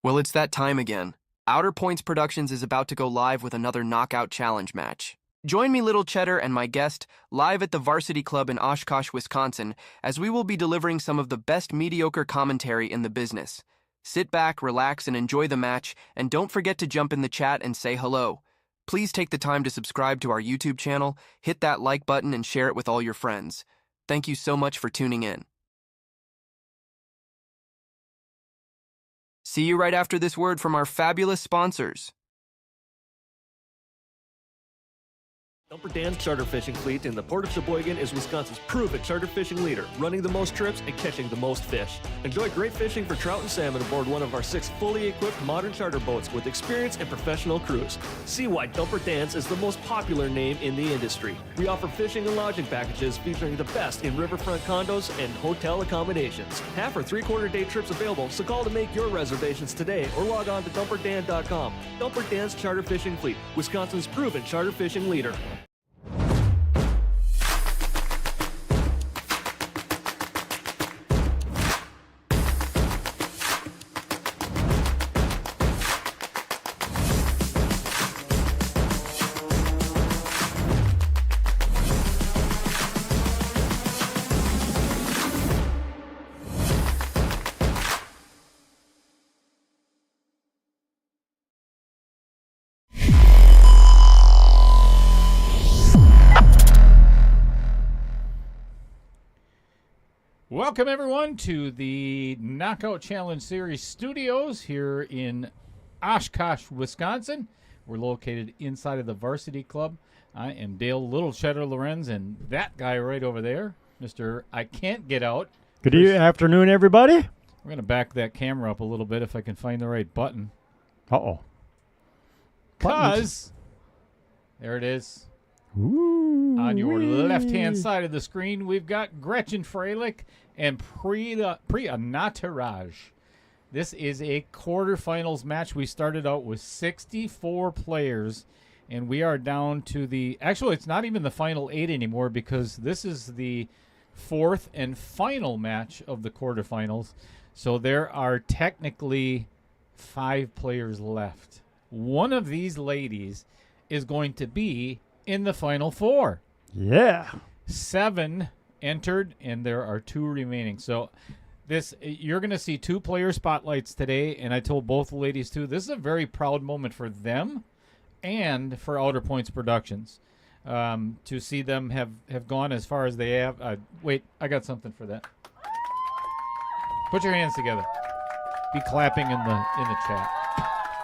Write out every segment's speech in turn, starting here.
Well, it's that time again. Outer Points Productions is about to go live with another Knockout Challenge match. Join me, Little Cheddar, and my guest live at the Varsity Club in Oshkosh, Wisconsin, as we will be delivering some of the best mediocre commentary in the business. Sit back, relax, and enjoy the match, and don't forget to jump in the chat and say hello. Please take the time to subscribe to our YouTube channel, hit that like button, and share it with all your friends. Thank you so much for tuning in. See you right after this word from our fabulous sponsors. Dumper Dan's charter fishing fleet in the Port of Sheboygan is Wisconsin's proven charter fishing leader, running the most trips and catching the most fish. Enjoy great fishing for trout and salmon aboard one of our 6 fully equipped modern charter boats with experience and professional crews. See why Dumper Dan's is the most popular name in the industry. We offer fishing and lodging packages featuring the best in riverfront condos and hotel accommodations. Half or 3/4 day trips available, so call to make your reservations today or log on to dumperdan.com. Dumper Dan's charter fishing fleet, Wisconsin's proven charter fishing leader. Welcome, everyone, to the Knockout Challenge Series studios here in Oshkosh, Wisconsin. We're located inside of the Varsity Club. I am Dale Little Cheddar Lorenz, and that guy right over there, Mr. I Can't Get Out. Good afternoon, everybody. We're going to back that camera up a little bit if I can find the right button. Uh-oh. Because, there it is. Ooh, on your left-hand side of the screen, we've got Groetchen Froelich and Priya Nataraj. This is a quarterfinals match. We started out with 64 players, and we are down to the... Actually, it's not even the final 8 anymore because this is the 4th and final match of the quarterfinals. So there are technically 5 players left. One of these ladies is going to be in the final 4. Yeah. 7 entered, and there are 2 remaining. So you're going to see 2 player spotlights today, and I told both the ladies too, this is a very proud moment for them and for Outer Points Productions to see them have gone as far as they have. Wait, I got something for that. Put your hands together. Be clapping in the chat.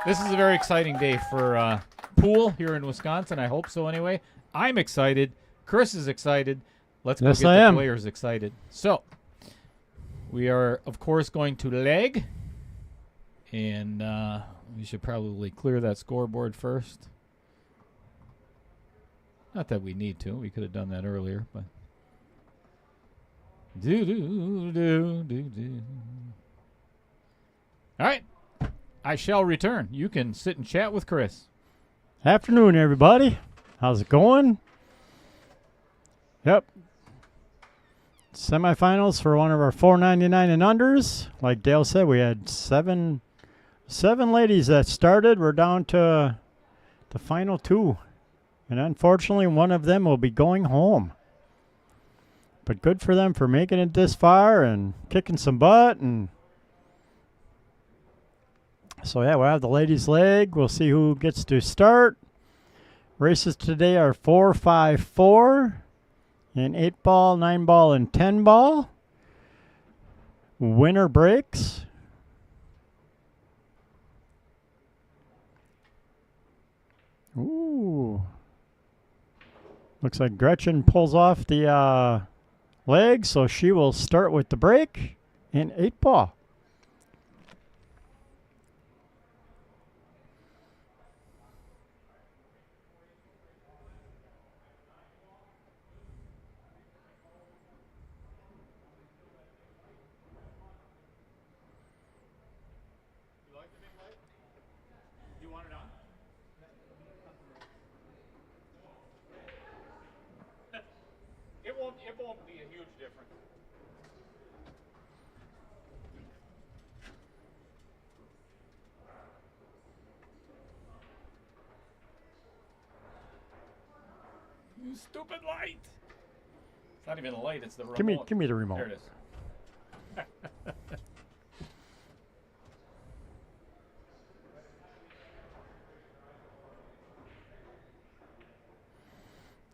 This is a very exciting day for pool here in Wisconsin. I hope so anyway. I'm excited. Chris is excited. Let's go get the players excited. So, we are, of course, going to leg. And we should probably clear that scoreboard first. Not that we need to. We could have done that earlier, but... All right. I shall return. You can sit and chat with Chris. Afternoon, everybody. How's it going? Yep. Semifinals for one of our 499 and unders. Like Dale said, we had seven ladies that started. We're down to the final 2. And unfortunately, one of them will be going home. But good for them for making it this far and kicking some butt. And so, yeah, we'll have the ladies' leg. We'll see who gets to start. Races today are 4, 5, 4, and 8-ball, 9-ball, and 10-ball. Winner breaks. Ooh. Looks like Gretchen pulls off the leg, so she will start with the break in 8-ball. It won't be a huge difference. You stupid light. It's not even a light, it's the remote. Give me the remote. There it is.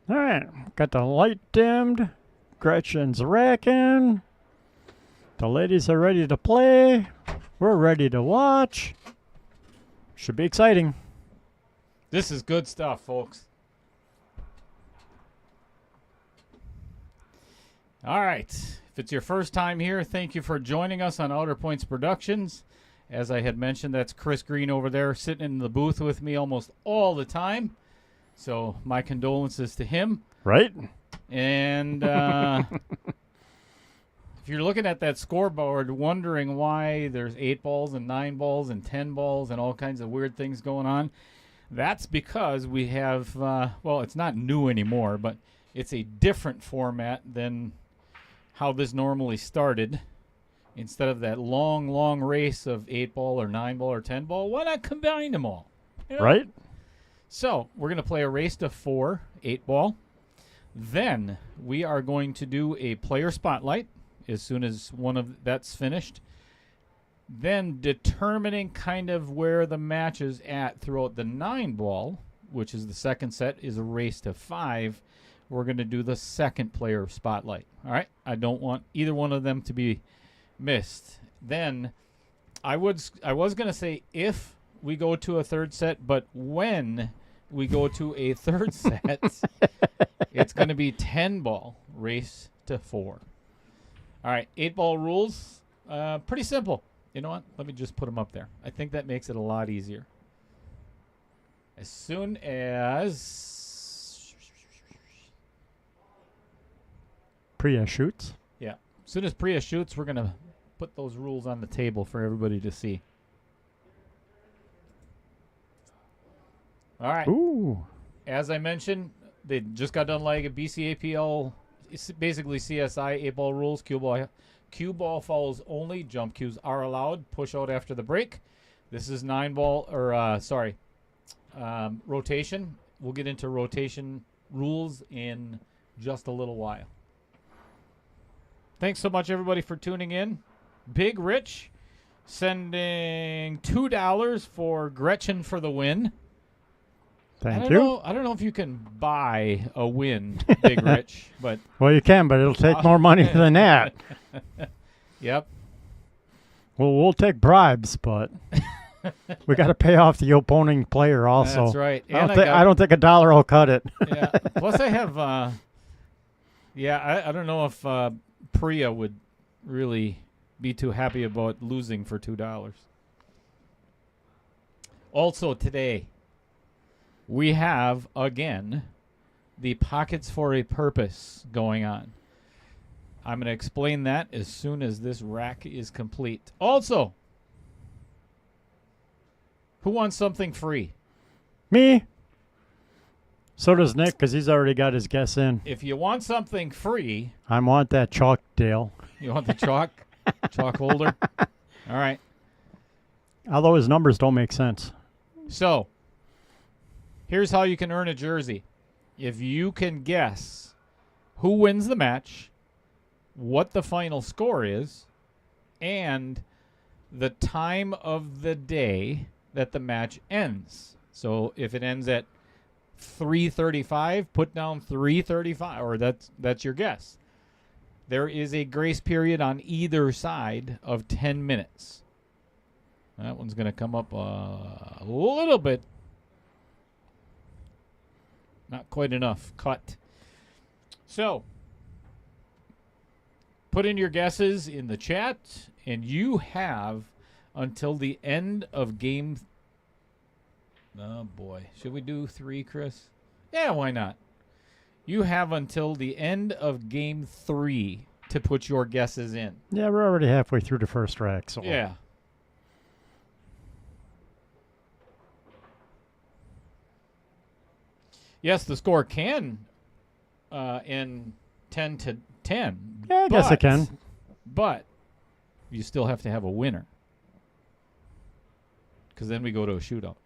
All right, got the light dimmed. Gretchen's racking. The ladies are ready to play. We're ready to watch. Should be exciting. This is good stuff, folks. All right. If it's your first time here, thank you for joining us on Outer Points Productions. As I had mentioned, that's Chris Green over there sitting in the booth with me almost all the time. So my condolences to him. Right? And if you're looking at that scoreboard wondering why there's 8 balls and 9 balls and 10 balls and all kinds of weird things going on, that's because we have, well, it's not new anymore, but it's a different format than how this normally started. Instead of that long, long race of 8 ball or 9 ball or 10 ball, why not combine them all? You know? Right? So we're going to play a race to 4, 8 ball. Then we are going to do a player spotlight as soon as one of that's finished. Then determining kind of where the match is at throughout the 9 ball, which is the second set, is a race to 5. We're going to do the second player spotlight. All right? I don't want either one of them to be missed. Then I was going to say if we go to a third set, but when we go to a third set, it's going to be 10 ball race to 4. All right, 8 ball rules, pretty simple. You know what? Let me just put them up there. I think that makes it a lot easier. As soon as Priya shoots. Yeah, as soon as Priya shoots, we're going to put those rules on the table for everybody to see. All right. Ooh. As I mentioned, they just got done like a BCAPL, it's basically CSI 8-ball rules. Cue ball fouls only. Jump cues are allowed. Push out after the break. This is 9-ball, or rotation. We'll get into rotation rules in just a little while. Thanks so much, everybody, for tuning in. Big Rich sending $2 for Groetchen for the win. Thank you. I don't know if you can buy a win, Big Rich, but Well, you can, but it'll take more money than that. Yep. Well, we'll take bribes, but we got to pay off the opposing player also. That's right. I don't think $1 will cut it. Yeah. Plus, I have. I don't know if Priya would really be too happy about losing for $2. Also today, we have, again, the Pockets for a Purpose going on. I'm going to explain that as soon as this rack is complete. Also, who wants something free? Me. So does Nick, because he's already got his guess in. If you want something free... I want that chalk, Dale. You want the chalk? Chalk holder? All right. Although his numbers don't make sense. So, here's how you can earn a jersey. If you can guess who wins the match, what the final score is, and the time of the day that the match ends. So if it ends at 3:35, put down 3:35, or that's your guess. There is a grace period on either side of 10 minutes. That one's going to come up a little bit. Not quite enough. Cut. So, put in your guesses in the chat, and you have until the end of game... Oh, boy. Should we do 3, Chris? Yeah, why not? You have until the end of game 3 to put your guesses in. Yeah, we're already halfway through the first rack. So Yeah. Yes, the score can end 10-10. Yeah, I guess it can. But you still have to have a winner. Because then we go to a shootout.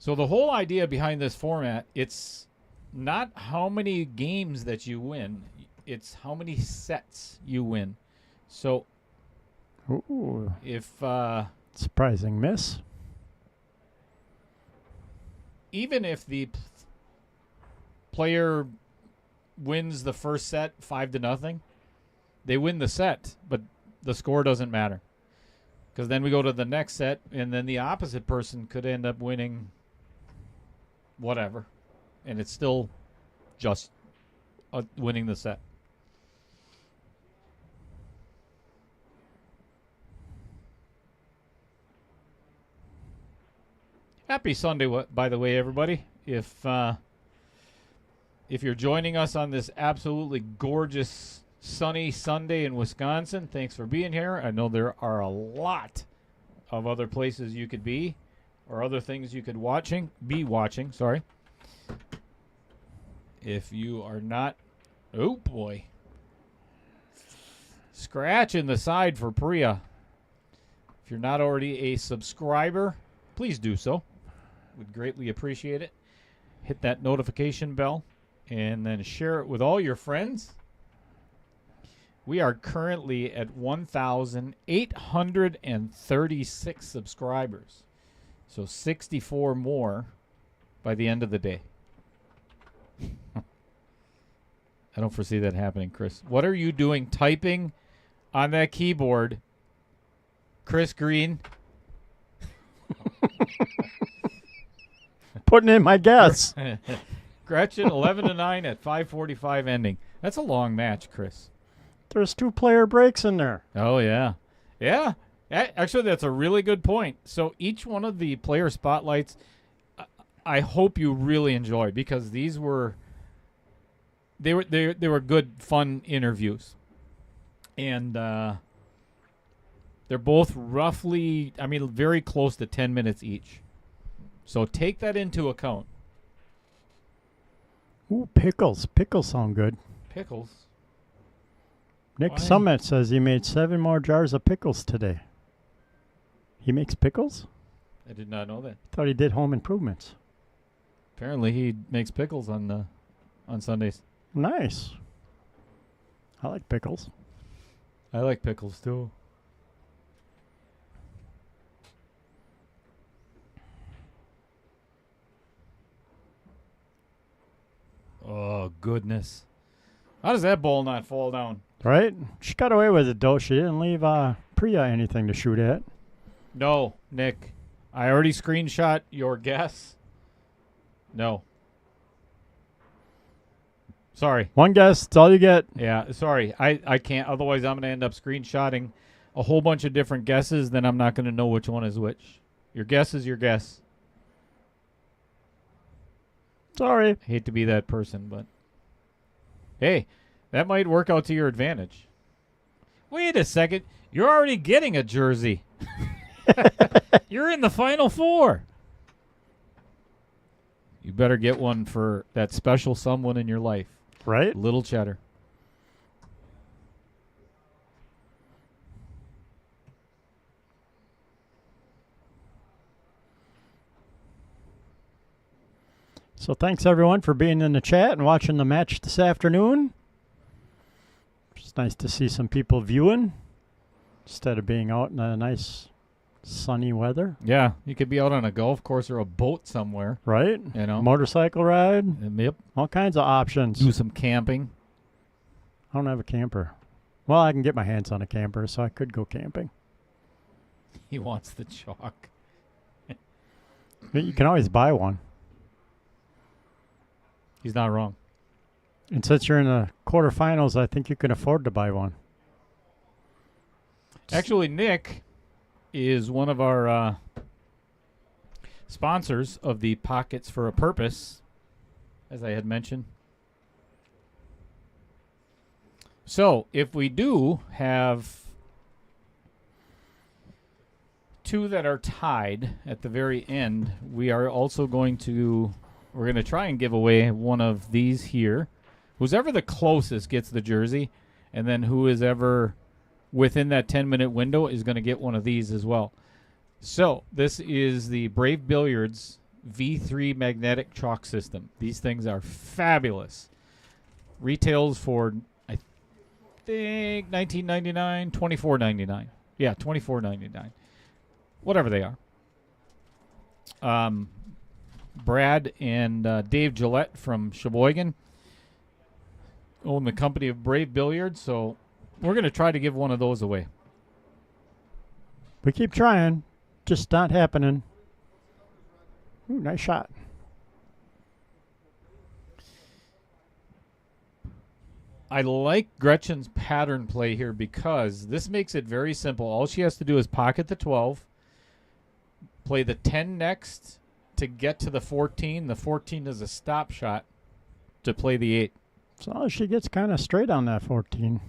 So the whole idea behind this format, it's not how many games that you win, it's how many sets you win. So Ooh, if surprising miss. even if the player wins the first set 5-0, they win the set, but the score doesn't matter. Because then we go to the next set, and then the opposite person could end up winning whatever. And it's still just winning the set. Happy Sunday, by the way, everybody. If you're joining us on this absolutely gorgeous sunny Sunday in Wisconsin, thanks for being here. I know there are a lot of other places you could be or other things you could be watching, sorry. If you are not, oh boy. Scratch in the side for Priya. If you're not already a subscriber, please do so. Would greatly appreciate it. Hit that notification bell and then share it with all your friends. We are currently at 1,836 subscribers. So 64 more by the end of the day. I don't foresee that happening, Chris. What are you doing typing on that keyboard, Chris Green? Putting in my guess. Groetchen 11-9 at 5:45 ending. That's a long match, Chris. There's 2-player breaks in there. Oh, yeah. Yeah. Actually, that's a really good point. So each one of the player spotlights, I hope you really enjoy, because these were they were good, fun interviews. And they're both roughly, very close to 10 minutes each. So take that into account. Ooh, pickles. Pickles sound good. Pickles? Nick Why? Summit says he made 7 more jars of pickles today. He makes pickles? I did not know that. Thought he did home improvements. Apparently he makes pickles on Sundays. Nice. I like pickles. I like pickles too. Oh, goodness. How does that ball not fall down? Right? She got away with it, though. She didn't leave Priya anything to shoot at. No, Nick. I already screenshot your guess. No. Sorry. One guess. That's all you get. Yeah, sorry. I can't. Otherwise, I'm going to end up screenshotting a whole bunch of different guesses. Then I'm not going to know which one is which. Your guess is your guess. Sorry. Hate to be that person, but hey, that might work out to your advantage. Wait a second. You're already getting a jersey. You're in the Final Four. You better get one for that special someone in your life. Right? Little Cheddar. So thanks, everyone, for being in the chat and watching the match this afternoon. It's nice to see some people viewing instead of being out in a nice sunny weather. Yeah, you could be out on a golf course or a boat somewhere. Right? You know? Motorcycle ride. Yep. All kinds of options. Do some camping. I don't have a camper. Well, I can get my hands on a camper, so I could go camping. He wants the chalk. You can always buy one. He's not wrong. And since you're in the quarterfinals, I think you can afford to buy one. Actually, Nick is one of our sponsors of the Pockets for a Purpose, as I had mentioned. So, if we do have two that are tied at the very end, we are also going to... We're going to try and give away one of these here. Who's ever the closest gets the jersey, and then who is ever within that 10-minute window is going to get one of these as well. So this is the Brave Billiards V3 magnetic chalk system. These things are fabulous. Retails for, I think, $19.99, $24.99. Yeah, $24.99. Whatever they are. Brad and Dave Gillette from Sheboygan own the company of Brave Billiards, so we're going to try to give one of those away. We keep trying, just not happening. Ooh, nice shot. I like Gretchen's pattern play here because this makes it very simple. All she has to do is pocket the 12, play the 10 next to get to the 14. The 14 is a stop shot to play the 8. As long as she gets kind of straight on that 14.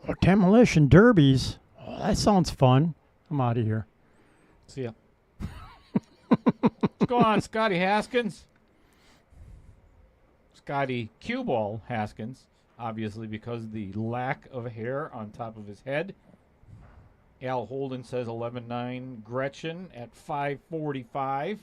Oh, demolition derbies. Oh, that sounds fun. I'm out of here. See ya. Go on, Scotty Haskins. Scotty cue ball Haskins, obviously because of the lack of hair on top of his head. Al Holden says 11-9 Gretchen at 5:45.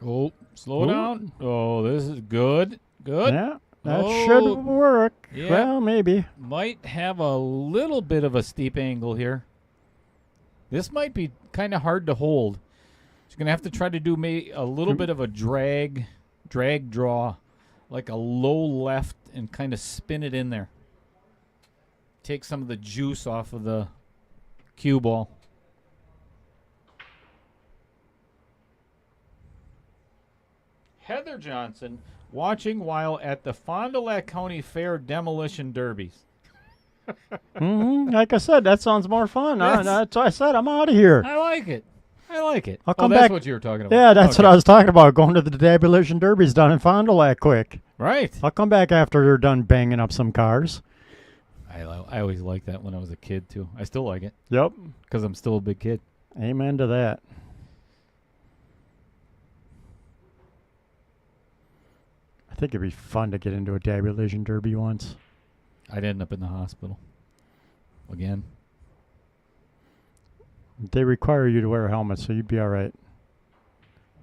Oh, slow down. Oh, this is good. Good. Yeah, that should work. Yeah. Well, maybe. Might have a little bit of a steep angle here. This might be kind of hard to hold. She's going to have to try to do a little bit of a drag draw, like a low left, and kind of spin it in there. Take some of the juice off of the cue ball. Heather Johnson watching while at the Fond du Lac County Fair Demolition Derbies. Like I said, that sounds more fun. That's why I said I'm out of here. I like it. I'll come that's back. what you were talking about. Yeah, that's what I was talking about, going to the demolition derbies down in Fond du Lac quick. Right. I'll come back after they're done banging up some cars. I always liked that when I was a kid, too. I still like it. Yep. Because I'm still a big kid. Amen to that. I think it'd be fun to get into a demolition derby once. I'd end up in the hospital. Again. They require you to wear a helmet, so you'd be all right.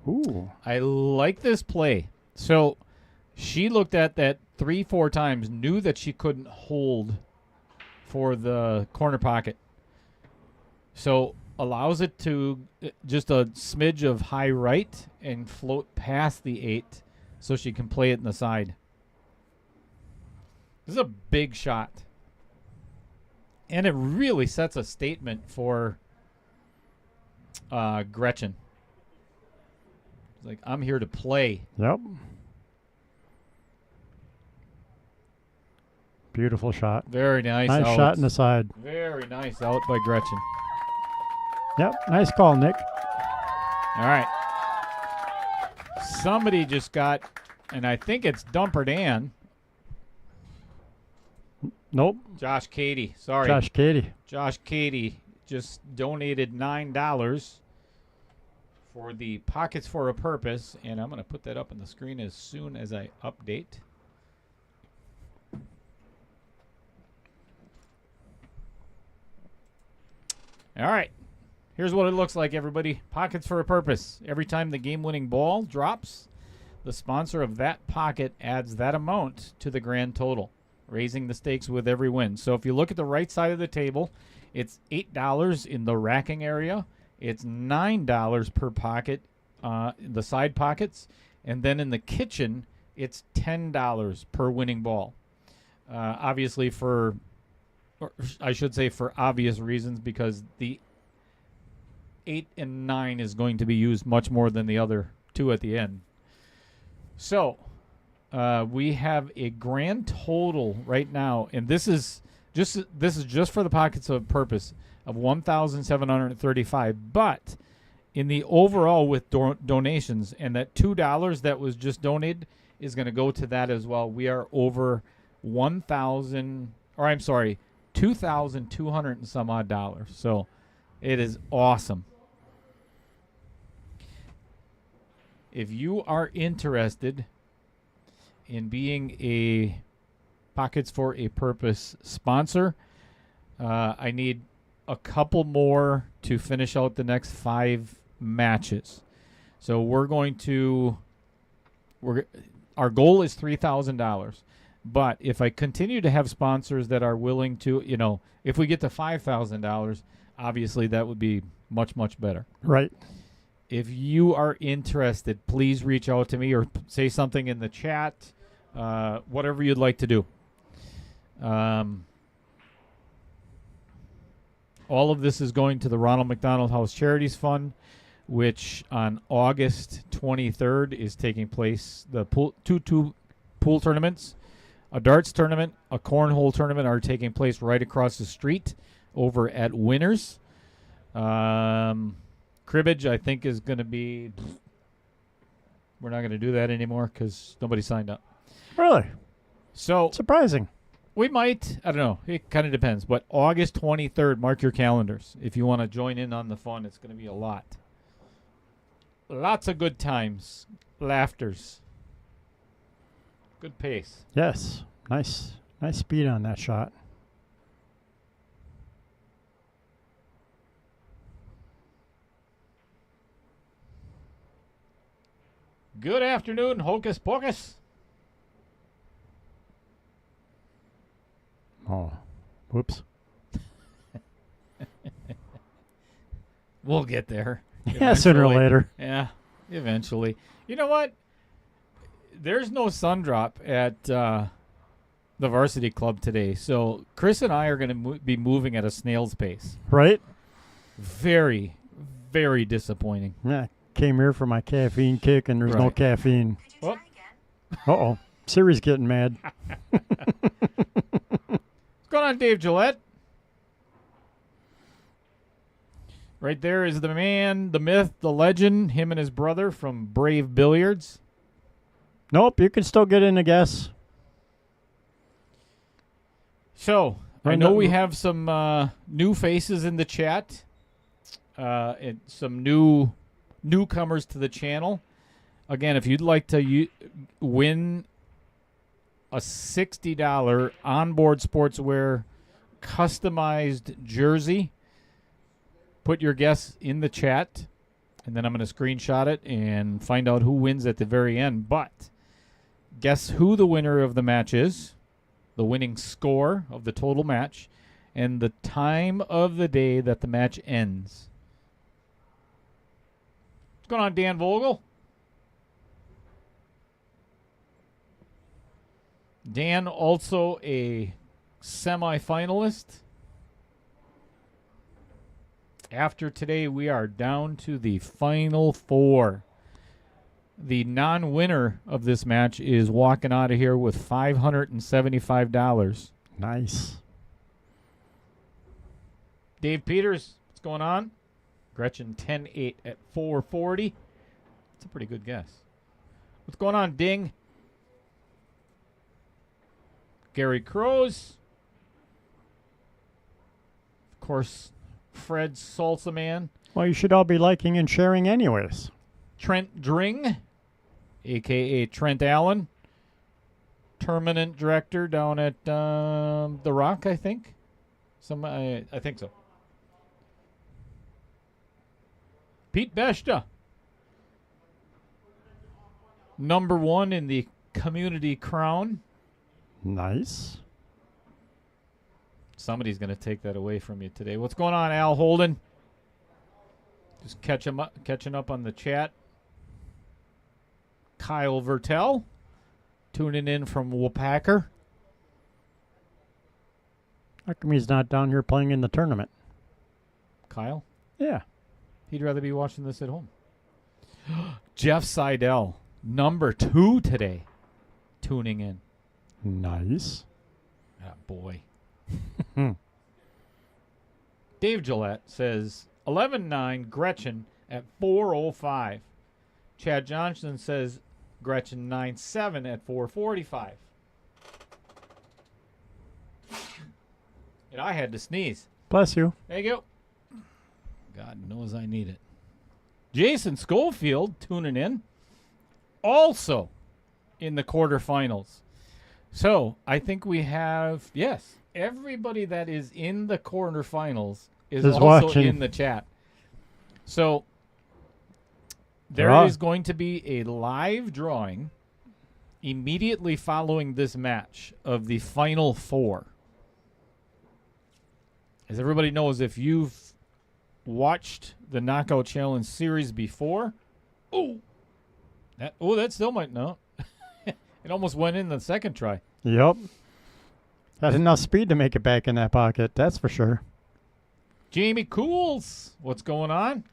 Ooh. I like this play. So she looked at that 3-4 times, knew that she couldn't hold for the corner pocket. So allows it to just a smidge of high right and float past the 8 so she can play it in the side. This is a big shot. And it really sets a statement for Gretchen. It's like, I'm here to play. Yep. Beautiful shot. Very nice. Nice out. shot in the side. Very nice out by Gretchen. Yep. Nice call, Nick. All right. Somebody just got, and I think it's Dumper Dan. Nope. Josh Cady. Sorry. Josh Cady. Josh Cady just donated $9 for the Pockets for a Purpose, and I'm going to put that up on the screen as soon as I update. All right. Here's what it looks like, everybody. Pockets for a Purpose. Every time the game-winning ball drops, the sponsor of that pocket adds that amount to the grand total, raising the stakes with every win. So if you look at the right side of the table, it's $8 in the racking area. It's $9 per pocket, the side pockets. And then in the kitchen, it's $10 per winning ball. Obviously for obvious reasons, because the 8 and 9 is going to be used much more than the other two at the end. So we have a grand total right now, and this is just for the Pockets of Purpose of $1,735. But in the overall with donations, and that $2 that was just donated is going to go to that as well. We are over $2,200 and some odd dollars. So it is awesome. If you are interested in being a Pockets for a Purpose sponsor, I need a couple more to finish out the next 5 matches. So our goal is $3,000. But if I continue to have sponsors that are willing to, if we get to $5,000, obviously that would be much, much better. Right. If you are interested, please reach out to me or say something in the chat, whatever you'd like to do. All of this is going to the Ronald McDonald House Charities Fund, which on August 23rd is taking place. The two pool tournaments, a darts tournament, a cornhole tournament are taking place right across the street over at Winners. Cribbage, I think, is going to be... We're not going to do that anymore because nobody signed up. Really? So surprising. We might. I don't know. It kind of depends. But August 23rd, mark your calendars. If you want to join in on the fun, it's going to be a lot. Lots of good times. Laughters. Good pace. Yes. Nice speed on that shot. Good afternoon, Hocus Pocus. Oh, whoops. We'll get there. Yeah, sooner or later. Yeah, eventually. You know what? There's no sun drop at the varsity club today, so Chris and I are going to be moving at a snail's pace. Right? Very, very disappointing. Yeah, came here for my caffeine kick, and there's no caffeine. Could you try again? Uh-oh. Siri's getting mad. What's going on, Dave Gillette? Right there is the man, the myth, the legend, him and his brother from Brave Billiards. Nope, you can still get in, I guess. So, I know we have some new faces in the chat, and some newcomers to the channel. Again, if you'd like to win a $60 onboard sportswear customized jersey, put your guess in the chat, and then I'm going to screenshot it and find out who wins at the very end. But guess who the winner of the match is, the winning score of the total match, and the time of the day that the match ends. What's going on, Dan Vogel? Dan, also a semifinalist. After today, we are down to the final 4. The non-winner of this match is walking out of here with $575. Nice. Dave Peters, what's going on? Gretchen 10-8 at 440. That's a pretty good guess. What's going on, Ding? Gary Crows. Of course, Fred Salsa Man. Well, you should all be liking and sharing anyways. Trent Dring, a.k.a. Trent Allen. Tournament director down at The Rock, I think. I think so. Pete Beshta. Number 1 in the Community Crown. Nice. Somebody's going to take that away from you today. What's going on, Al Holden? Just catching up on the chat. Kyle Vertel tuning in from Waupaca. How come he's not down here playing in the tournament? Kyle? Yeah. He'd rather be watching this at home. Jeff Seidel, number 2 today, tuning in. Nice. Ah, boy. Dave Gillette says 11-9 Gretchen at 4:05. Chad Johnson says Gretchen 9-7 at 4:45. And I had to sneeze. Bless you. There you go. God knows I need it. Jason Schofield tuning in. Also in the quarterfinals. So I think we have, yes, everybody that is in the quarterfinals is also watching. in the chat. So there is going to be a live drawing immediately following this match of the final four. As everybody knows, if you've watched the Knockout Challenge series before, that still might not. It almost went in the second try. Yep. Had enough speed to make it back in that pocket, that's for sure. Jamie Cools, what's going on?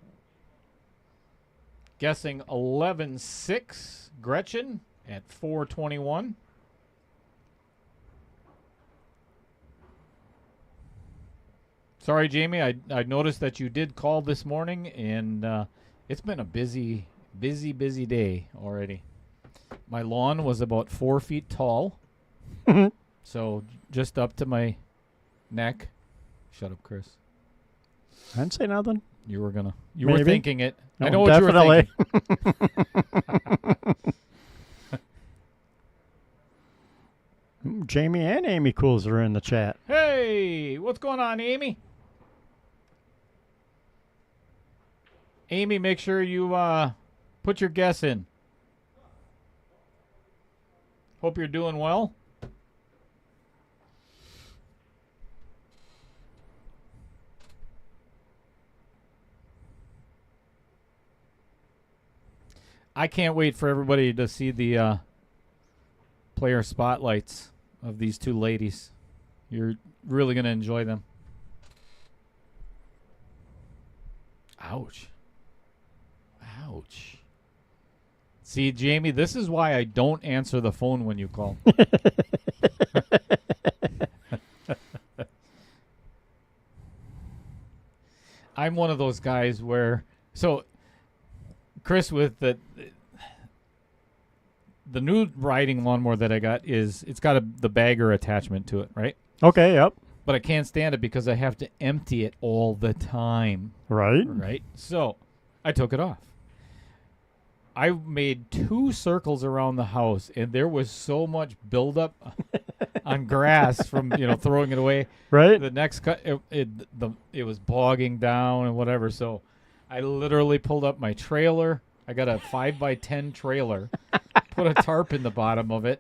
Guessing 11-6, Gretchen at 421. Sorry, Jamie, I noticed that you did call this morning, and it's been a busy day already. My lawn was about 4 feet tall, so just up to my neck. Shut up, Chris. I didn't say nothing. You were Maybe. thinking it. No, I know what definitely. you were thinking. Jamie and Amy Cools are in the chat. Hey, what's going on, Amy? Amy, make sure you put your guess in. Hope you're doing well. I can't wait for everybody to see the player spotlights of these two ladies. You're really going to enjoy them. Ouch. Ouch. See, Jamie, this is why I don't answer the phone when you call. I'm one of those guys where... So, Chris, with the new riding lawnmower that I got it's got the bagger attachment to it, right? Okay, yep. But I can't stand it because I have to empty it all the time. Right. Right? So I took it off. I made 2 circles around the house, and there was so much buildup on grass from throwing it away. Right. The next cut, it was bogging down and whatever. So I literally pulled up my trailer. I got a 5x10 trailer, put a tarp in the bottom of it,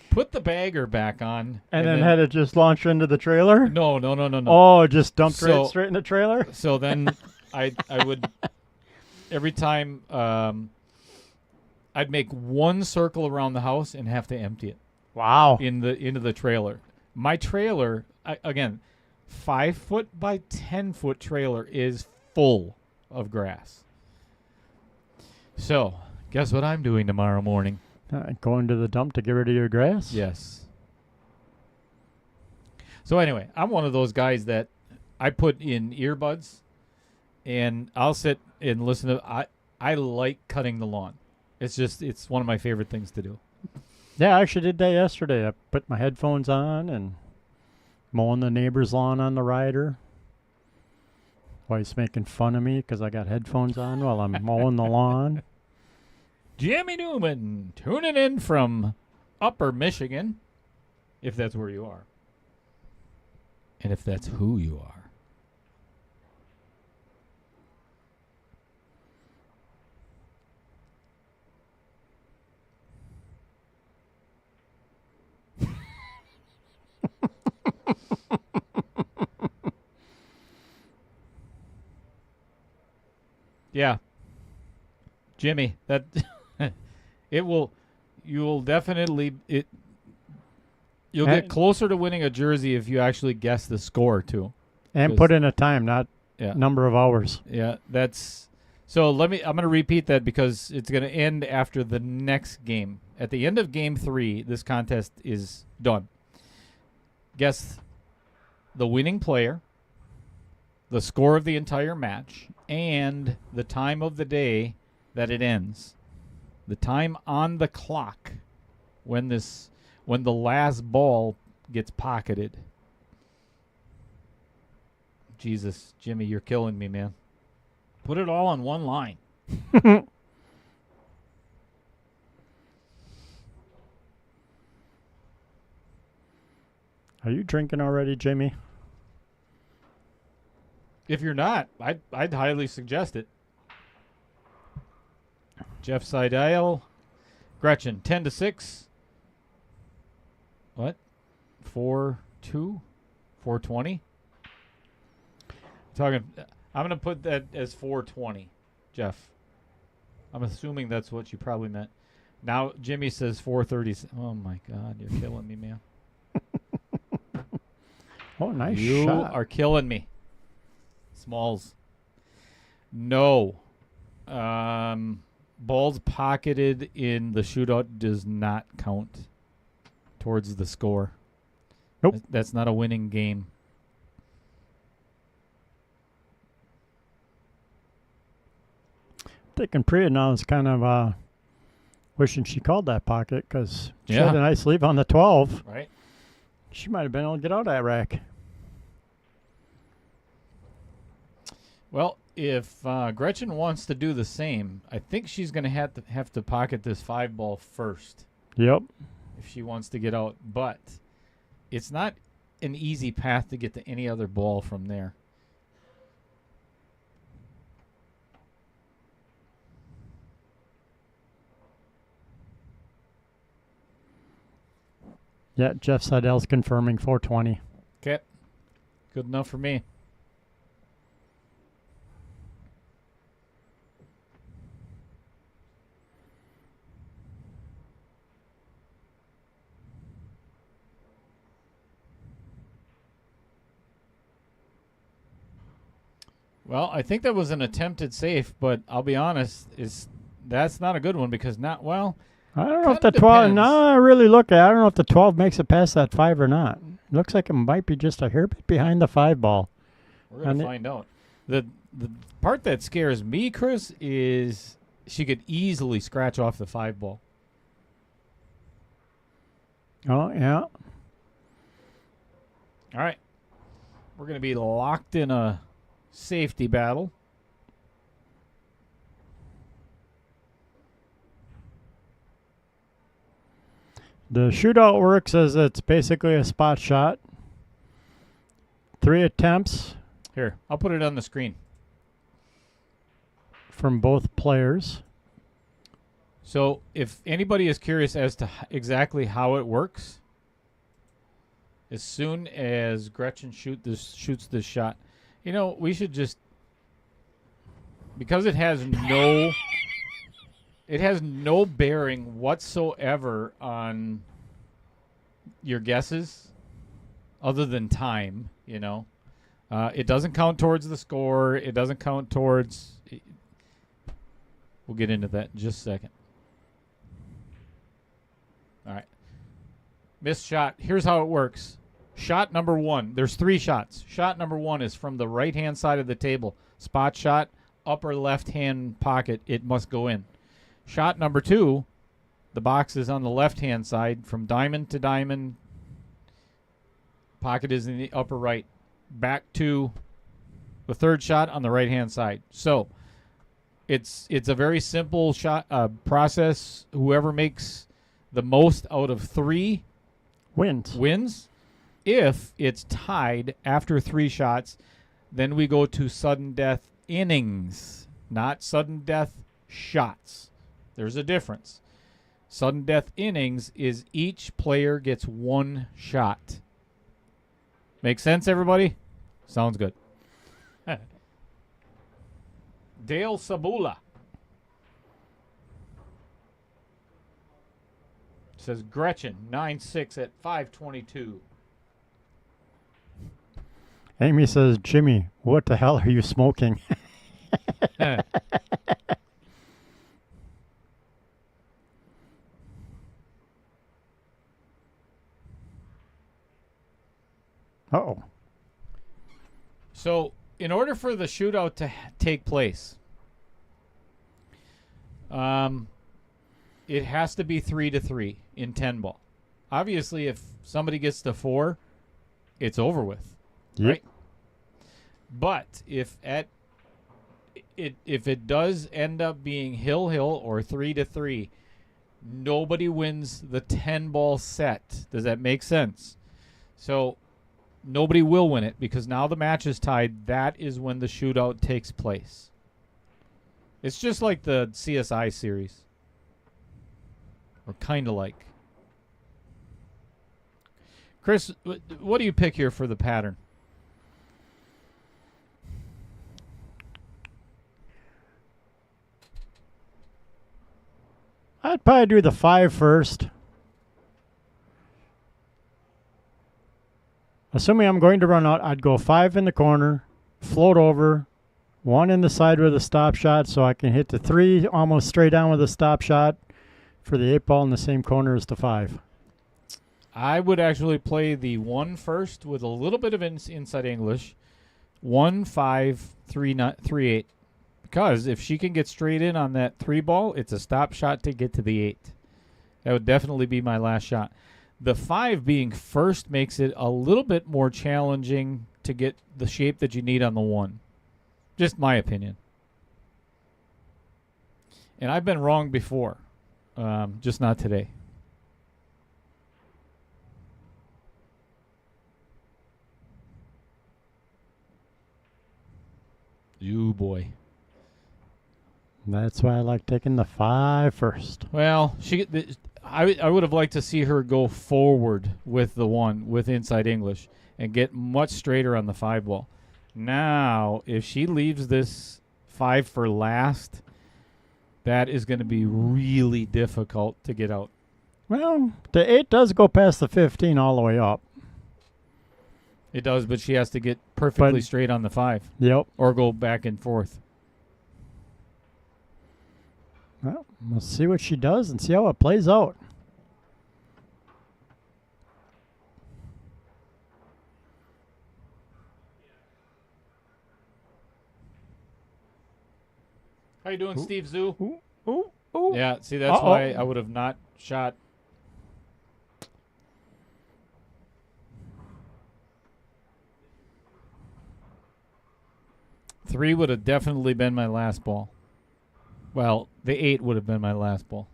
put the bagger back on. And then had it just launch into the trailer? No. Oh, it just dumped straight in the trailer? So then I would, every time, I'd make 1 circle around the house and have to empty it. Wow. Into the trailer. My trailer, again, 5 foot by 10 foot trailer is full of grass. So, guess what I'm doing tomorrow morning? Going to the dump to get rid of your grass? Yes. So anyway, I'm one of those guys that I put in earbuds, and I'll sit and listen to. I like cutting the lawn. It's one of my favorite things to do. Yeah, I actually did that yesterday. I put my headphones on and mowing the neighbor's lawn on the rider. Wife's making fun of me because I got headphones on while I'm mowing the lawn. Jimmy Newman tuning in from Upper Michigan, if that's where you are. And if that's who you are. Yeah. Jimmy, that you'll definitely you'll get closer to winning a jersey if you actually guess the score too. And put in a time, not number of hours. Yeah, that's so I'm going to repeat that because it's going to end after the next game. At the end of game 3, this contest is done. Guess the winning player, the score of the entire match, and the time of the day that it ends. The time on the clock when the last ball gets pocketed. Jesus, Jimmy, you're killing me, man. Put it all on one line. Are you drinking already, Jimmy? If you're not, I'd highly suggest it. Jeff Seidel. Gretchen, 10-6. What? 4-2? 420? I'm going to put that as 420, Jeff. I'm assuming that's what you probably meant. Now Jimmy says 430. Oh, my God. You're killing me, man. Oh, nice you shot. You are killing me. Smalls. No. Balls pocketed in the shootout does not count towards the score. Nope. That's not a winning game. Thinking Priya now is kind of wishing she called that pocket because she Yeah. had a nice leave on the 12. Right. She might have been able to get out of that rack. Well, if Gretchen wants to do the same, I think she's going to have to pocket this 5-ball first Yep. if she wants to get out. But it's not an easy path to get to any other ball from there. Yeah, Jeff Seidel's confirming 420. Okay. Good enough for me. Well, I think that was an attempted safe, but I'll be honest, that's not a good one because I don't know if the Kinda 12. depends. No, I really look at. I don't know if the 12 makes it past that 5 or not. Looks like it might be just a hair bit behind the 5 ball. we're going to find out. The part that scares me, Chris, is she could easily scratch off the 5-ball. Oh yeah. All right. We're going to be locked in a safety battle. The shootout works as it's basically a spot shot. 3 attempts Here, I'll put it on the screen. from both players. So if anybody is curious as to exactly how it works, as soon as Gretchen shoots this shot, we should just, because it has no bearing whatsoever on your guesses other than time, it doesn't count towards the score. It doesn't count towards, we'll get into that in just a second. All right. Missed shot. Here's how it works. Shot number 1. There's 3 shots. Shot number 1 is from the right-hand side of the table. Spot shot, upper left-hand pocket. It must go in. Shot number 2, the box is on the left-hand side. From diamond to diamond, pocket is in the upper right. Back to the third shot on the right-hand side. So it's a very simple shot process. Whoever makes the most out of 3 wins. If it's tied after 3 shots, then we go to sudden death innings, not sudden death shots. There's a difference. Sudden death innings is each player gets 1 shot. Make sense, everybody? Sounds good. Dale Sabula says Gretchen 9-6 at 5:22. Amy says, Jimmy, what the hell are you smoking? Uh-oh. So, in order for the shootout to take place, it has to be 3-3 in 10-ball. Obviously, if somebody gets to 4, it's over with, Yep. right? But if it does end up being hill or 3-3, nobody wins the 10-ball set. Does that make sense? So nobody will win it because now the match is tied. That is when the shootout takes place. It's just like the CSI series. Or kind of like. Chris, what do you pick here for the pattern? I'd probably do the 5 first. Assuming I'm going to run out, I'd go 5 in the corner, float over, 1 in the side with a stop shot so I can hit the 3 almost straight on with a stop shot for the 8 ball in the same corner as the 5. I would actually play the 1 first with a little bit of inside English. 1, 5, 3, 8. Because if she can get straight in on that 3 ball, it's a stop shot to get to the 8. That would definitely be my last shot. The 5 being first makes it a little bit more challenging to get the shape that you need on the 1. Just my opinion. And I've been wrong before. Just not today. You boy. That's why I like taking the 5 first. Well, I would have liked to see her go forward with the 1 with inside English and get much straighter on the 5 ball. Now, if she leaves this 5 for last, that is going to be really difficult to get out. Well, the 8 does go past the 15 all the way up. It does, but she has to get perfectly straight on the 5. Yep. Or go back and forth. Well, we'll see what she does and see how it plays out. How you doing, Steve Zoo? Ooh. Yeah, see, that's why I would have not shot. Three would have definitely been my last ball. Well, the 8 would have been my last ball.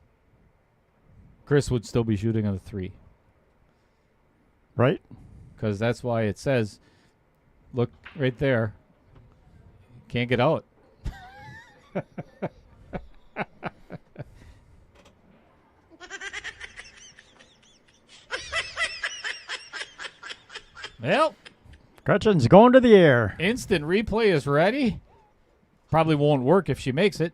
Chris would still be shooting on the 3. Right? Because that's why it says, look right there. Can't get out. Well, Gretchen's going to the air. instant replay is ready. Probably won't work if she makes it.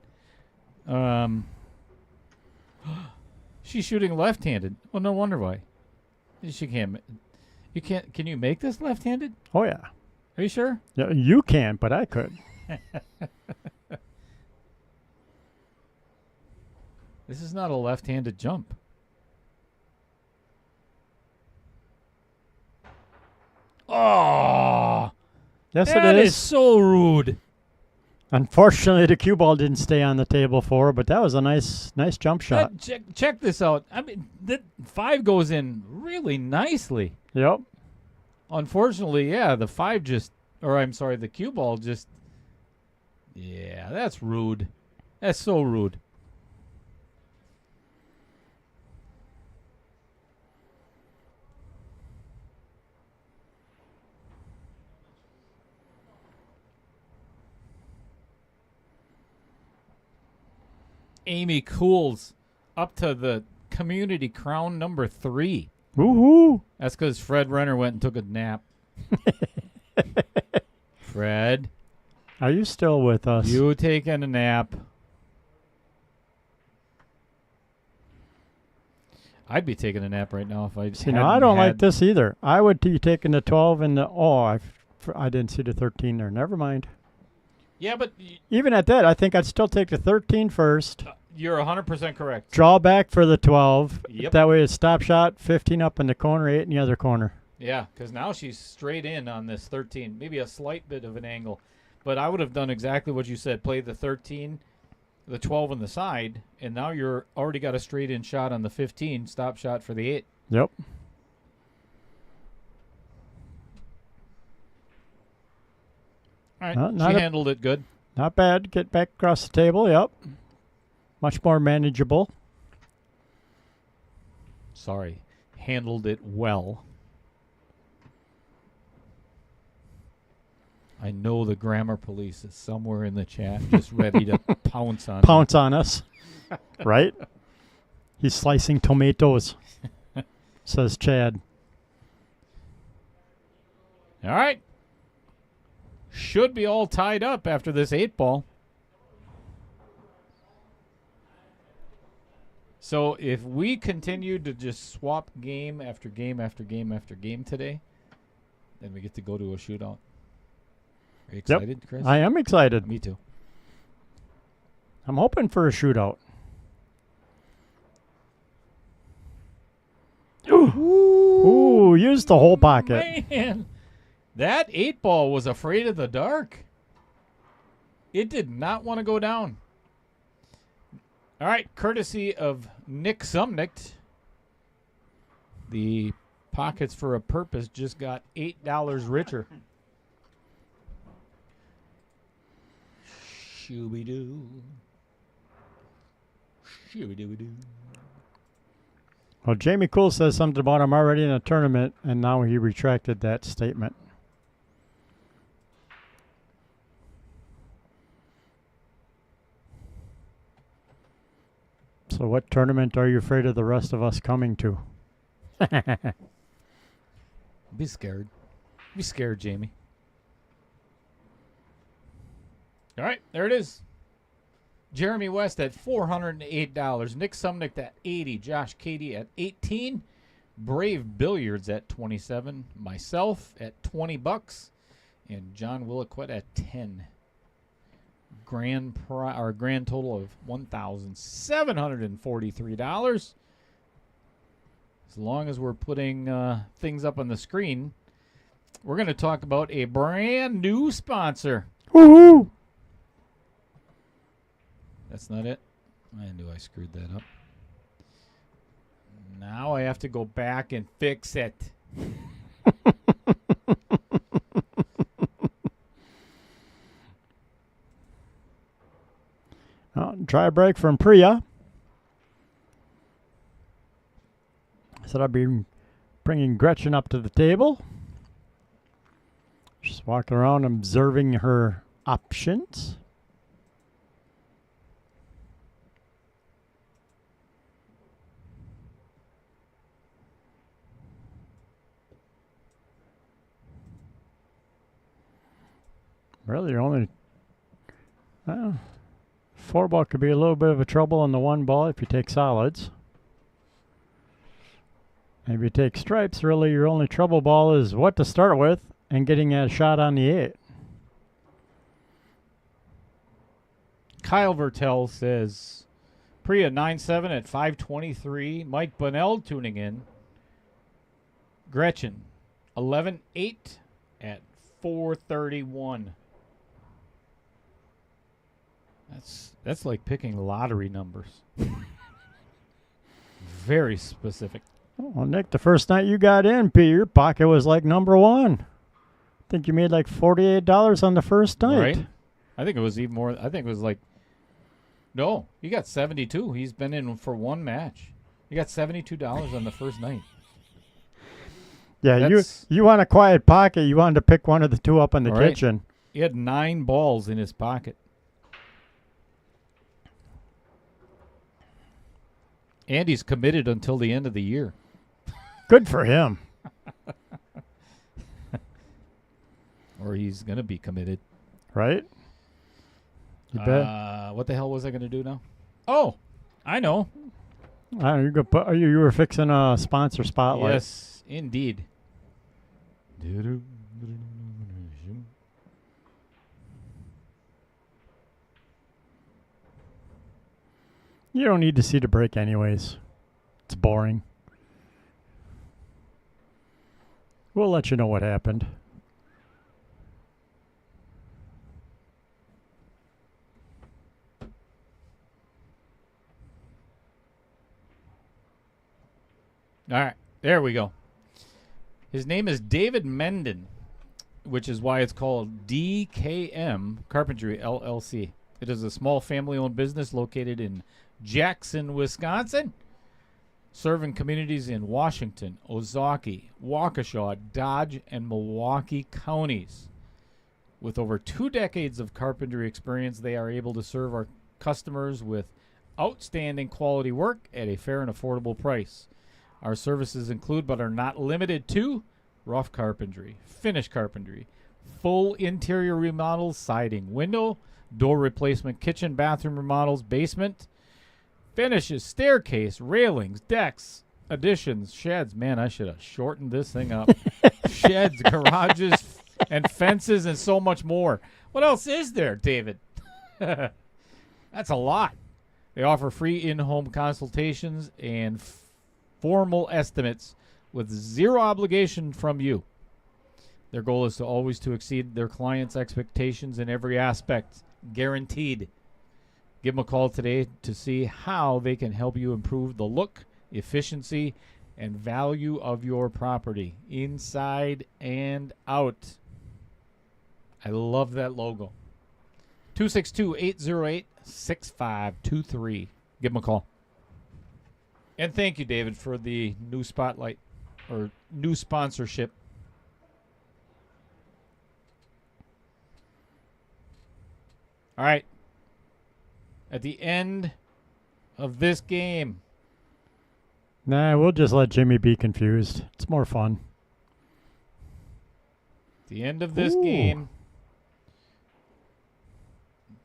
She's shooting left-handed. Well, no wonder why. She can't. You can't. Can you make this left-handed? Oh, yeah. Are you sure? Yeah, you can't, but I could. This is not a left-handed jump. Oh, Yes, that it is so rude. Unfortunately, the cue ball didn't stay on the table for her, but that was a nice jump shot. Check this out. I mean, that 5 goes in really nicely. Yep. Unfortunately, yeah, the 5 just, or I'm sorry, the cue ball just, yeah, that's rude. That's so rude. Amy Cools up to the community crown number 3. Woohoo! That's because Fred Renner went and took a nap. Fred, Are you still with us? you taking a nap? I'd be taking a nap right now if I. See, now I don't like this either. I would be taking the 12 and the. Oh, I didn't see the 13 there. Never mind. Yeah, but Even at that, I think I'd still take the 13 first. you're 100% correct. Draw back for the 12. Yep. That way it's stop shot, 15 up in the corner, 8 in the other corner. Yeah, because now she's straight in on this 13. Maybe a slight bit of an angle. But I would have done exactly what you said. Play the 13, the 12 on the side, and now you're already got a straight in shot on the 15. Stop shot for the 8. Yep. right. Not She handled it good. Not bad. Get back across the table. Yep. Much more manageable. Sorry. Handled it well. I know the grammar police is somewhere in the chat just ready to pounce on us. Right? He's slicing tomatoes, says Chad. All right. Should be all tied up after this 8-ball. So if we continue to just swap game after game after game after game today, then we get to go to a shootout. Are you excited, Chris? I am excited. Me too. I'm hoping for a shootout. Ooh, use the whole pocket. Man, that 8-ball was afraid of the dark. It did not want to go down. All right, courtesy of Nick Sumnicht, the Pockets for a Purpose just got $8 richer. Shooby-doo. Shooby-doo-doo. Well, Jamie Cool says something about him already in a tournament, and now he retracted that statement. So what tournament are you afraid of the rest of us coming to? Be scared. Be scared, Jamie. All right, there it is. Jeremy West at $408. Nick Sumnick at $80. Josh Cady at $18. Brave Billiards at $27. Myself at $20. And John Williquette at $10. Grand total of $1,743. As long as we're putting things up on the screen, we're going to talk about a brand new sponsor. Woohoo! That's not it. I knew I screwed that up. Now I have to go back and fix it. Try a break from Priya. I said I'd be bringing Gretchen up to the table. Just walking around observing her options. Really, only 4-ball could be a little bit of a trouble on the 1 ball if you take solids. If you take stripes, really your only trouble ball is what to start with and getting a shot on the 8. Kyle Vertel says, Priya 9-7 at 523. Mike Bunnell tuning in. Gretchen 11-8 at 431. That's like picking lottery numbers. Very specific. Well, Nick, the first night you got in, your pocket was like number 1. I think you made like $48 on the first night. Right. I think it was even more. I think it was like, no, he got 72. He's been in for one match. He got $72 on the first night. Yeah, you want a quiet pocket. You wanted to pick one of the two up in the kitchen. He had 9 balls in his pocket. And he's committed until the end of the year. Good for him. Or he's going to be committed. Right? You bet. What the hell was I going to do now? Oh, I know. You were fixing a sponsor spotlight. Yes, indeed. You don't need to see the break anyways. It's boring. We'll let you know what happened. All right, there we go. His name is David Menden. which is why it's called DKM Carpentry LLC. It is a small family-owned business located in Jackson, Wisconsin, serving communities in Washington, Ozaukee, Waukesha, Dodge, and Milwaukee counties. With over 2 decades of carpentry experience, they are able to serve our customers with outstanding quality work at a fair and affordable price. Our services include, but are not limited to, rough carpentry, finish carpentry, full interior remodels, siding, window, door replacement, kitchen, bathroom remodels, basement, finishes, staircase, railings, decks, additions, sheds. Man, I should have shortened this thing up. Sheds, garages, and fences, and so much more. What else is there, David? That's a lot. They offer free in-home consultations and formal estimates with zero obligation from you. Their goal is to always to exceed their clients' expectations in every aspect. Guaranteed. Give them a call today to see how they can help you improve the look, efficiency, and value of your property, inside and out. I love that logo. 262-808-6523. Give them a call. And thank you, David, for the new spotlight or new sponsorship. All right. At the end of this game. Nah, we'll just let Jimmy be confused. It's more fun. The end of this game.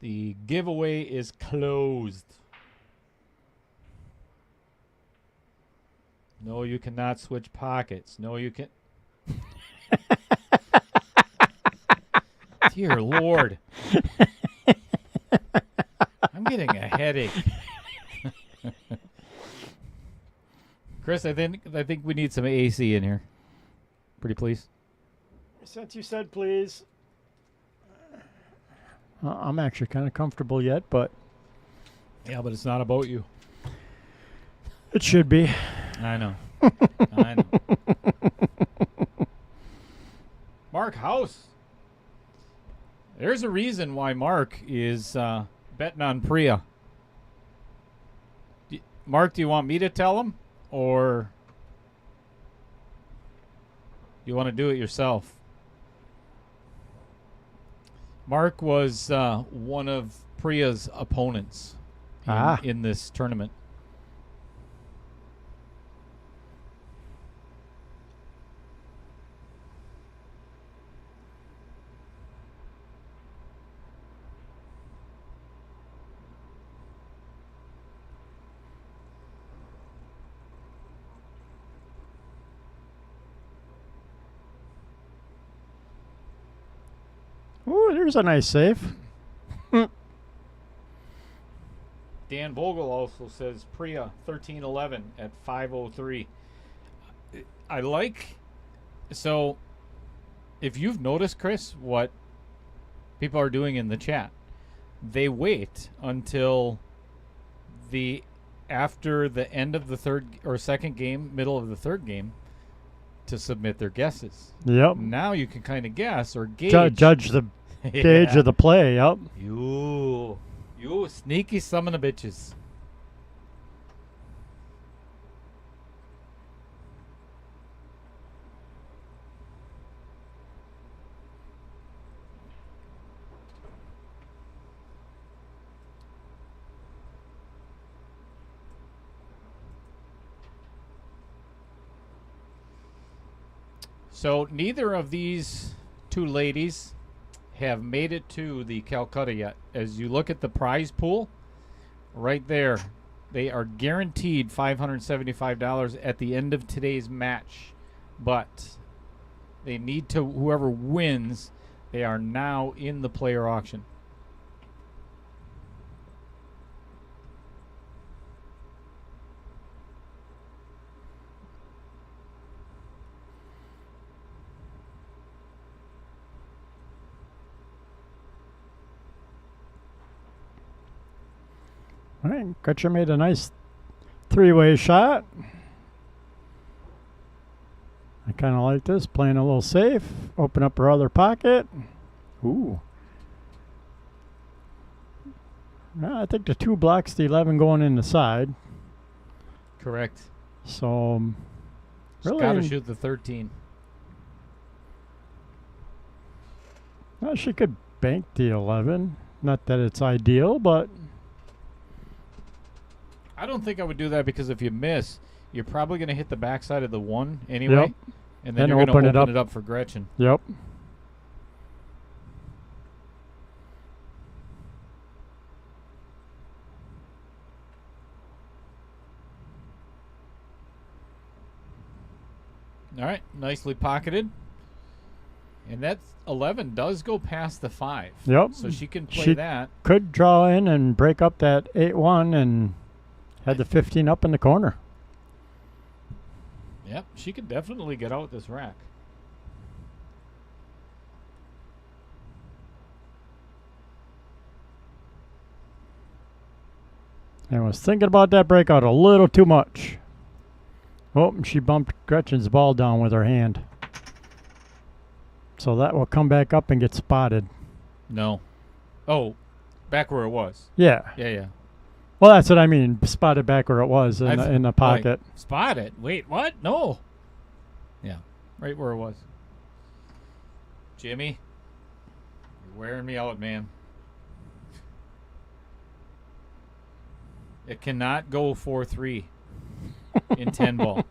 The giveaway is closed. No, you cannot switch pockets. No, you can. Dear Lord. I'm getting a headache. Chris, I think we need some AC in here. Pretty please. Since you said please. I'm actually kind of comfortable yet, but... Yeah, but it's not about you. It should be. I know. I know. Mark House. There's a reason why Mark is betting on Priya. Mark, do you want me to tell him? Or you want to do it yourself? Mark was one of Priya's opponents in this tournament. Ooh, there's a nice save. Dan Bogle also says Priya 13-11 at 5:03. I like, so if you've noticed, Chris, what people are doing in the chat, they wait until after the end of the third or second game, middle of the third game, to submit their guesses. Yep. Now you can kind of guess or gauge. Judge the gauge of the play. Yep. You sneaky son of the bitches. So neither of these two ladies have made it to the Calcutta yet. As you look at the prize pool, right there, they are guaranteed $575 at the end of today's match. But they need to, whoever wins, they are now in the player auction. All right, Groetchen made a nice three-way shot. I kind of like this, playing a little safe. Open up her other pocket. Ooh. I think the 2 blocks the 11 going in the side. Correct. So, She's really, got to shoot the 13. well, she could bank the 11. Not that it's ideal, but I don't think I would do that because if you miss, you're probably going to hit the backside of the 1 anyway. Yep. And then And you're going to open open it up for Groetchen. yep. All right, nicely pocketed. And that 11 does go past the 5. Yep. So she can play She that. could draw in and break up that 8-1 and had the 15 up in the corner. Yep, she could definitely get out this rack. I was thinking about that breakout a little too much. Oh, and she bumped Gretchen's ball down with her hand. So that will come back up and get spotted. No. Oh, back where it was. Yeah. Yeah. Well, that's what I mean. Spotted back where it was in I've- the pocket. Like, spot it. Wait, what? No. Yeah, right where it was. Jimmy, you're wearing me out, man. It cannot go 4-3 in 10 ball.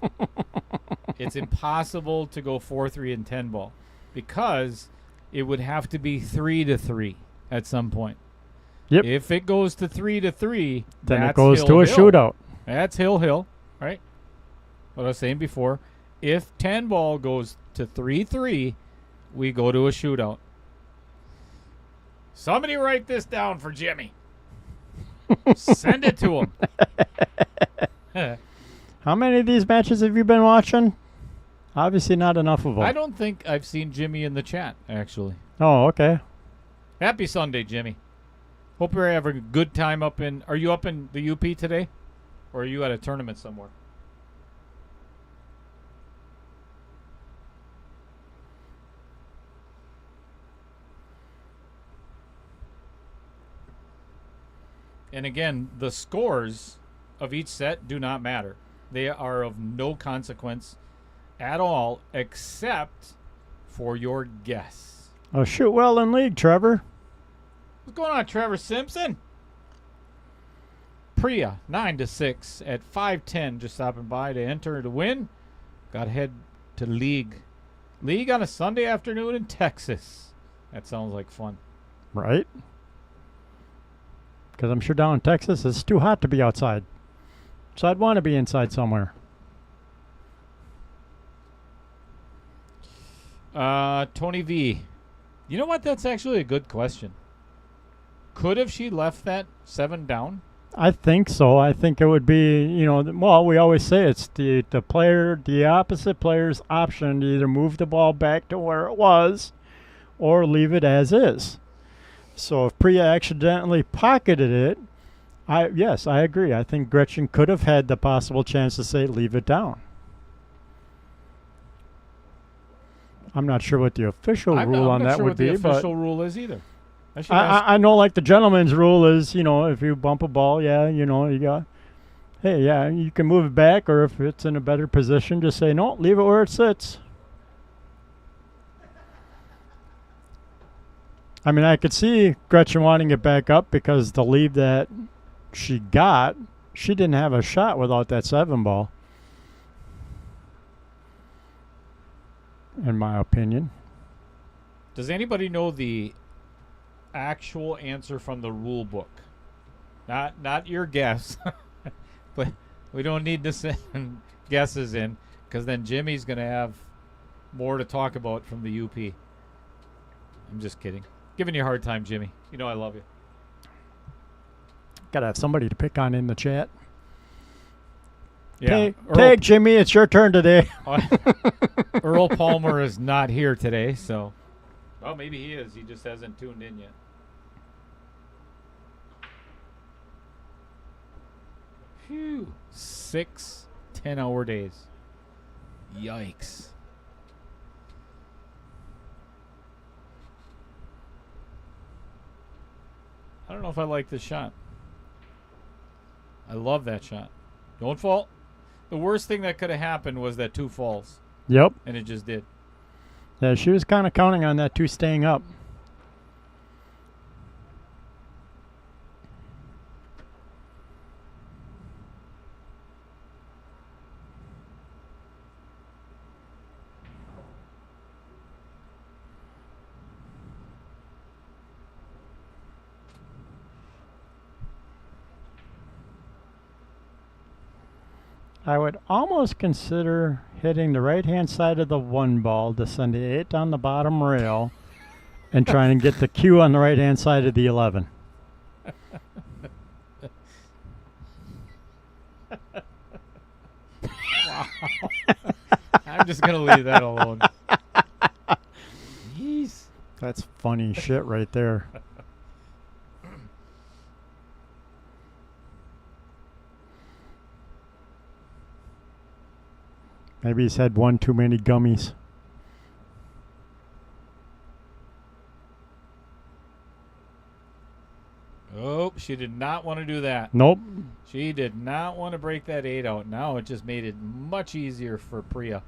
It's impossible to go 4-3 in 10 ball because it would have to be 3-3 at some point. Yep. If it goes to 3-3, Then it that's goes to a hill. shootout. That's hill, right? What I was saying before. If 10 ball goes to 3-3, we go to a shootout. Somebody write this down for Jimmy. Send it to him. How many of these matches have you been watching? Obviously not enough of them. I don't think I've seen Jimmy in the chat, actually. Oh, okay. Happy Sunday, Jimmy. Hope you're having a good time up in... Are you up in the UP today? Or are you at a tournament somewhere? And again, the scores of each set do not matter. They are of no consequence at all except for your guess. Oh, shoot well in league, Trevor. What's going on, Trevor Simpson? Priya, 9-6 at 5:10, just stopping by to enter to win. Got to head to league. League on a Sunday afternoon in Texas. That sounds like fun. Right? Because I'm sure down in Texas it's too hot to be outside. So I'd want to be inside somewhere. Tony V. You know what? That's actually a good question. Could have she left that 7 down? I think so. I think it would be, well, we always say it's the opposite player's option to either move the ball back to where it was or leave it as is. So if Priya accidentally pocketed it, yes, I agree. I think Groetchen could have had the possible chance to say leave it down. I'm not sure what the official rule on that would be, I'm not sure what the but official rule is either. I should ask. I know, like the gentleman's rule is, if you bump a ball, you got, hey, yeah, you can move it back, or if it's in a better position, just say no, leave it where it sits. I mean, I could see Groetchen wanting it back up because the lead that she got, she didn't have a shot without that 7 ball, in my opinion. Does anybody know the actual answer from the rule book? Not your guess, but we don't need to send guesses in because then Jimmy's going to have more to talk about from the UP. I'm just kidding. Giving you a hard time, Jimmy. You know I love you. Gotta have somebody to pick on in the chat. Yeah. Tag Jimmy, it's your turn today. Earl Palmer is not here today, so. Well, maybe he is. He just hasn't tuned in yet. Phew. 6 10-hour days. Yikes. I don't know if I like this shot. I love that shot. Don't fall. The worst thing that could have happened was that 2 falls. Yep. And it just did. Yeah, she was kind of counting on that 2 staying up. I would almost consider hitting the right-hand side of the 1 ball to send the 8 down the bottom rail and trying to get the Q on the right-hand side of the 11. Wow. I'm just going to leave that alone. Jeez. That's funny shit right there. Maybe he's had one too many gummies. Oh, she did not want to do that. Nope. She did not want to break that 8 out. Now it just made it much easier for Priya.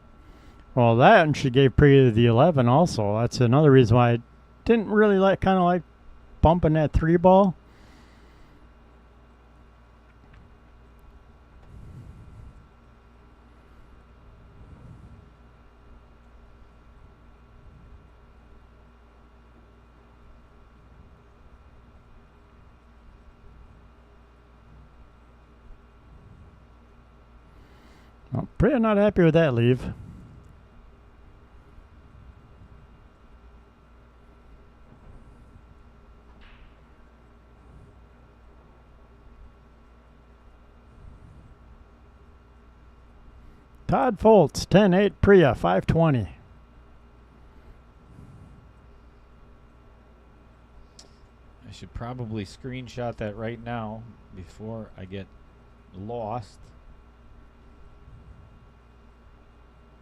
Well, that, and she gave Priya the 11 also. That's another reason why I didn't really kind of like bumping that 3 ball. Well, Priya not happy with that leave. Todd Foltz, 10-8, Priya, 520. I should probably screenshot that right now before I get lost.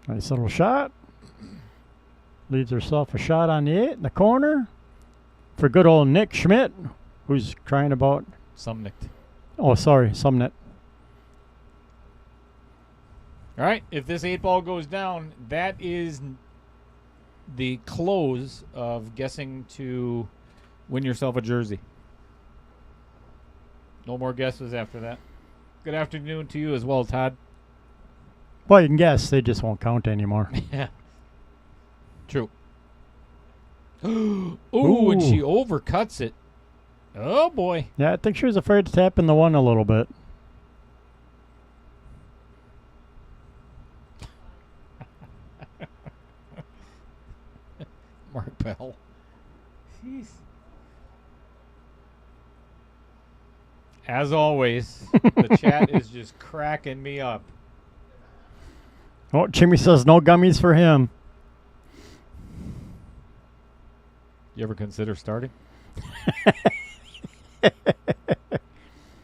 Nice little shot. Leaves herself a shot on the 8 in the corner for good old Nick Schmidt, who's crying about... Sumnicked. Oh, sorry, Sumnet. All right, if this 8 ball goes down, that is the close of guessing to win yourself a jersey. No more guesses after that. Good afternoon to you as well, Todd. Well, you can guess. They just won't count anymore. Yeah. True. Ooh, and she overcuts it. Oh, boy. Yeah, I think she was afraid to tap in the 1 a little bit. Mark Bell. Jeez. As always, the chat is just cracking me up. Oh, Jimmy says no gummies for him. You ever consider starting?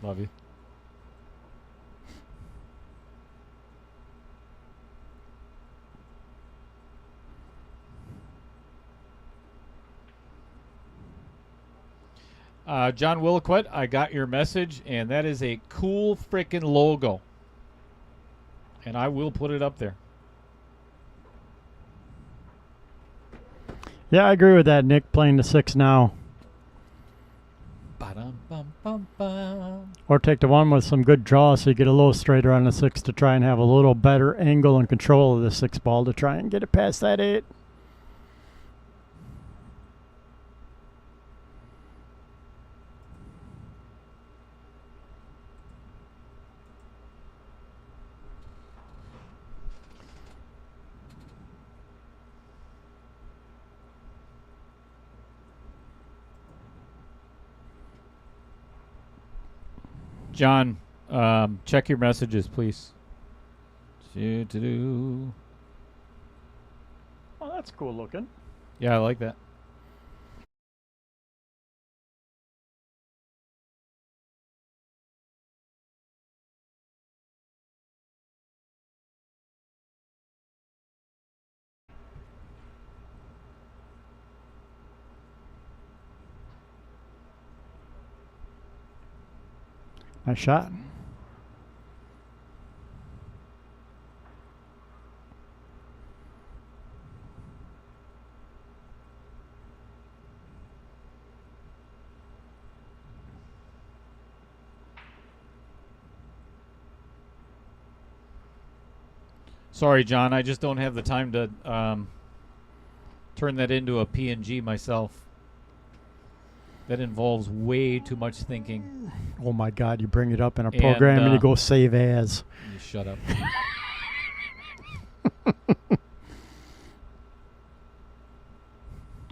Love you. John Williquette, I got your message, and that is a cool freaking logo. And I will put it up there. Yeah, I agree with that, Nick, playing the 6 now. Ba-dum-bum-bum-bum. Or take the 1 with some good draw so you get a little straighter on the 6 to try and have a little better angle and control of the 6 ball to try and get it past that 8. John, check your messages, please. Do-do-do. Oh, that's cool looking. Yeah, I like that. Nice shot. Sorry, John. I just don't have the time to turn that into a PNG myself. That involves way too much thinking. Oh my God! You bring it up in a program and you go save as. You shut up.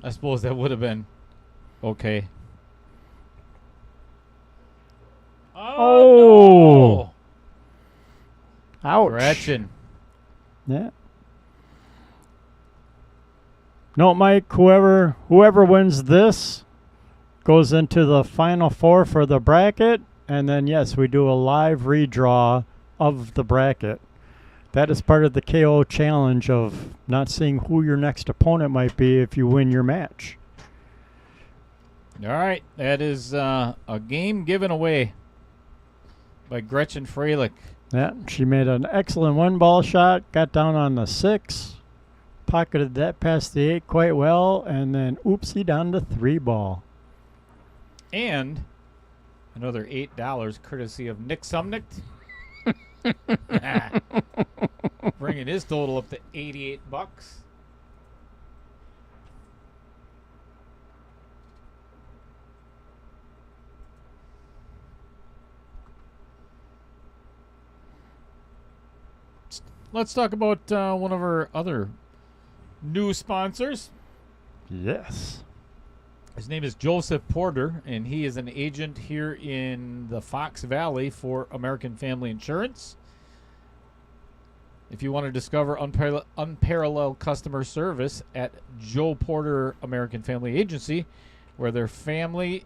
I suppose that would have been okay. Oh! No! Ouch! Gretchen. Yeah. No, Mike. Whoever wins this goes into the final four for the bracket, and then yes, we do a live redraw of the bracket. That is part of the KO challenge of not seeing who your next opponent might be if you win your match. All right, that is a game given away by Groetchen Froelich. Yeah, she made an excellent one-ball shot, got down on the 6, pocketed that past the 8 quite well, and then oopsie down to 3-ball. And another $8 courtesy of Nick Sumnick. Bringing his total up to $88. Let's talk about one of our other new sponsors. Yes. His name is Joseph Porter, and he is an agent here in the Fox Valley for American Family Insurance. If you want to discover unparalleled customer service at Joe Porter American Family Agency, where their family,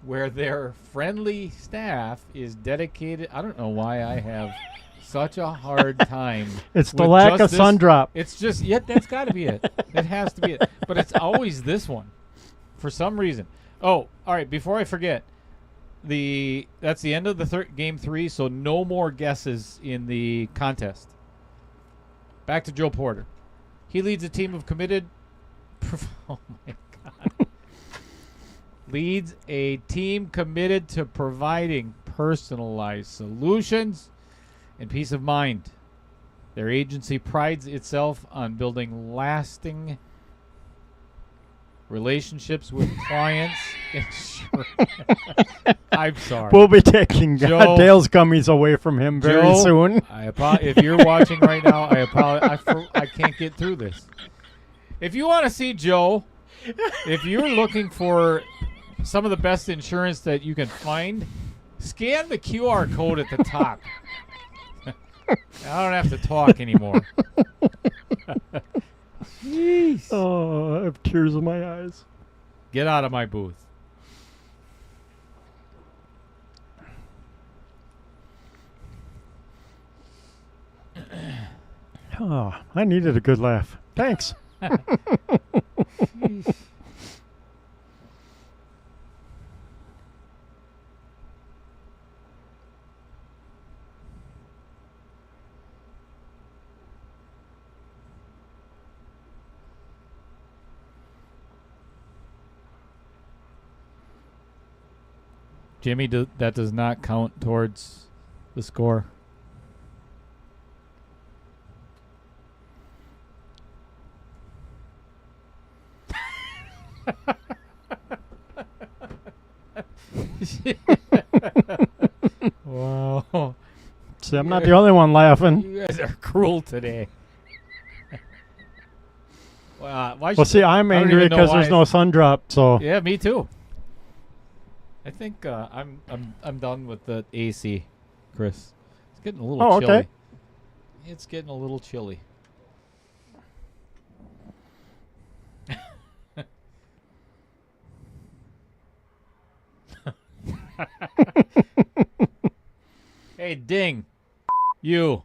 where their friendly staff is dedicated. I don't know why I have such a hard time. It's the lack of sun drop. It's just, that's got to be it. It has to be it. But it's always this one for some reason. Oh, all right. Before I forget, that's the end of the game 3, so no more guesses in the contest. Back to Joe Porter. He leads a team of committed. Oh my God. Leads a team committed to providing personalized solutions and peace of mind. Their agency prides itself on building lasting relationships with clients. I'm sorry. We'll be taking Joe, Dale's gummies away from him very soon. If you're watching right now, I apologize. I can't get through this. If you want to see Joe, if you're looking for some of the best insurance that you can find, scan the QR code at the top. I don't have to talk anymore. Jeez. Oh, I have tears in my eyes. Get out of my booth. Oh, I needed a good laugh. Thanks. Jimmy, that does not count towards the score. Wow. See, I'm not the only one laughing. You guys are cruel today. Well, see, I'm angry because there's no sun drop. So yeah, me too. I think I'm done with the AC, Chris. It's getting a little chilly. Okay. It's getting a little chilly. Hey, Ding. You.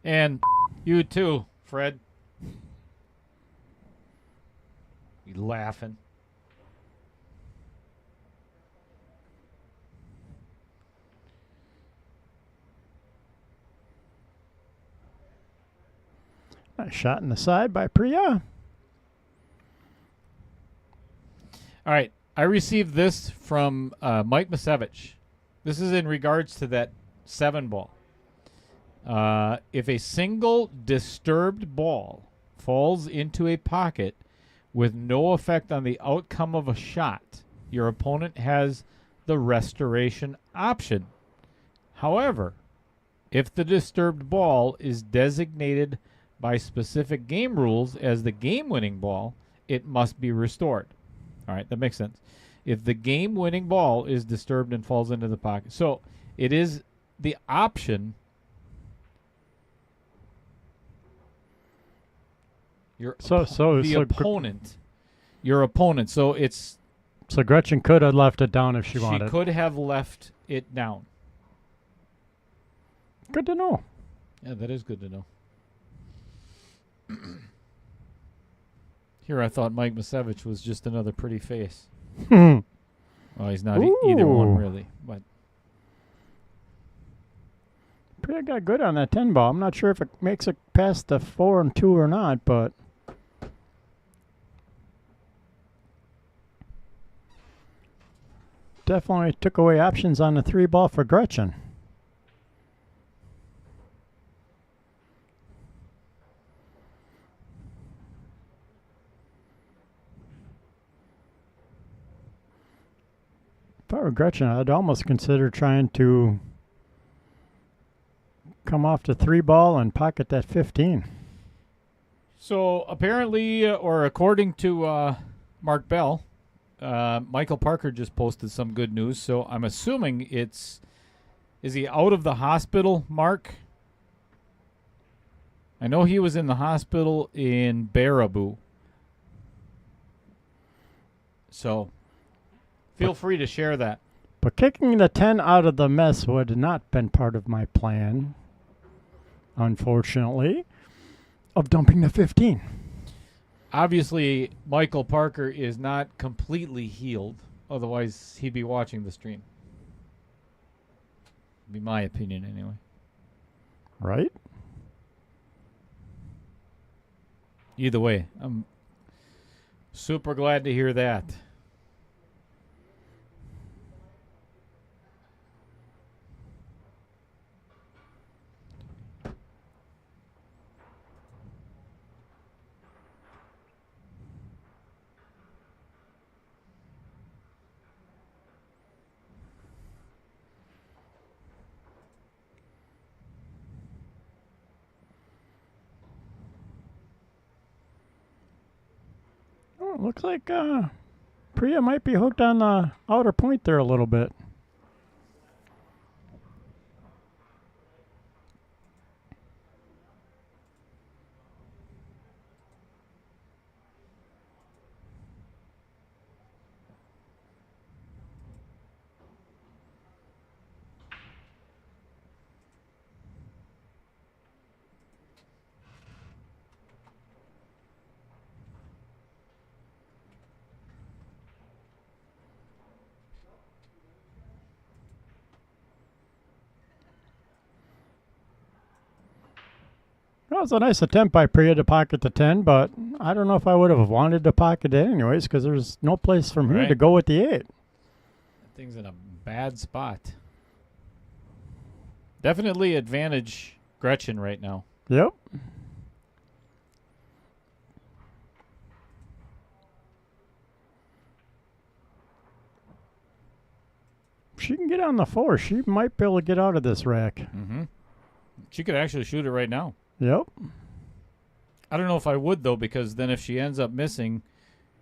And you too, Fred. You laughing. Nice shot in the side by Priya. All right. I received this from Mike Masevich. This is in regards to that 7-ball. If a single disturbed ball falls into a pocket with no effect on the outcome of a shot, your opponent has the restoration option. However, if the disturbed ball is designated by specific game rules as the game-winning ball, it must be restored. All right, that makes sense. If the game-winning ball is disturbed and falls into the pocket. So it is the option. Your opponent. Your opponent. So it's. So Groetchen could have left it down if she wanted. She could have left it down. Good to know. Yeah, that is good to know. Here I thought Mike Masevich was just another pretty face. Well, he's not either one, really. But Priya got good on that 10 ball. I'm not sure if it makes it past the 4 and 2 or not, but definitely took away options on the 3 ball for Groetchen. If I were Groetchen, I'd almost consider trying to come off the 3 ball and pocket that 15. so apparently, or according to Mark Bell, Michael Parker just posted some good news. So I'm assuming is he out of the hospital, Mark? I know he was in the hospital in Baraboo. So feel free to share that. But kicking the 10 out of the mess would not been part of my plan, unfortunately, of dumping the 15. Obviously, Michael Parker is not completely healed. Otherwise, he'd be watching the stream. Be my opinion, anyway. Right? Either way, I'm super glad to hear that. Oh, it looks like Priya might be hooked on the outer point there a little bit. Well, it was a nice attempt by Priya to pocket the 10, but I don't know if I would have wanted to pocket it anyways because there's no place from here to go with the 8. That thing's in a bad spot. Definitely advantage Groetchen right now. Yep. If she can get on the 4, she might be able to get out of this rack. Mm-hmm. She could actually shoot it right now. Yep. I don't know if I would, though, because then if she ends up missing,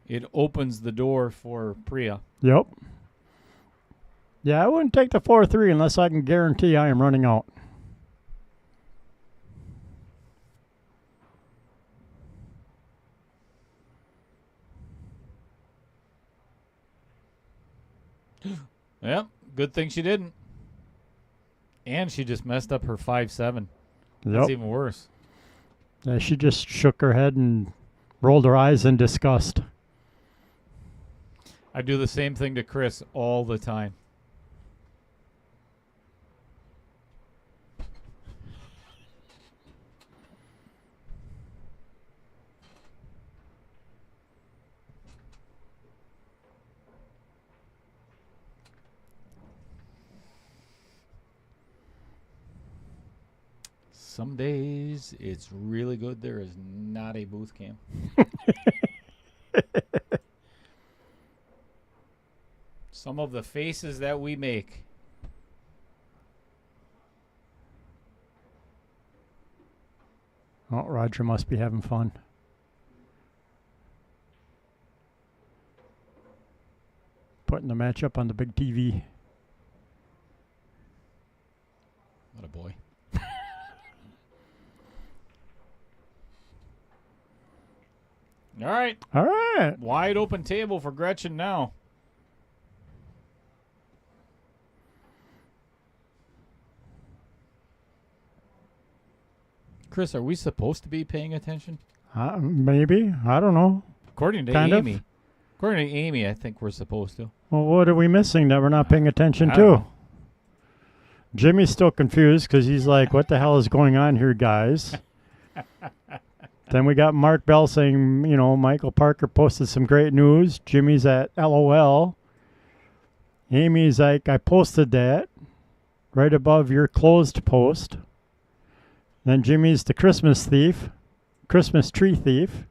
it opens the door for Priya. Yep. Yeah, I wouldn't take the 4-3 unless I can guarantee I am running out. Yep. Good thing she didn't. And she just messed up her 5-7. That's even worse. She just shook her head and rolled her eyes in disgust. I do the same thing to Chris all the time. Some days it's really good. There is not a booth cam. Some of the faces that we make. Oh, Roger must be having fun. Putting the match up on the big TV. What a boy. All right. All right. Wide open table for Groetchen now. Chris, are we supposed to be paying attention? Maybe. I don't know. According to Kind of. Amy. According to Amy, I think we're supposed to. Well, what are we missing that we're not paying attention I don't to? know. Jimmy's still confused because he's like, what the hell is going on here, guys? Then we got Mark Bell saying, you know, Michael Parker posted some great news. Jimmy's at LOL. Amy's like, I posted that right above your closed post. Then Jimmy's the Christmas thief, Christmas tree thief.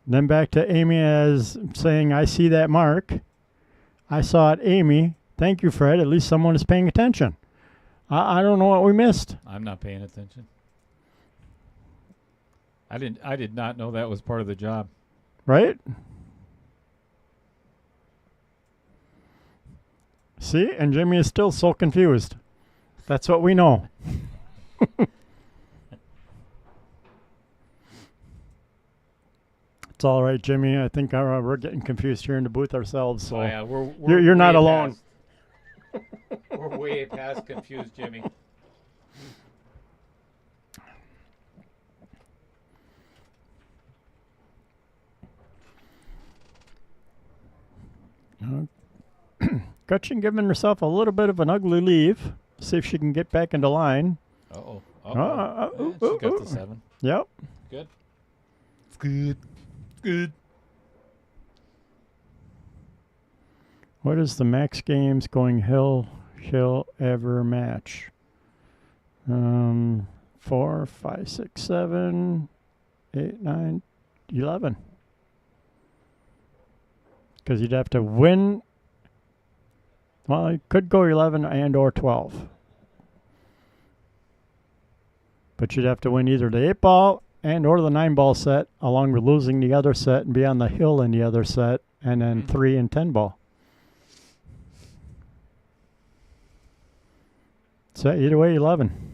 Then back to Amy as saying, I see that Mark. I saw it, Amy. Thank you, Fred. At least someone is paying attention. I don't know what we missed. I'm not paying attention. I did not know that was part of the job. Right? See? And Jimmy is still so confused. That's what we know. It's all right, Jimmy. I think we're getting confused here in the booth ourselves. So Oh, yeah, we're you're not way alone. We're way past confused, Jimmy. Groetchen giving herself a little bit of an ugly leave. See if she can get back into line. Uh-oh. She She got the 7. Yep. Good. It's good. It's good. What is the max games going hill ever match? 4, 5, 6, 7, 8, 9, 11. Because you'd have to win. Well, you could go 11 and or 12. But you'd have to win either the 8-ball and or the 9-ball set, along with losing the other set and be on the hill in the other set, and then 3 and 10-ball. So either way, 11.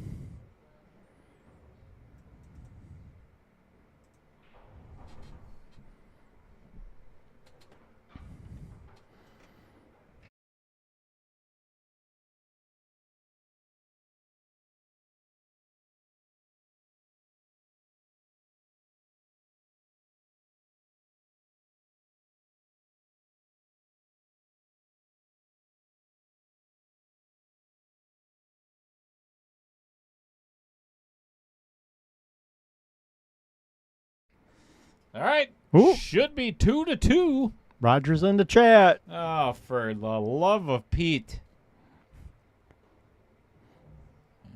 All right. Ooh. Should be 2-2. Roger's in the chat. Oh, for the love of Pete.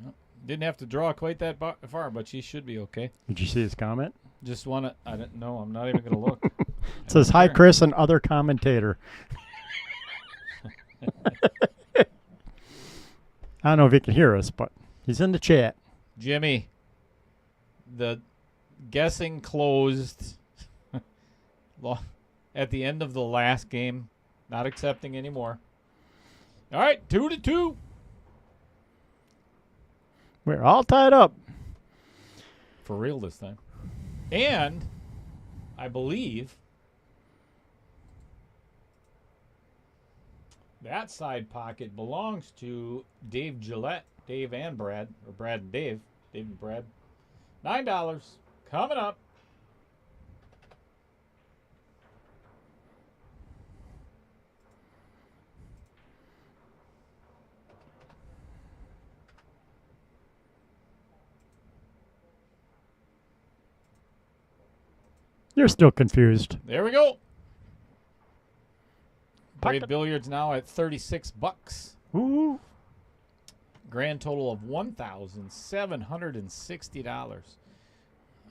Well, didn't have to draw quite that far, but she should be okay. Did you see his comment? Just want to, I don't know. I'm not even going to look. It says, hi, Chris, and other commentator. I don't know if he can hear us, but he's in the chat. Jimmy, the guessing closed at the end of the last game. Not accepting anymore. All right, 2-2. We're all tied up. For real this time. And I believe that side pocket belongs to Dave Gillette, Dave and Brad, or Brad and Dave. Dave and Brad. $9 coming up. You're still confused. There we go. Brave Pocket. Billiards now at $36. Ooh. Grand total of $1,760.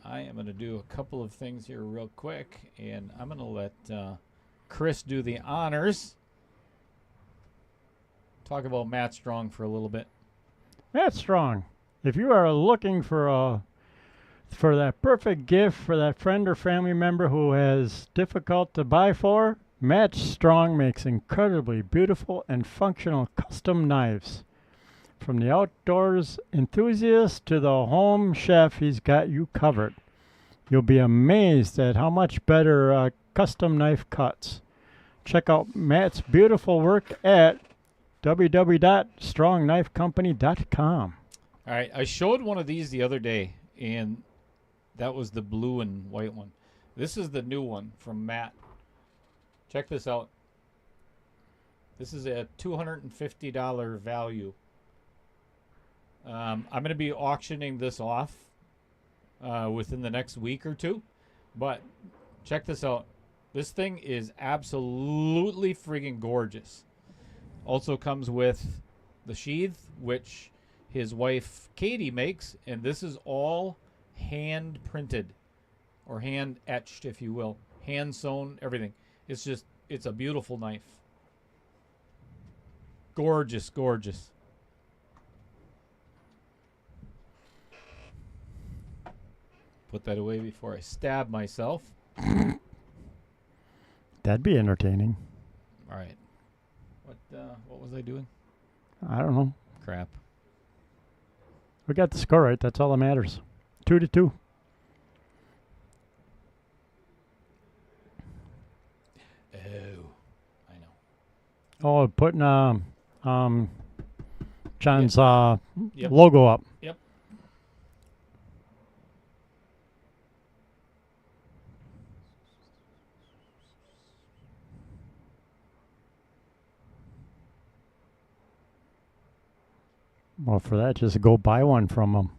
I am going to do a couple of things here real quick, and I'm going to let Chris do the honors. Talk about Matt Strong for a little bit. Matt Strong. If you are looking for that perfect gift for that friend or family member who has difficult to buy for, Matt Strong makes incredibly beautiful and functional custom knives. From the outdoors enthusiast to the home chef, he's got you covered. You'll be amazed at how much better custom knife cuts. Check out Matt's beautiful work at www.strongnifecompany.com. All right, I showed one of these the other day, and that was the blue and white one. This is the new one from Matt. Check this out. This is a $250 value. I'm going to be auctioning this off within the next week or two. But check this out. This thing is absolutely friggin' gorgeous. Also comes with the sheath, which his wife Katie makes. And this is all hand printed or hand etched, if you will. Hand sewn, everything. It's a beautiful knife. Gorgeous, gorgeous. Put that away before I stab myself. That'd be entertaining. All right. What was I doing? I don't know. Crap. We got the score right. That's all that matters. 2-2. Oh, I know. Oh, putting John's Yep. logo up. Yep. Well, for that, just go buy one from him.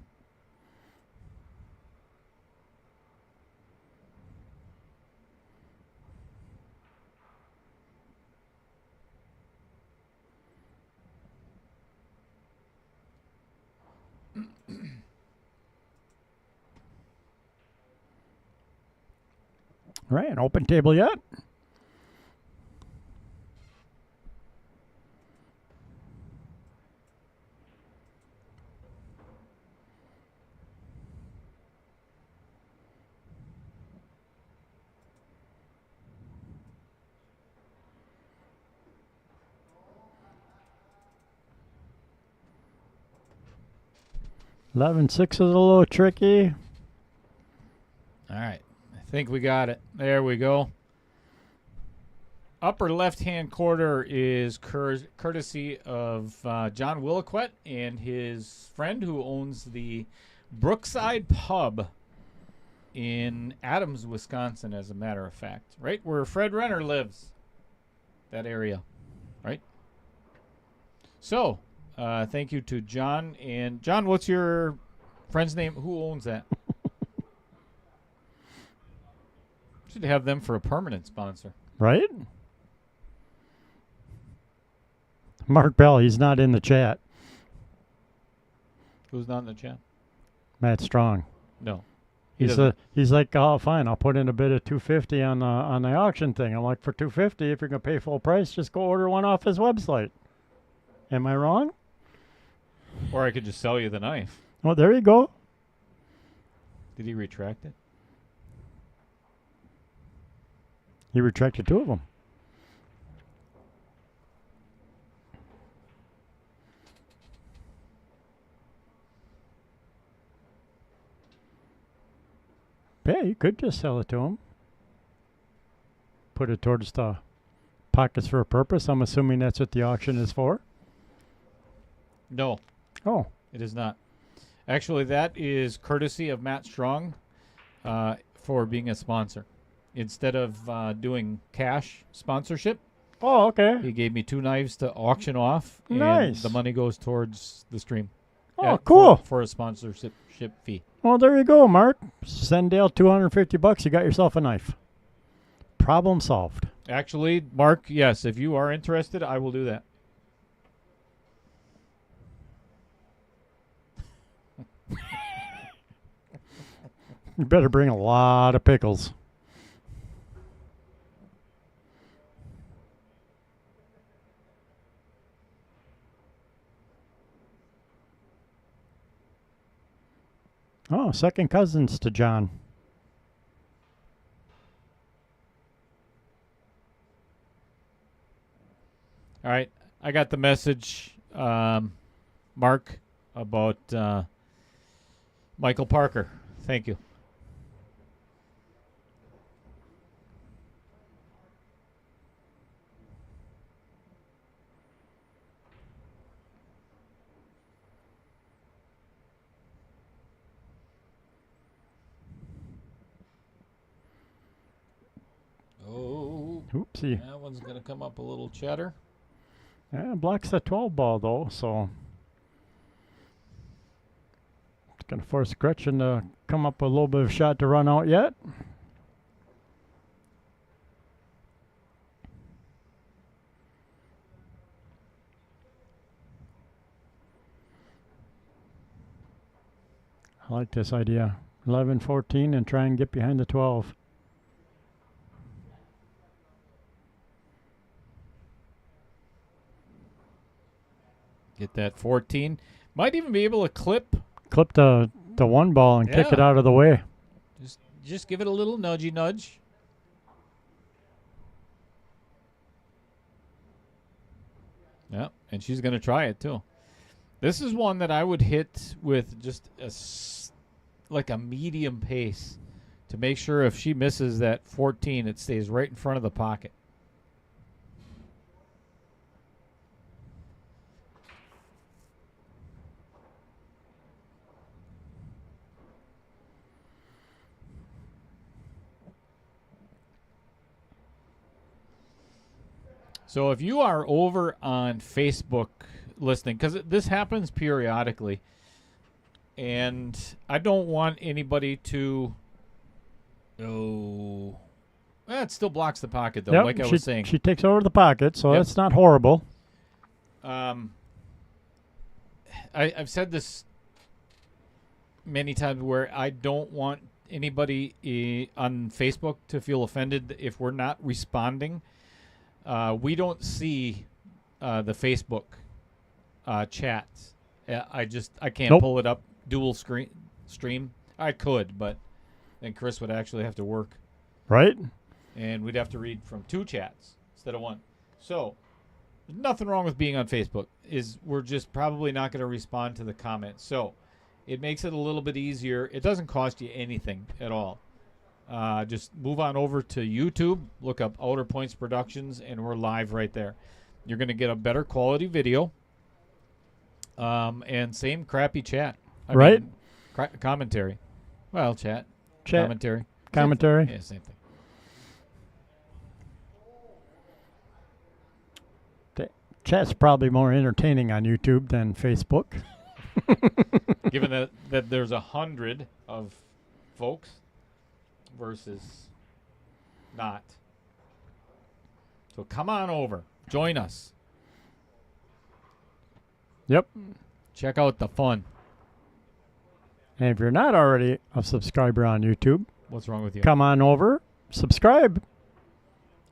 Right, an open table yet? $11.6 is a little tricky. All right. I think we got it. There we go. Upper left-hand corner is courtesy of John Williquette and his friend who owns the Brookside Pub in Adams, Wisconsin, as a matter of fact. Right where Fred Renner lives. That area. Right? So, thank you to John. And John, what's your friend's name? Who owns that? Should have them for a permanent sponsor. Right? Mark Bell, he's not in the chat. Who's not in the chat? Matt Strong. No. He's like, oh, fine, I'll put in a bid of $250 on the auction thing. I'm like, for $250, if you're gonna pay full price, just go order one off his website. Am I wrong? Or I could just sell you the knife. Well, there you go. Did he retract it? He retracted two of them. Yeah, you could just sell it to him. Put it towards the pockets for a purpose. I'm assuming that's what the auction is for. No, Oh, it is not. Actually, that is courtesy of Matt Strong for being a sponsor. Instead of doing cash sponsorship, Oh, okay. he gave me 2 knives to auction off, and Nice. the money goes towards the stream. Oh, cool. For a sponsorship fee. Well, there you go, Mark. Send Dale $250. You got yourself a knife. Problem solved. Actually, Mark, yes, if you are interested, I will do that. You better bring a lot of pickles. Oh, second cousins to John. All right, I got the message, Mark, about Michael Parker. Thank you. Oh, Oopsie. that one's going to come up a little cheddar. Yeah, blocks the 12 ball, though, so it's going to force Groetchen to come up with a little bit of a shot to run out yet. I like this idea. 11-14 and try and get behind the 12. Get that 14. Might even be able to clip. Clip the one ball and kick it out of the way. Just give it a little nudgy nudge. Yeah, and she's going to try it too. This is one that I would hit with just like a medium pace to make sure if she misses that 14, it stays right in front of the pocket. So if you are over on Facebook listening, because this happens periodically, and I don't want anybody to... Oh, it still blocks the pocket, though, Yep, like I was saying. She takes over the pocket, so Yep. that's not horrible. I've said this many times where I don't want anybody on Facebook to feel offended if we're not responding. We don't see the Facebook chats. I can't pull it up dual stream. I could, but then Chris would actually have to work. Right? And we'd have to read from 2 chats instead of 1. So there's nothing wrong with being on Facebook. We're just probably not going to respond to the comments. So it makes it a little bit easier. It doesn't cost you anything at all. Just move on over to YouTube, look up Outer Points Productions, and we're live right there. You're going to get a better quality video, and same crappy chat. I mean, commentary. Well, chat. Commentary. Commentary. Yeah, same thing. Chat's probably more entertaining on YouTube than Facebook. Given that there's 100 of folks versus not. So come on over. Join us. Yep. Check out the fun. And if you're not already a subscriber on YouTube, what's wrong with you? Come on over, subscribe,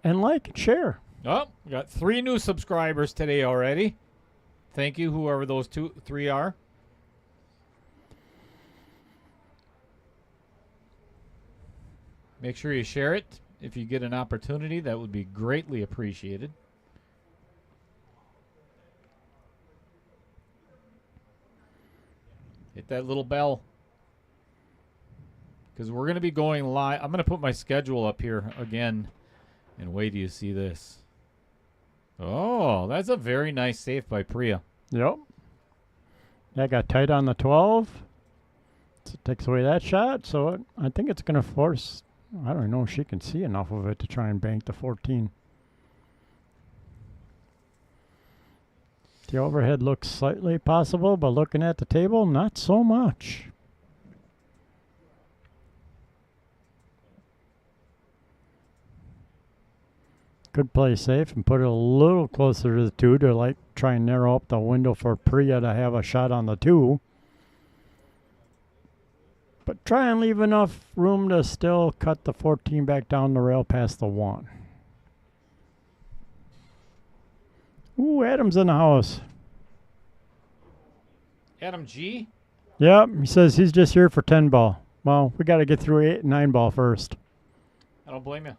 and like and share. Oh, we got 3 new subscribers today already. Thank you, whoever those 3 are. Make sure you share it. If you get an opportunity, that would be greatly appreciated. Hit that little bell. Because we're going to be going live. I'm going to put my schedule up here again. And wait till you see this. Oh, that's a very nice save by Priya. Yep. That got tight on the 12. So it takes away that shot. So I think it's going to force. I don't know if she can see enough of it to try and bank the 14. The overhead looks slightly possible, but looking at the table, not so much. Could play safe and put it a little closer to the 2 to like try and narrow up the window for Priya to have a shot on the 2. But try and leave enough room to still cut the 14 back down the rail past the 1. Ooh, Adam's in the house. Adam G? Yep, he says he's just here for 10 ball. Well, we got to get through 8 and 9 ball first. I don't blame you.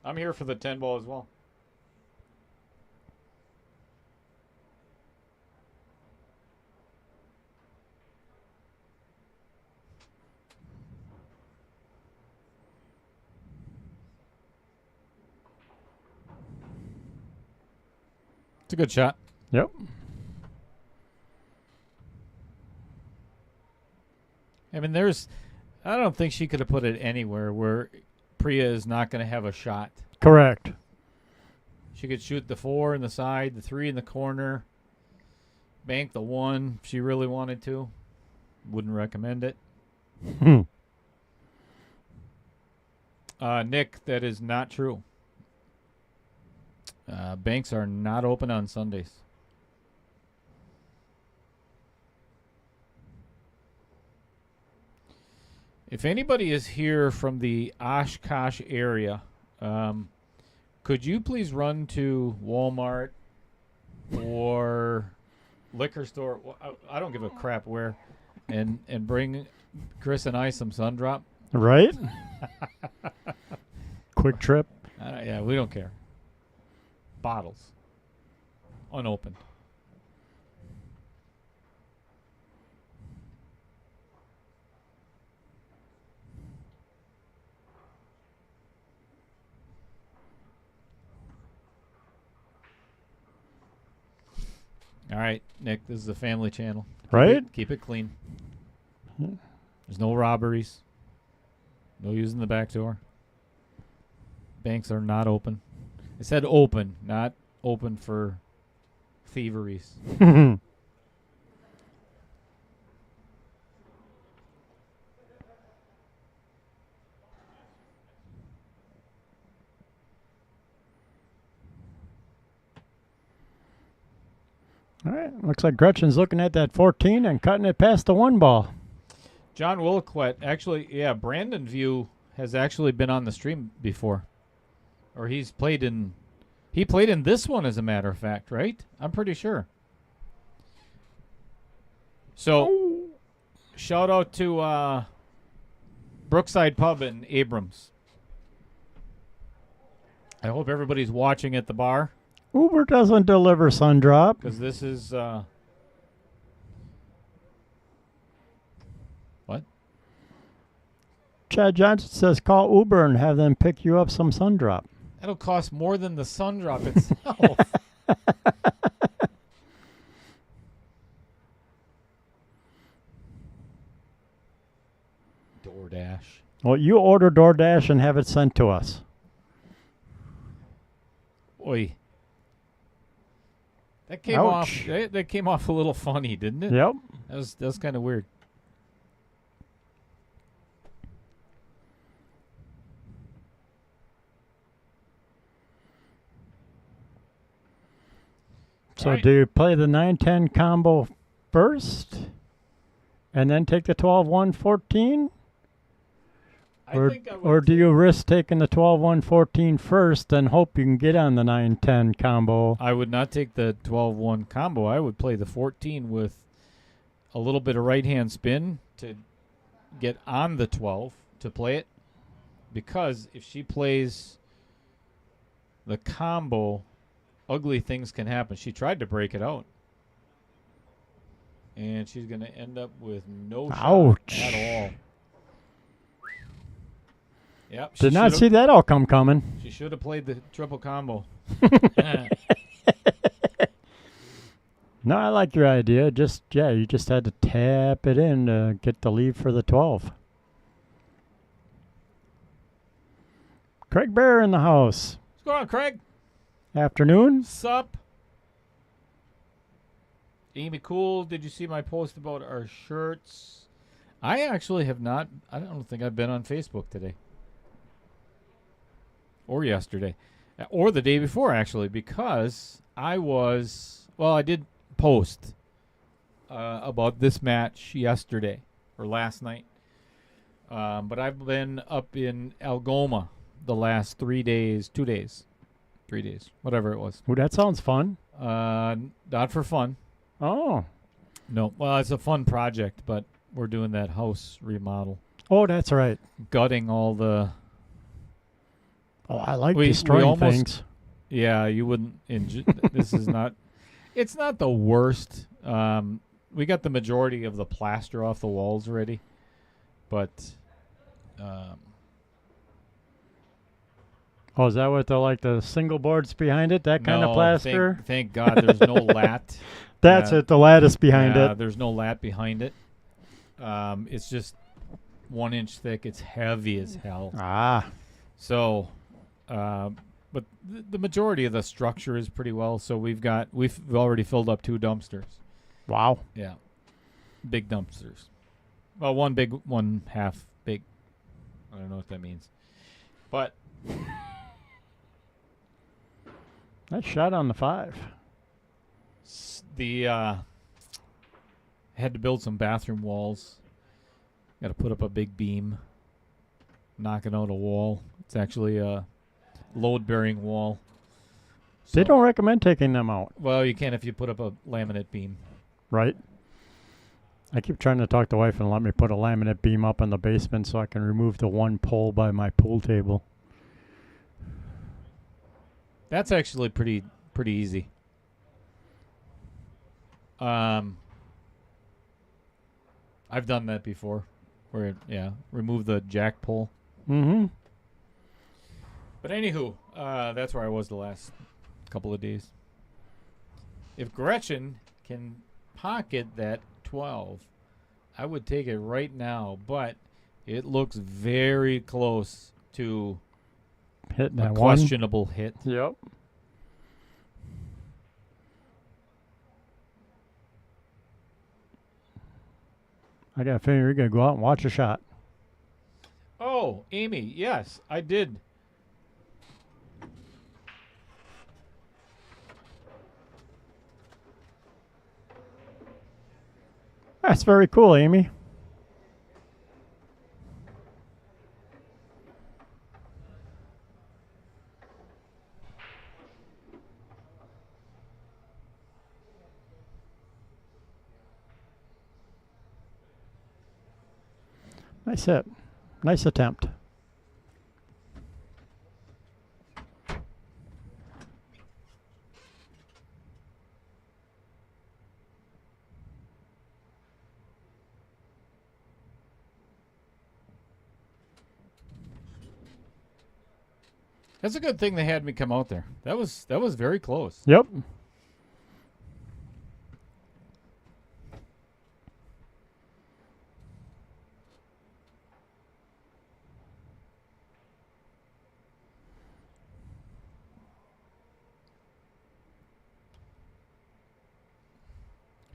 I'm here for the 10 ball as well. It's a good shot. Yep. I mean, I don't think she could have put it anywhere where Priya is not going to have a shot. Correct. She could shoot the 4 in the side, the 3 in the corner, bank the 1 if she really wanted to. Wouldn't recommend it. Nick, that is not true. Banks are not open on Sundays. If anybody is here from the Oshkosh area, could you please run to Walmart or liquor store? I don't give a crap where, and bring Chris and I some Sun Drop. Right? Quick trip. Yeah, we don't care. Bottles. Unopened. All right, Nick, this is a family channel. Right? Keep it clean. Yeah. There's no robberies. No using the back door. Banks are not open. I said open, not open for thieveries. All right. Looks like Gretchen's looking at that 14 and cutting it past the 1 ball. John Williquette, actually, yeah, Brandon View has actually been on the stream before. Or he played in this one, as a matter of fact, right? I'm pretty sure. So, shout out to Brookside Pub in Abrams. I hope everybody's watching at the bar. Uber doesn't deliver Sun Drop. Because this is... what? Chad Johnson says call Uber and have them pick you up some Sun Drop. That'll cost more than the Sun Drop itself. DoorDash. Well, you order DoorDash and have it sent to us. Oi. That came Ouch. off. That came off a little funny, didn't it? Yep. That was kind of weird. So Right. do you play the 9-10 combo first and then take the 12-1-14? Or do you risk taking the 12-1-14 first and hope you can get on the 9-10 combo? I would not take the 12-1 combo. I would play the 14 with a little bit of right-hand spin to get on the 12 to play it. Because if she plays the combo, ugly things can happen. She tried to break it out. And she's going to end up with no shot at all. Yep. Did not see that outcome coming. She should have played the triple combo. No, I like your idea. You just had to tap it in to get the leave for the 12. Craig Bear in the house. What's going on, Craig? Afternoon. Sup? Amy Cool, did you see my post about our shirts? I actually have not. I don't think I've been on Facebook today. Or yesterday. Or the day before, actually, because I did post about this match yesterday or last night. But I've been up in Algoma the last 3 days, 2 days, 3 days, whatever it was. Ooh, that sounds fun. Not for fun. Oh. No. Well, it's a fun project, but we're doing that house remodel. Oh, that's right. Gutting all the... Oh, I like destroying things. Yeah, you wouldn't... This is not... It's not the worst. We got the majority of the plaster off the walls already. But... Oh, is that what the single boards behind it? That kind of plaster? Thank God there's no lat. That's it, the lattice behind it. There's no lat behind it. It's just 1 inch thick. It's heavy as hell. Ah. So, but the majority of the structure is pretty well. So we've already filled up 2 dumpsters. Wow. Yeah. Big dumpsters. Well, one big, one half big. I don't know what that means. But... Nice shot on the 5. Had to build some bathroom walls. Got to put up a big beam, knocking out a wall. It's actually a load-bearing wall. They don't recommend taking them out. Well, you can if you put up a laminate beam. Right. I keep trying to talk to wife and let me put a laminate beam up in the basement so I can remove the one pole by my pool table. That's actually pretty easy. I've done that before, where remove the jack pole. Mm-hmm. But anywho, that's where I was the last couple of days. If Gretchen can pocket that 12, I would take it right now, but it looks very close to hitting a that questionable hit. Yep. I got a feeling you're going to go out and watch a shot. Oh, Amy, yes, I did. That's very cool, Amy. Nice hit. Nice attempt. That's a good thing they had me come out there. That was very close. Yep.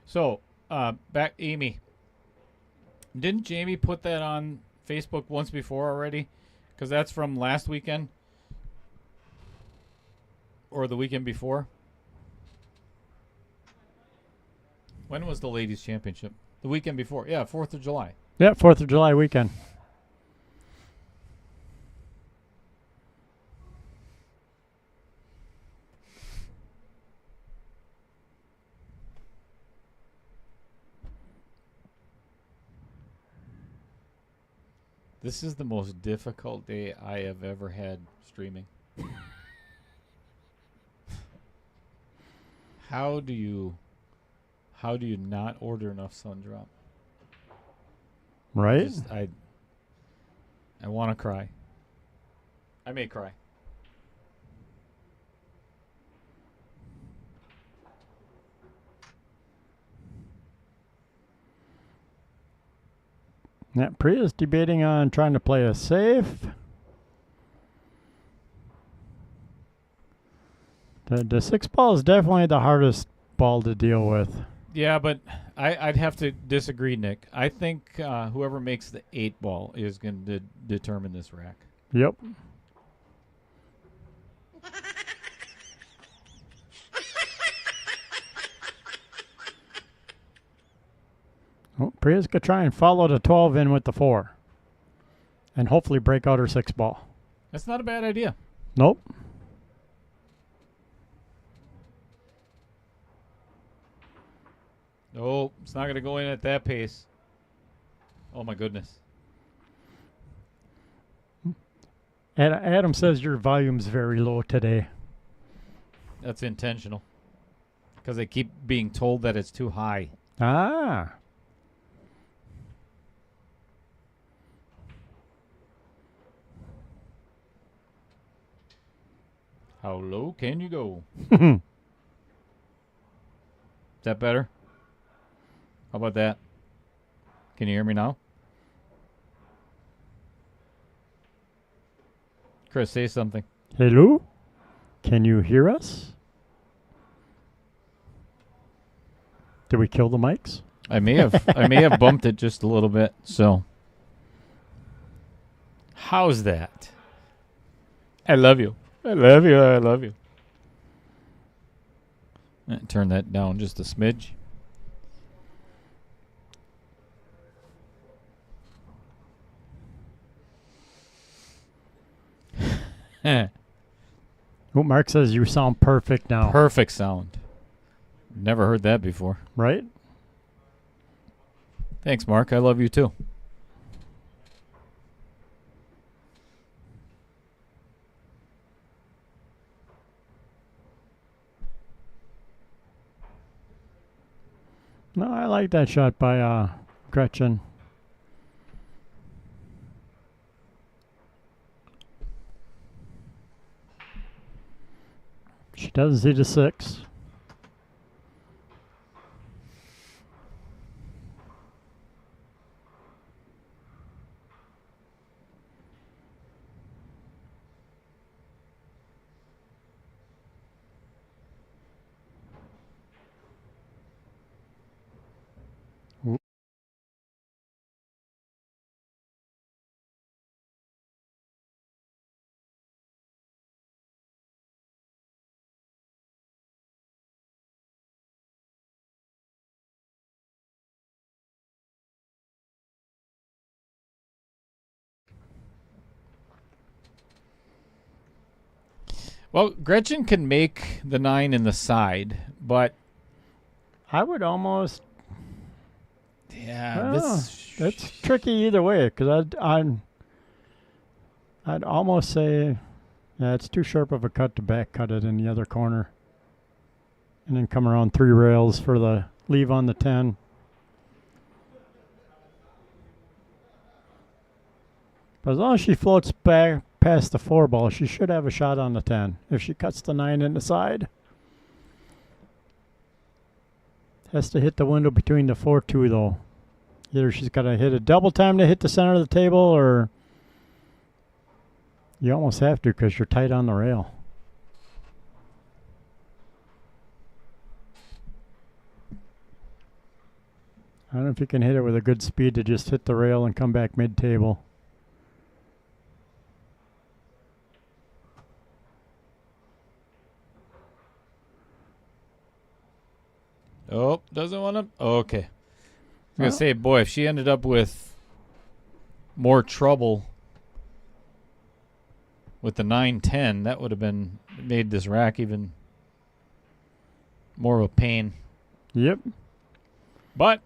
So, back, Amy. Didn't Jamie put that on Facebook once before already? Because that's from last weekend. Or the weekend before. When was the ladies' championship? The weekend before. Yeah, 4th of July. Yeah, 4th of July weekend. This is the most difficult day I have ever had streaming. How do you not order enough Sun Drop? Right? I want to cry. I may cry. Yeah, Priya's debating on trying to play a safe. The 6 ball is definitely the hardest ball to deal with. Yeah, but I'd have to disagree, Nick. I think whoever makes the 8 ball is going to determine this rack. Yep. Oh, Priya's going to try and follow the 12 in with the 4. And hopefully break out her 6 ball. That's not a bad idea. Nope. Oh, it's not going to go in at that pace. Oh, my goodness. Adam says your volume's very low today. That's intentional. Because they keep being told that it's too high. Ah. How low can you go? Is that better? How about that? Can you hear me now? Chris, say something. Hello? Can you hear us? Did we kill the mics? I may have bumped it just a little bit, so how's that? I love you. I love you. I love you. Turn that down just a smidge. Oh, Mark says you sound perfect now. Perfect sound. Never heard that before. Right? Thanks, Mark. I love you too. No, I like that shot by Groetchen. She doesn't see the 6. Well, Gretchen can make the 9 in the side, but I would almost. yeah, It's tricky either way because I'd almost say, yeah, it's too sharp of a cut to back cut it in the other corner, and then come around 3 rails for the leave on the 10. But as long as she floats back past the 4 ball, she should have a shot on the 10. If she cuts the 9 in the side, has to hit the window between the 4-2 though. Either she's got to hit a double time to hit the center of the table, or you almost have to because you're tight on the rail. I don't know if you can hit it with a good speed to just hit the rail and come back mid-table. Oh, doesn't want to. Okay. I was going to say, boy, if she ended up with more trouble with the 9-10, that would have made this rack even more of a pain. Yep. But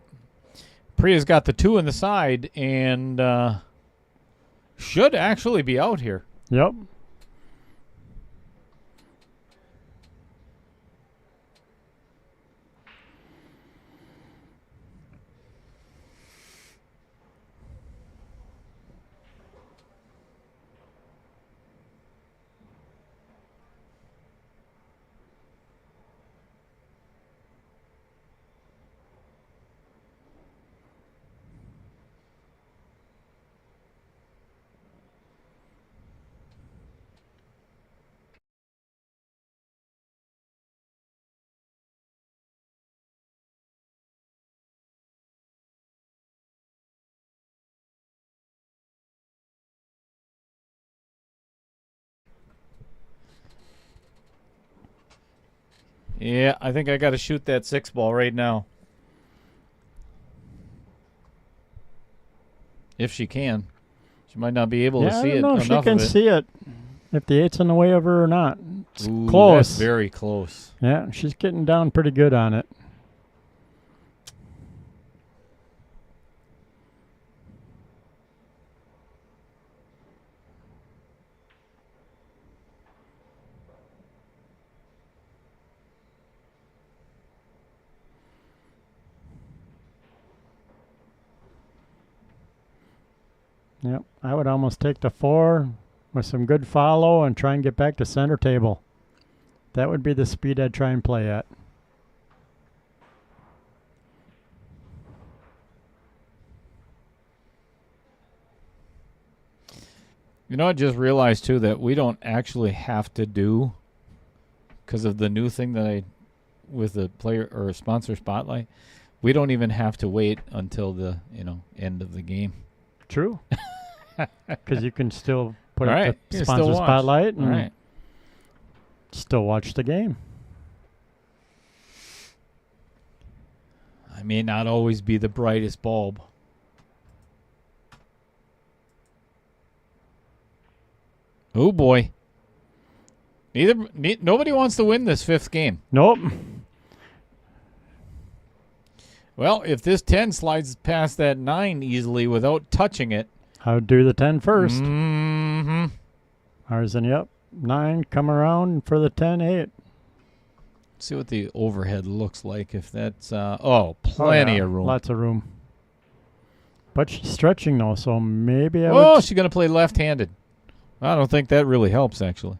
Priya's got the 2 in the side and should actually be out here. Yep. Yeah, I think I got to shoot that 6 ball right now. If she can. She might not be able to see I it don't know if enough she can of it. see it. If the 8's in the way of her or not. It's Ooh, close. That's very close. Yeah, she's getting down pretty good on it. Yep, I would almost take the 4 with some good follow and try and get back to center table. That would be the speed I'd try and play at. You know, I just realized, too, that we don't actually have to do, because of the new thing that with the player or sponsor spotlight, we don't even have to wait until the, end of the game. True. Because you can still put All up right. the You can sponsor still watch. spotlight All and right. still watch the game. I may not always be the brightest bulb. Oh, boy. Nobody wants to win this 5th game. Nope. Well, if this 10 slides past that 9 easily without touching it. I would do the 10 first. Mm-hmm. Ours and yep. 9 come around for the 10, 8. See what the overhead looks like if that's plenty of room. Lots of room. But she's stretching though, so maybe I Oh, would. she's going to play left-handed. I don't think that really helps, actually.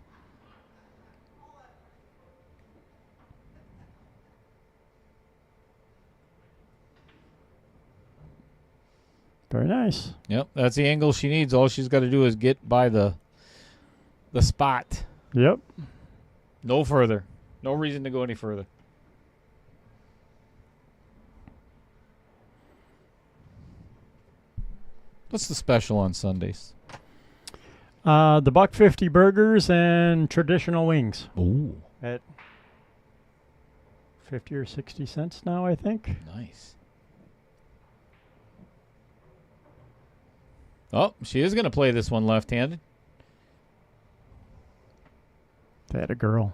Very nice. Yep, that's the angle she needs. All she's got to do is get by the spot. Yep. No further. No reason to go any further. What's the special on Sundays? The $1.50 burgers and traditional wings Ooh, at 50 or 60 cents now, I think. nice. Oh, she is going to play this one left-handed. That a girl.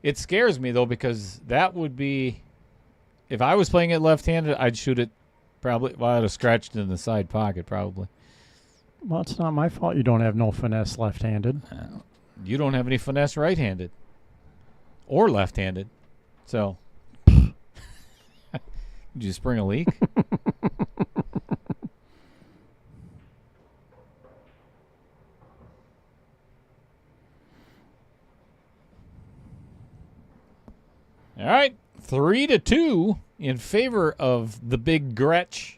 It scares me, though, because that would be... If I was playing it left-handed, I'd shoot it probably... Well, I'd have scratched it in the side pocket, probably. Well, it's not my fault you don't have no finesse left-handed. You don't have any finesse right-handed. Or left-handed. So... Did you spring a leak? All right, 3-2 in favor of the big Gretsch.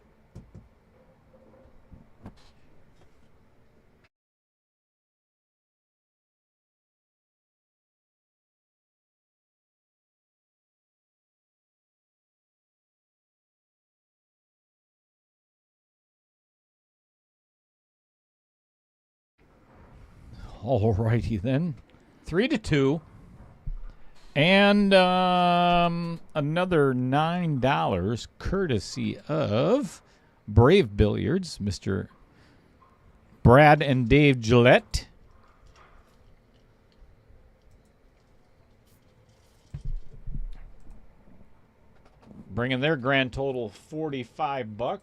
All righty then, 3-2. And another $9 courtesy of Brave Billiards, Mr. Brad and Dave Gillette. Bringing their grand total $45.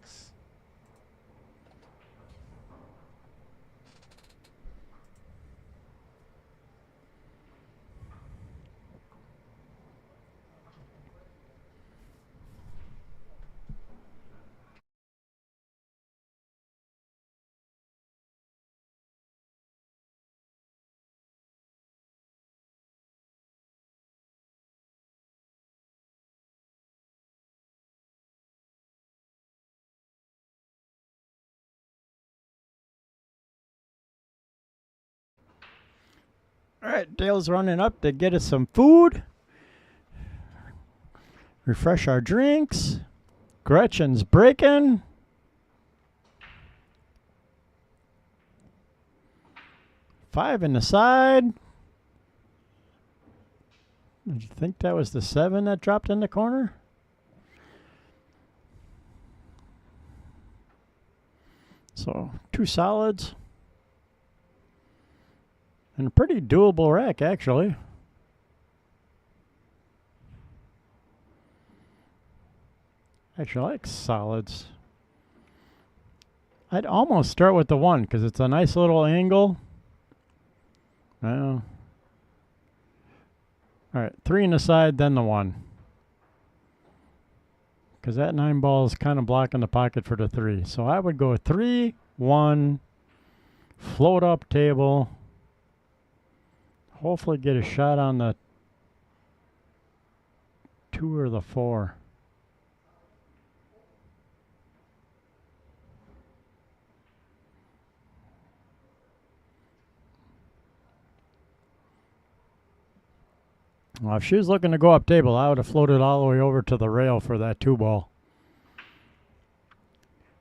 All right, Dale's running up to get us some food. Refresh our drinks. Gretchen's breaking. Five in the side. Did you think that was the 7 that dropped in the corner? So 2 solids. And a pretty doable rack, actually. Actually, I like solids. I'd almost start with the 1 because it's a nice little angle. Well, all right, 3 in the side, then the 1. Because that 9 ball is kind of blocking the pocket for the 3. So I would go 3, 1, float up table. Hopefully get a shot on the 2 or the 4. Well, if she was looking to go up table, I would have floated all the way over to the rail for that 2 ball.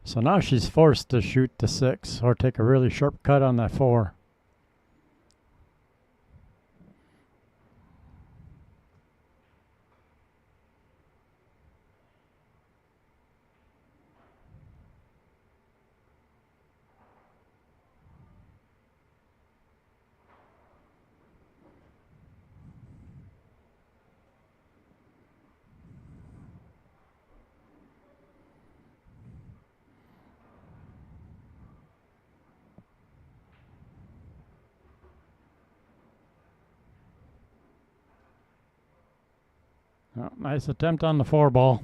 So now she's forced to shoot the 6 or take a really sharp cut on that 4. Oh, nice attempt on the 4 ball.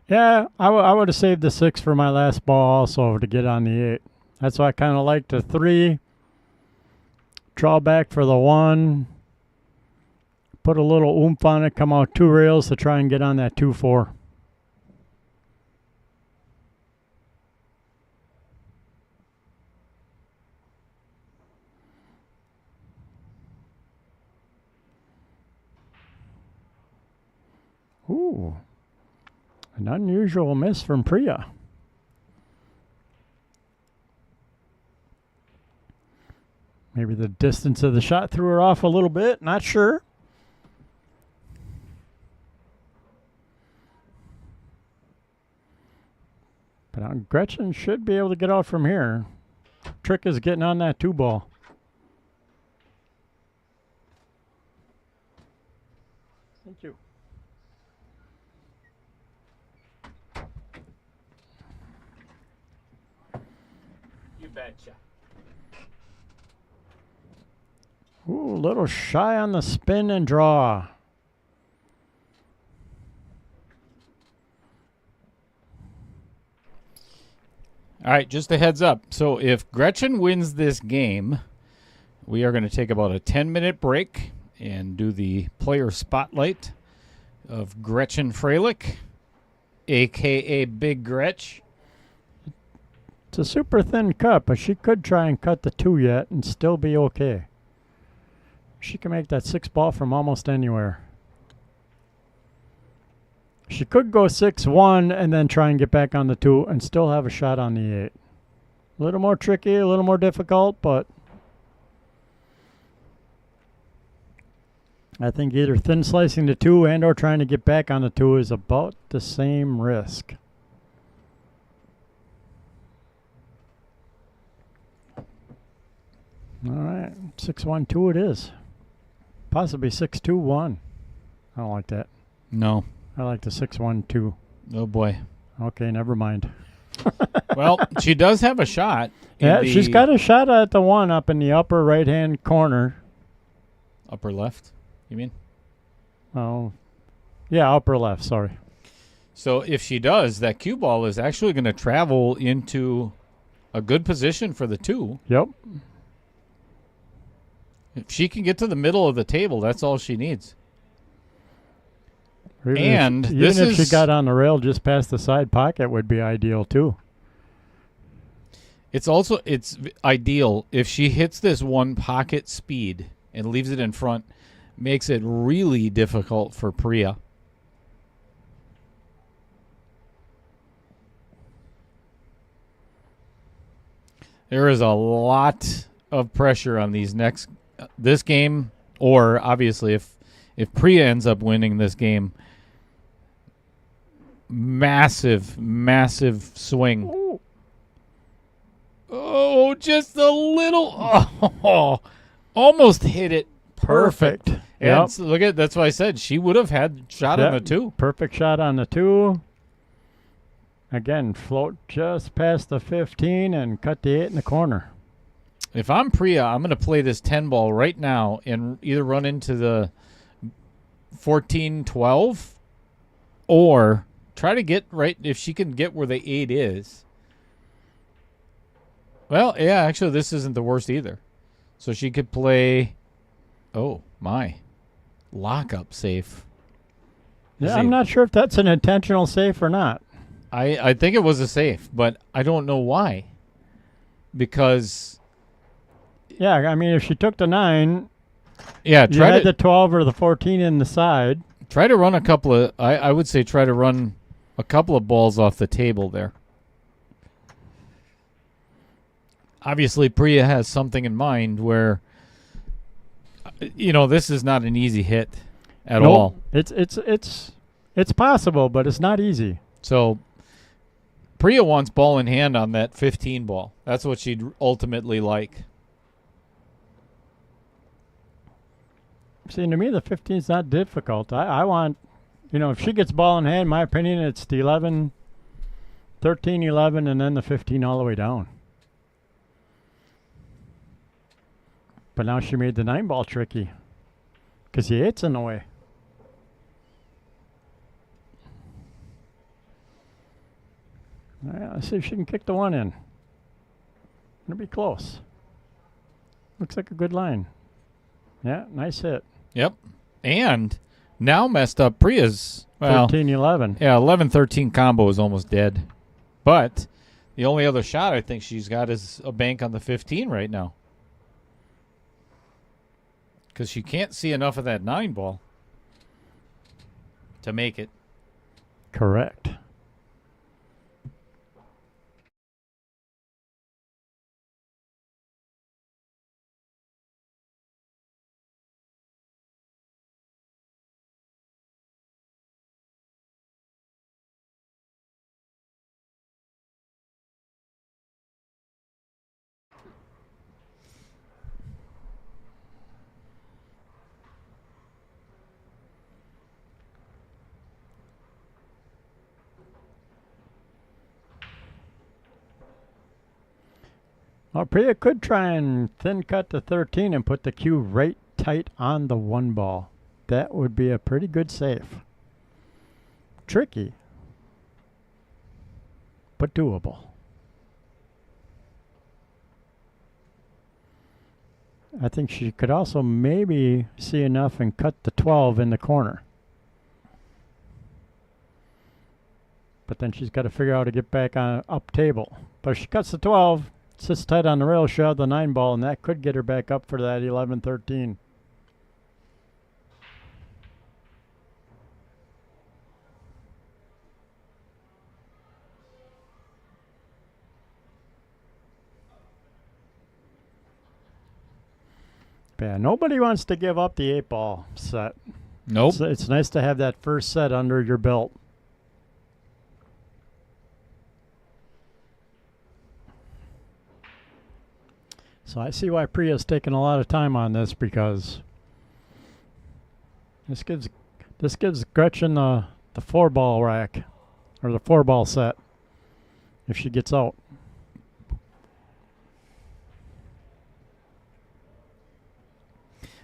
Yeah, I would have saved the 6 for my last ball also to get on the 8. That's why I kind of like the 3. Draw back for the 1. Put a little oomph on it, come out 2 rails to try and get on that 2-4. Ooh, an unusual miss from Priya. Maybe the distance of the shot threw her off a little bit, not sure. But Groetchen should be able to get out from here. Trick is getting on that 2 ball. Thank you. You betcha. Ooh, a little shy on the spin and draw. All right, just a heads up. So if Groetchen wins this game, we are going to take about a 10-minute break and do the player spotlight of Groetchen Froelich, a.k.a. Big Gretch. It's a super thin cut, but she could try and cut the 2 yet and still be okay. She can make that 6 ball from almost anywhere. She could go 6-1 and then try and get back on the 2 and still have a shot on the 8. A little more tricky, a little more difficult, but I think either thin slicing the 2 and or trying to get back on the 2 is about the same risk. All right, 6-1-2 it is. Possibly 6-2-1. I don't like that. No. I like the 6-1-2. Oh, boy. Okay, never mind. Well, she does have a shot. Yeah, she's got a shot at the 1 up in the upper right-hand corner. Upper left, you mean? Oh, yeah, upper left, sorry. So if she does, that cue ball is actually going to travel into a good position for the 2. Yep. If she can get to the middle of the table, that's all she needs. Even if she got on the rail just past the side pocket would be ideal too. It's ideal if she hits this 1 pocket speed and leaves it in front, makes it really difficult for Priya. There is a lot of pressure on this game, or obviously if Priya ends up winning this game, massive swing. Ooh. Oh, just a little. Oh, almost hit it perfect. Perfect. And Yep. so look at that's why I said she would have had shot on the 2. Perfect shot on the 2. Again, float just past the 15 and cut the 8 in the corner. If I'm Priya, I'm going to play this 10 ball right now and either run into the 14-12 or try to get right if she can get where the 8 is. Well, yeah, actually, this isn't the worst either. So she could play, oh, my, lockup safe. Yeah, I'm not sure if that's an intentional safe or not. I think it was a safe, but I don't know why. Because, Yeah, I mean, if she took the 9, yeah, you had the 12 or the 14 in the side. try to run a couple of, I would say try to run a couple of balls off the table there. Obviously, Priya has something in mind where, this is not an easy hit at all. It's possible, but it's not easy. So Priya wants ball in hand on that 15 ball. That's what she'd ultimately like. See, to me, the 15 is not difficult. I want, if she gets ball in hand, in my opinion, it's the 11, 13, 11, and then the 15 all the way down. But now she made the 9 ball tricky because the 8's in the way. Let's see if she can kick the 1 in. It'll be close. Looks like a good line. Yeah, nice hit. Yep. And now messed up Priya's, 13-11. Yeah, 11-13 combo is almost dead. But the only other shot I think she's got is a bank on the 15 right now. Because she can't see enough of that 9 ball to make it. Correct. Well, Priya could try and thin cut the 13 and put the cue right tight on the 1 ball. That would be a pretty good save. Tricky, but doable. I think she could also maybe see enough and cut the 12 in the corner. But then she's got to figure out how to get back on up table. But if she cuts the 12, sits tight on the rail, she'll have the 9 ball, and that could get her back up for that 11-13. Yeah, nobody wants to give up the 8 ball set. Nope. It's nice to have that first set under your belt. So I see why Priya's taking a lot of time on this, because this gives Groetchen the 4 ball rack, or the 4 ball set, if she gets out.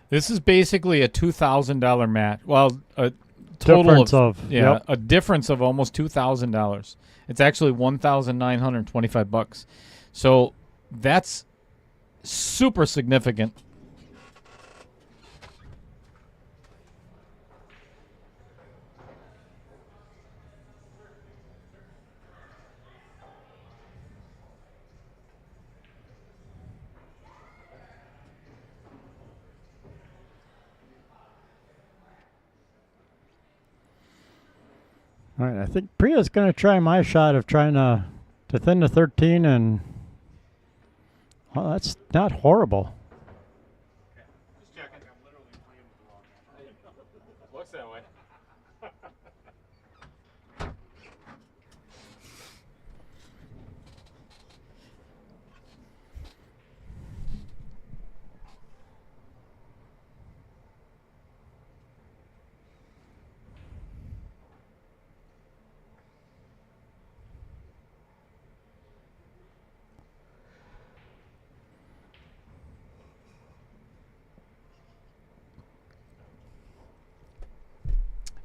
This is basically a $2,000 match. Well, a total Difference of yep. a difference of almost $2,000. It's actually $1,925. So that's super significant. All right, I think Priya's going to try my shot of trying to thin the 13 and Well, that's not horrible. Just checking. I'm literally playing with the wrong hand. Looks that way.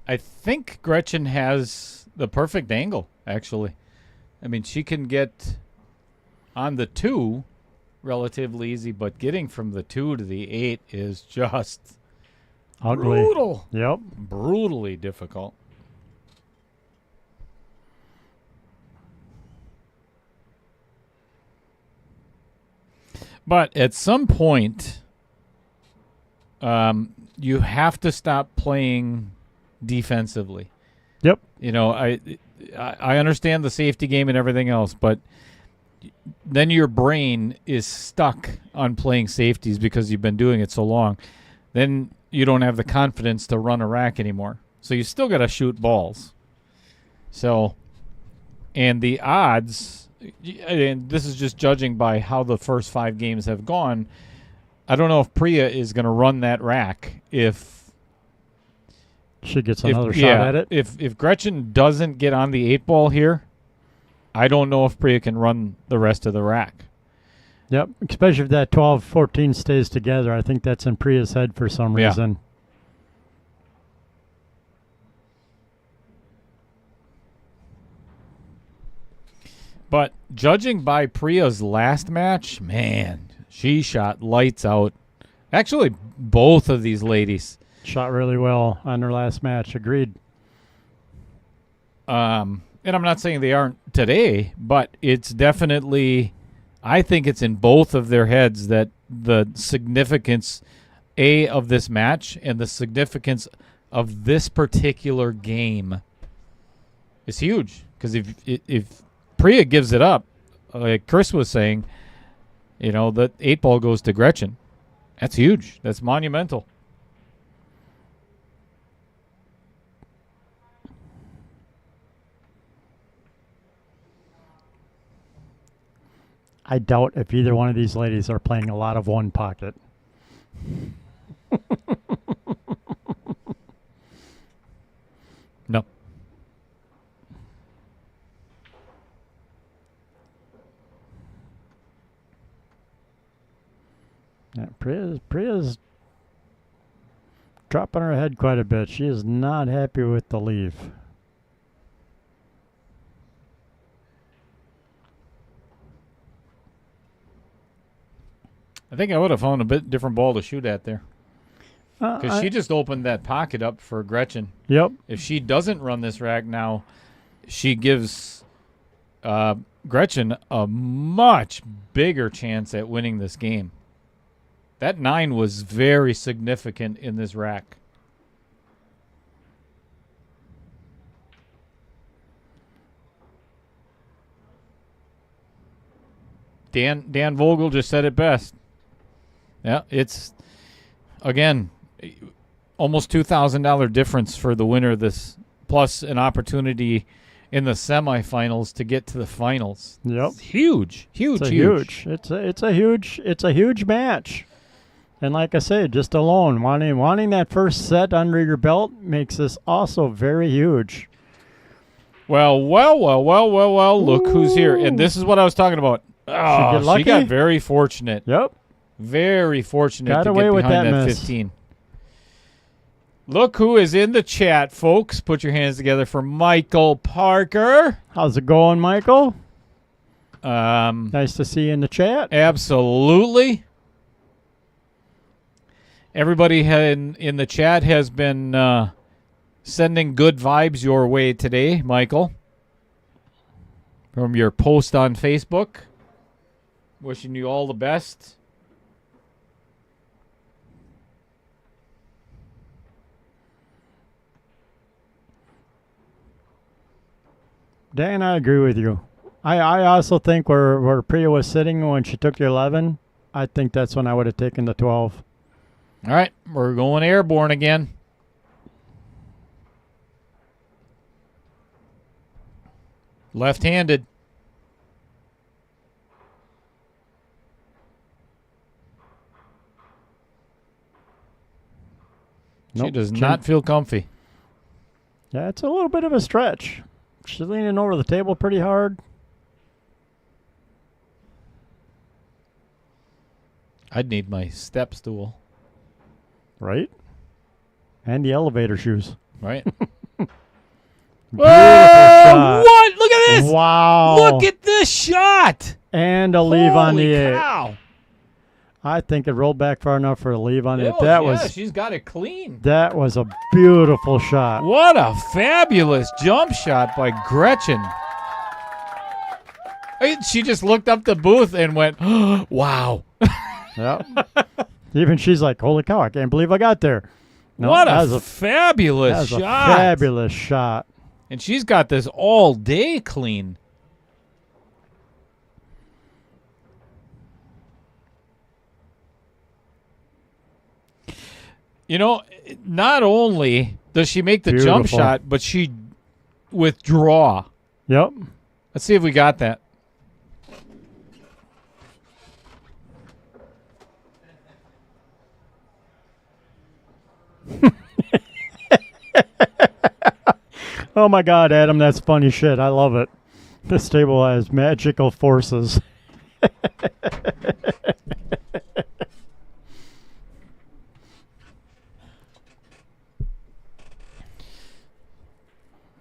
I think Groetchen has the perfect angle, actually. I mean, she can get on the 2 relatively easy, but getting from the 2 to the 8 is just Ugly. brutal. Yep. Brutally difficult. But at some point, you have to stop playing defensively. Yep. You know, I understand the safety game and everything else, but then your brain is stuck on playing safeties because you've been doing it so long. Then you don't have the confidence to run a rack anymore. So you still got to shoot balls. So, and the odds, and this is just judging by how the first 5 games have gone, I don't know if Priya is going to run that rack if she gets another shot at it. If Groetchen doesn't get on the 8-ball here, I don't know if Priya can run the rest of the rack. Yep, especially if that 12-14 stays together. I think that's in Priya's head for some reason. But judging by Priya's last match, man, she shot lights out. Actually, both of these ladies shot really well on her last match. Agreed. And I'm not saying they aren't today, but it's definitely, I think it's in both of their heads that the significance, of this match and the significance of this particular game is huge. Because if Priya gives it up, like Chris was saying, you know, the 8-ball goes to Groetchen. That's huge. That's monumental. I doubt if either one of these ladies are playing a lot of one pocket. No. Yeah, Priya's dropping her head quite a bit. She is not happy with the leave. I think I would have found a bit different ball to shoot at there. Because she just opened that pocket up for Groetchen. Yep. If she doesn't run this rack now, she gives Groetchen a much bigger chance at winning this game. That 9 was very significant in this rack. Dan Vogel just said it best. Yeah, it's, again, almost $2,000 difference for the winner of this, plus an opportunity in the semifinals to get to the finals. Yep. It's huge. It's a huge match. And like I said, just alone, wanting that first set under your belt makes this also very huge. Well, look who's here. And this is what I was talking about. Oh, she got very fortunate. Yep. Very fortunate got to away get with behind that miss. 15. Look who is in the chat, folks. Put your hands together for Michael Parker. How's it going, Michael? Nice to see you in the chat. Absolutely. Everybody in the chat has been sending good vibes your way today, Michael, from your post on Facebook. Wishing you all the best. Dan, I agree with you. I also think where Priya was sitting when she took the 11, I think that's when I would have taken the 12. All right, we're going airborne again. Left-handed. She Nope, does not feel comfy. Yeah, it's a little bit of a stretch. She's leaning over the table pretty hard. I'd need my step stool. Right? And the elevator shoes. Right? Beautiful shot. What? Look at this! Wow. Look at this shot! And a leave on the Holy 8. cow! I think it rolled back far enough for a leave on it. She's got it clean. That was a beautiful shot. What a fabulous jump shot by Groetchen. She just looked up the booth and went, oh, wow. Yep. Even she's like, holy cow, I can't believe I got there. No, what that a was fabulous that was shot. a fabulous shot. And she's got this all day clean. You know, not only does she make the jump Beautiful. shot, but she withdraw. Yep. Let's see if we got that. Oh my God, Adam, that's funny shit. I love it. This table has magical forces.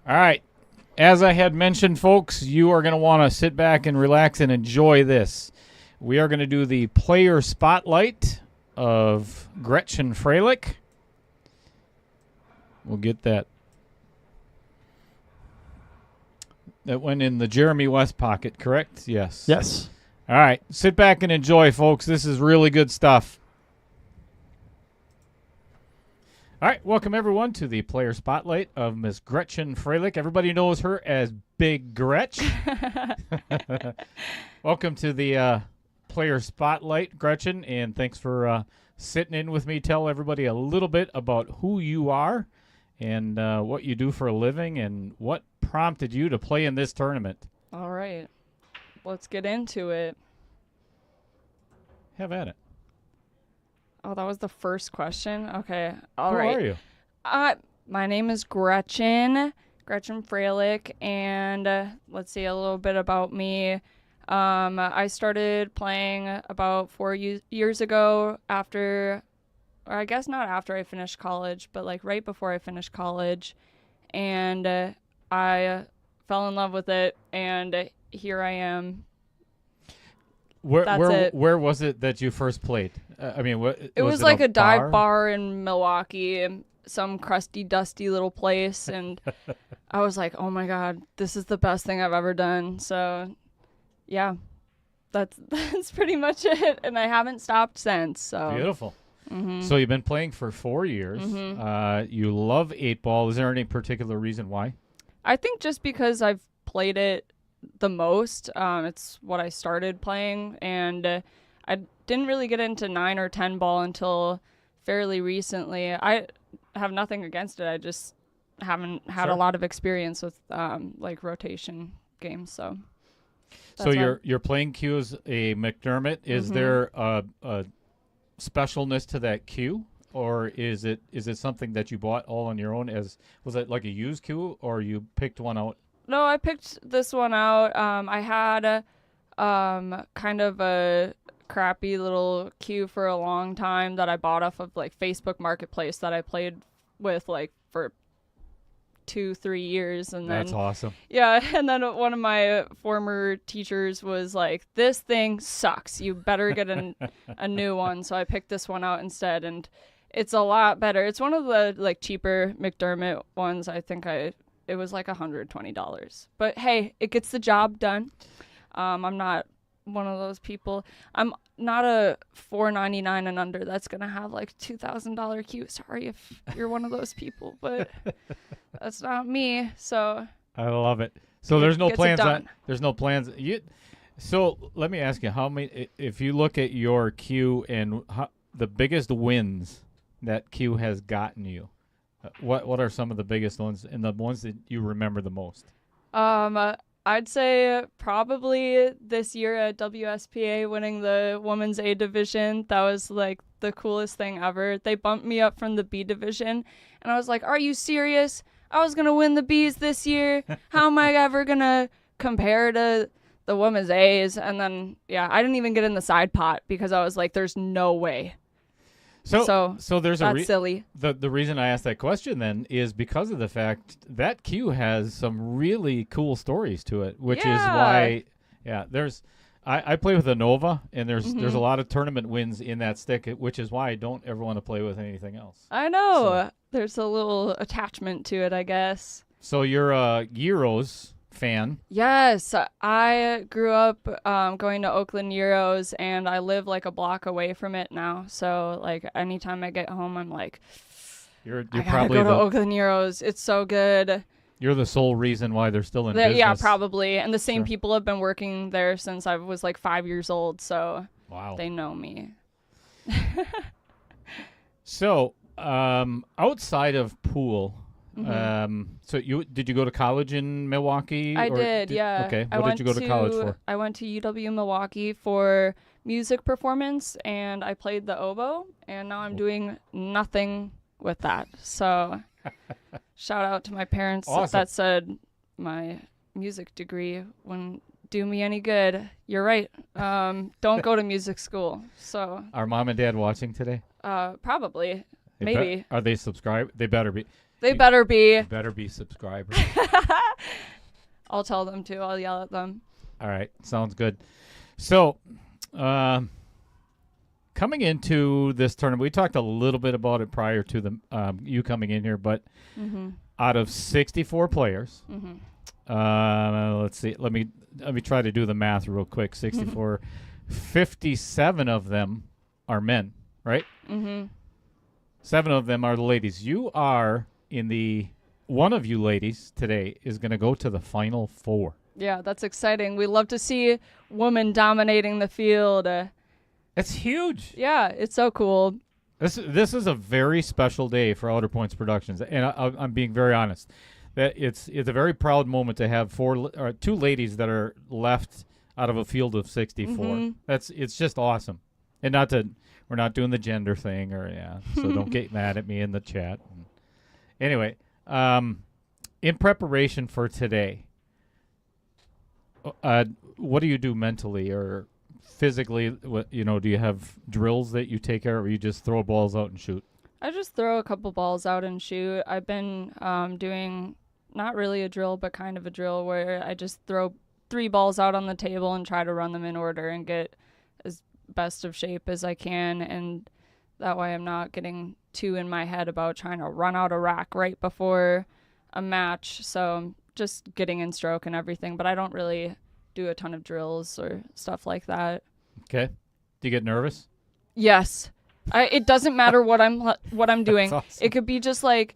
All right. As I had mentioned, folks, you are going to want to sit back and relax and enjoy this. We are going to do the player spotlight of Groetchen Froelich. We'll get that. That went in the Jeremy West pocket, correct? Yes. Yes. All right. Sit back and enjoy, folks. This is really good stuff. All right. Welcome, everyone, to the player spotlight of Miss Groetchen Froelich. Everybody knows her as Big Gretch. Welcome to the player spotlight, Groetchen, and thanks for sitting in with me. Tell everybody a little bit about who you are and what you do for a living and what prompted you to play in this tournament. All right. Let's get into it. Have at it. Oh, that was the first question? Okay. All Who right. are you? My name is Groetchen Froelich, and let's see a little bit about me. I started playing about 4 years ago after, or I guess not after I finished college, but like right before I finished college, and I fell in love with it, and here I am. Where was it that you first played? I mean, it was like a dive bar in Milwaukee, some crusty, dusty little place, and I was like, oh my God, this is the best thing I've ever done. So, yeah, that's pretty much it, and I haven't stopped since. So beautiful. Mm-hmm. So you've been playing for 4 years. Mm-hmm. You love 8-ball. Is there any particular reason why? I think just because I've played it the most. It's what I started playing, and I didn't really get into 9 or 10 ball until fairly recently. I have nothing against it. I just haven't had a lot of experience with like rotation games. So you're playing cue as a McDermott. Is there a specialness to that cue, or is it something that you bought all on your own? Was it like a used cue, or you picked one out? No, I picked this one out. I had kind of a crappy little cue for a long time that I bought off of like Facebook Marketplace that I played with like for 2-3 years, and then that's awesome. Yeah, and then one of my former teachers was like, "This thing sucks. You better get a new one." So I picked this one out instead, and it's a lot better. It's one of the like cheaper McDermott ones. I think it was like $120. But hey, it gets the job done. I'm not one of those people. I'm not a $4.99 and under that's gonna have like $2,000 cue. Sorry if you're one of those people, but that's not me. So I love it. So there's no plans. So let me ask you, how many? If you look at your Q and the biggest wins that Q has gotten you, what are some of the biggest ones and the ones that you remember the most? I'd say probably this year at WSPA winning the women's A division. That was like the coolest thing ever. They bumped me up from the B division, and I was like, "Are you serious? I was gonna win the Bs this year. How am I ever gonna compare to the women's A's?" And then I didn't even get in the side pot because I was like, "There's no way." So there's that's silly. The reason I asked that question then is because of the fact that Q has some really cool stories to it, which is why there's I play with a Nova, and there's a lot of tournament wins in that stick, which is why I don't ever want to play with anything else. I know. There's a little attachment to it, I guess. So you're a Euros fan. Yes, I grew up going to Oakland Euros, and I live like a block away from it now. So like anytime I get home, I'm like, you're I gotta probably go to Oakland Euros. It's so good. You're the sole reason why they're still in business. Yeah, probably. And the same people have been working there since I was like 5 years old. So they know me. So outside of pool. So did you go to college in Milwaukee? I did, yeah. Okay. What did you go to college for? I went to UW Milwaukee for music performance, and I played the oboe, and now I'm doing nothing with that. So shout out to my parents that said my music degree wouldn't do me any good. You're right. Don't go to music school. So are mom and dad watching today? Probably. Maybe. Are they subscribed? They better be. They better be. Better be subscribers. I'll tell them to. I'll yell at them. All right. Sounds good. So, coming into this tournament, we talked a little bit about it prior to the you coming in here, but out of 64 players, let's see. Let me try to do the math real quick. 64, 57 of them are men, right? 7 of them are the ladies. You are one of you ladies today is going to go to the Final Four. Yeah, that's exciting. We love to see women dominating the field. It's huge. Yeah, it's so cool. This is a very special day for Outer Points Productions, and I'm being very honest. That it's a very proud moment to have 2 ladies that are left out of a field of 64. It's just awesome, and we're not doing the gender thing so don't get mad at me in the chat. Anyway, in preparation for today, what do you do mentally or physically? Do you have drills that you take care of, or you just throw balls out and shoot? I just throw a couple balls out and shoot. I've been doing not really a drill, but kind of a drill where I just throw 3 balls out on the table and try to run them in order and get as best of shape as I can, and that way I'm not getting too in my head about trying to run out a rack right before a match. So I'm just getting in stroke and everything, but I don't really do a ton of drills or stuff like that. Okay. Do you get nervous? Yes. It doesn't matter what I'm doing. Awesome. It could be just like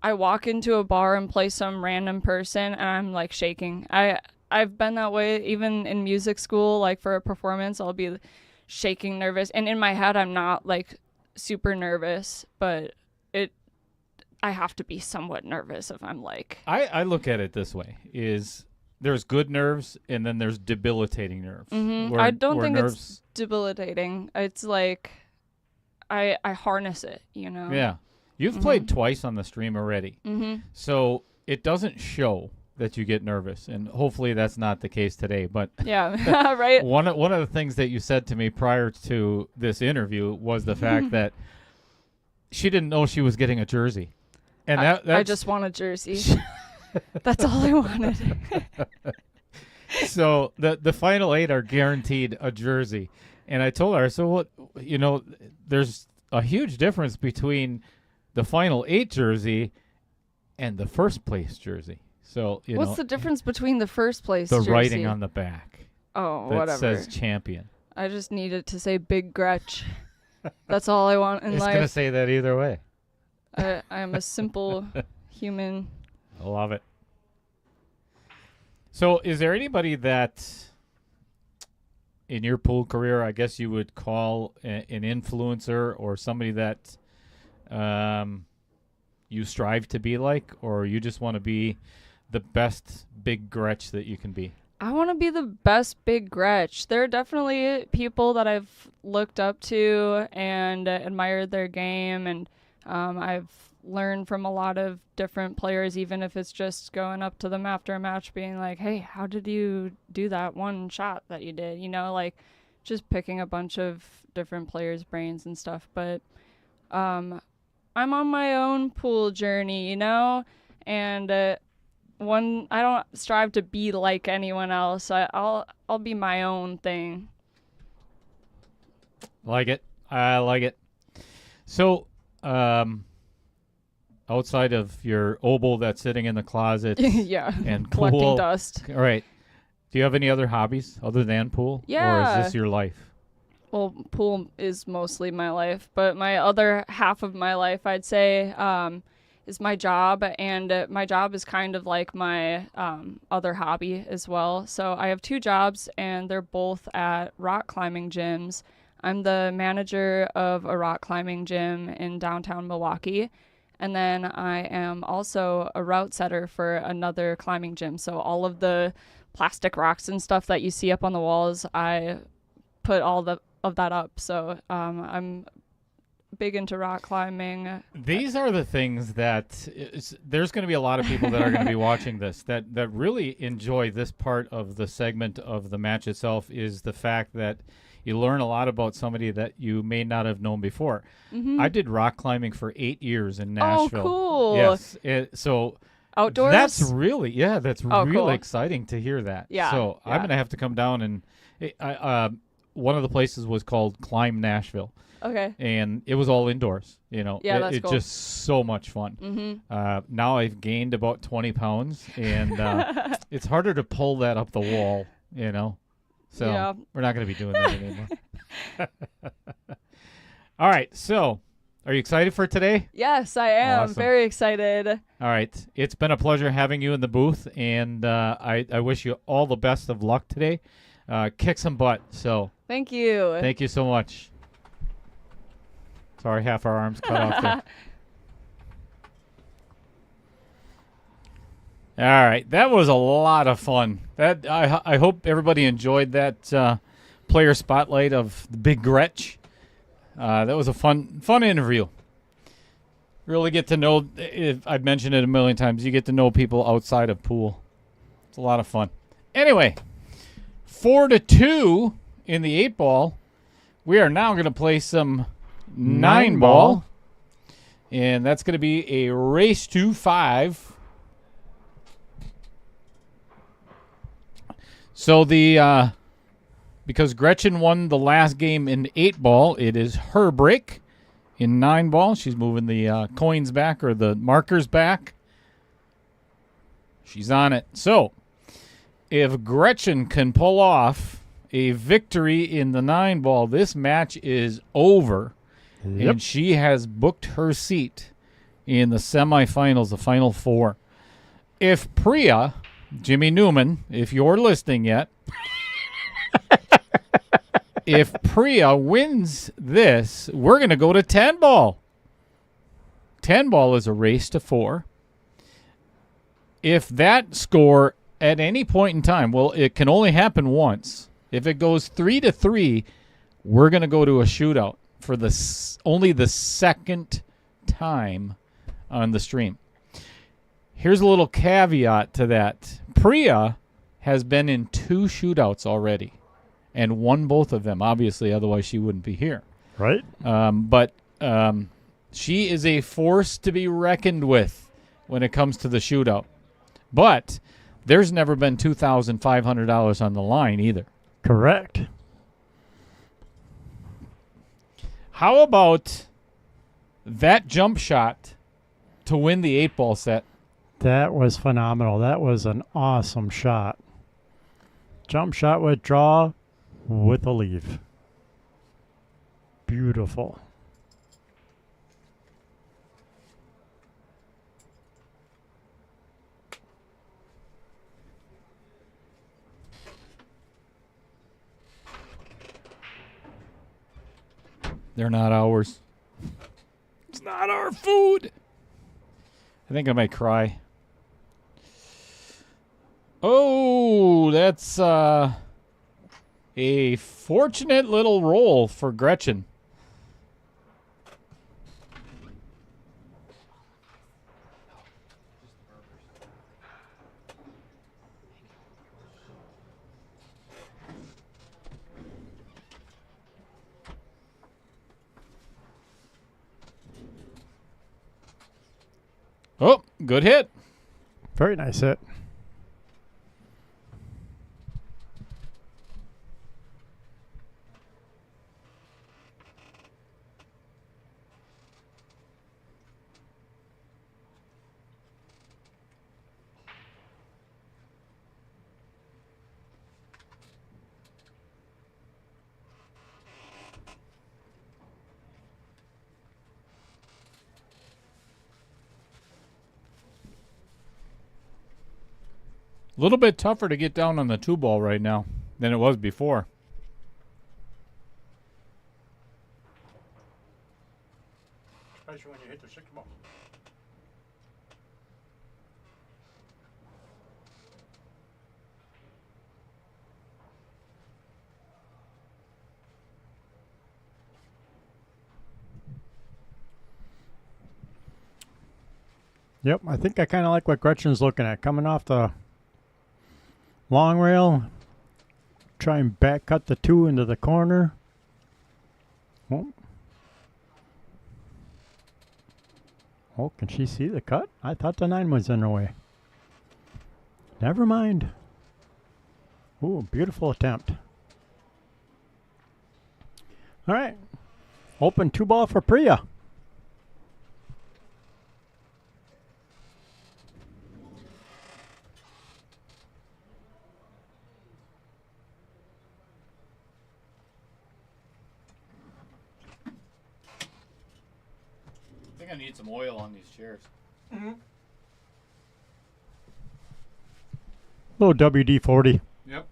I walk into a bar and play some random person and I'm like shaking. I've been that way even in music school. Like for a performance, I'll be shaking, nervous, and in my head I'm not like super nervous, but I have to be somewhat nervous if I'm like. I look at it this way: is there's good nerves and then there's debilitating nerves. I don't think it's debilitating. It's like I harness it, Yeah, you've played twice on the stream already, so it doesn't show that you get nervous, and hopefully that's not the case today. But yeah, right. One of the things that you said to me prior to this interview was the fact that she didn't know she was getting a jersey, and I just want a jersey. That's all I wanted. So the final 8 are guaranteed a jersey, and I told her, so what? There's a huge difference between the final 8 jersey and the first place jersey. So what's the difference between the first place the jersey? writing on the back. Oh, that whatever. Says champion. I just need it to say Big Gretch. That's all I want in it's life. It's gonna say that either way. I am a simple human. I love it. So, is there anybody that in your pool career, I guess you would call an influencer or somebody that you strive to be like, or you just want to be the best big Gretch that you can be? I want to be the best big Gretch. There are definitely people that I've looked up to and admired their game, and I've learned from a lot of different players, even if it's just going up to them after a match being like, hey, how did you do that one shot that you did? You know, like just picking a bunch of different players' brains and stuff. But I'm on my own pool journey, you know, and I don't strive to be like anyone else. I'll be my own thing. Like it. I like it. So, outside of your oboe that's sitting in the closet Yeah, and collecting pool, dust. all right. Do you have any other hobbies other than pool? Or Yeah. is this your life? Well, pool is mostly my life, but my other half of my life, I'd say, is my job, and my job is kind of like my other hobby as well. So I have two jobs, and they're both at rock climbing gyms. I'm the manager of a rock climbing gym in downtown Milwaukee, and then I am also a route setter for another climbing gym. So all of the plastic rocks and stuff that you see up on the walls, I put all of that up. So I'm big into rock climbing. These are the things that there's going to be a lot of people that are going to be watching this that really enjoy this part of the segment of the match itself, is the fact that you learn a lot about somebody that you may not have known before. Mm-hmm. I did rock climbing for 8 years in Nashville. Oh, cool. Yes. So Outdoors? that's really, that's really cool. exciting to hear that. Yeah, So I'm yeah. going to have to come down and one of the places was called Climb Nashville. Okay. And it was all indoors, you know. Yeah, that's it's cool. just so much fun. Mm-hmm. Now I've gained about 20 pounds, and it's harder to pull that up the wall, you know. So Yeah. we're not going to be doing that anymore. All right, so are you excited for today? Yes, I am. Awesome. Very excited. All right. It's been a pleasure having you in the booth, and I wish you all the best of luck today. Kick some butt. So Thank you. thank you so much. Sorry, half our arms cut off there. All right, that was a lot of fun. That I hope everybody enjoyed that player spotlight of the Big Gretch. That was a fun interview. Really get to know. I've mentioned it a million times. You get to know people outside of pool. It's a lot of fun. Anyway, 4-2 in the 8-ball. We are now going to play some 9-ball, and that's going to be a race to 5. So because Groetchen won the last game in 8-ball, it is her break in 9-ball. She's moving the coins back, or the markers back. She's on it. So if Groetchen can pull off a victory in the 9-ball, this match is over. Yep. And she has booked her seat in the semifinals, the Final Four. If Priya, Jimmy Newman, if you're listening yet, if Priya wins this, we're going to go to 10-ball. 10-ball is a race to 4. If that score at any point in time, well, it can only happen once. If it goes 3-3, we're going to go to a shootout for only the second time on the stream. Here's a little caveat to that. Priya has been in 2 shootouts already and won both of them, obviously, otherwise she wouldn't be here. Right? But she is a force to be reckoned with when it comes to the shootout. But there's never been $2,500 on the line either. Correct. How about that jump shot to win the 8-ball set? That was phenomenal. That was an awesome shot. Jump shot with draw with a leave. Beautiful. They're not ours. It's not our food. I think I might cry. Oh, that's a fortunate little roll for Gretchen. Oh, good hit. Very nice hit. A little bit tougher to get down on the 2-ball right now than it was before. Especially when you hit the 6-ball. Yep, I think I kind of like what Gretchen's looking at. Coming off the long rail, try and back cut the 2 into the corner. Oh, can she see the cut? I thought the 9 was in her way. Never mind. Ooh, beautiful attempt. All right. Open 2-ball for Priya. I think I need some oil on these chairs. Little WD-40. Yep.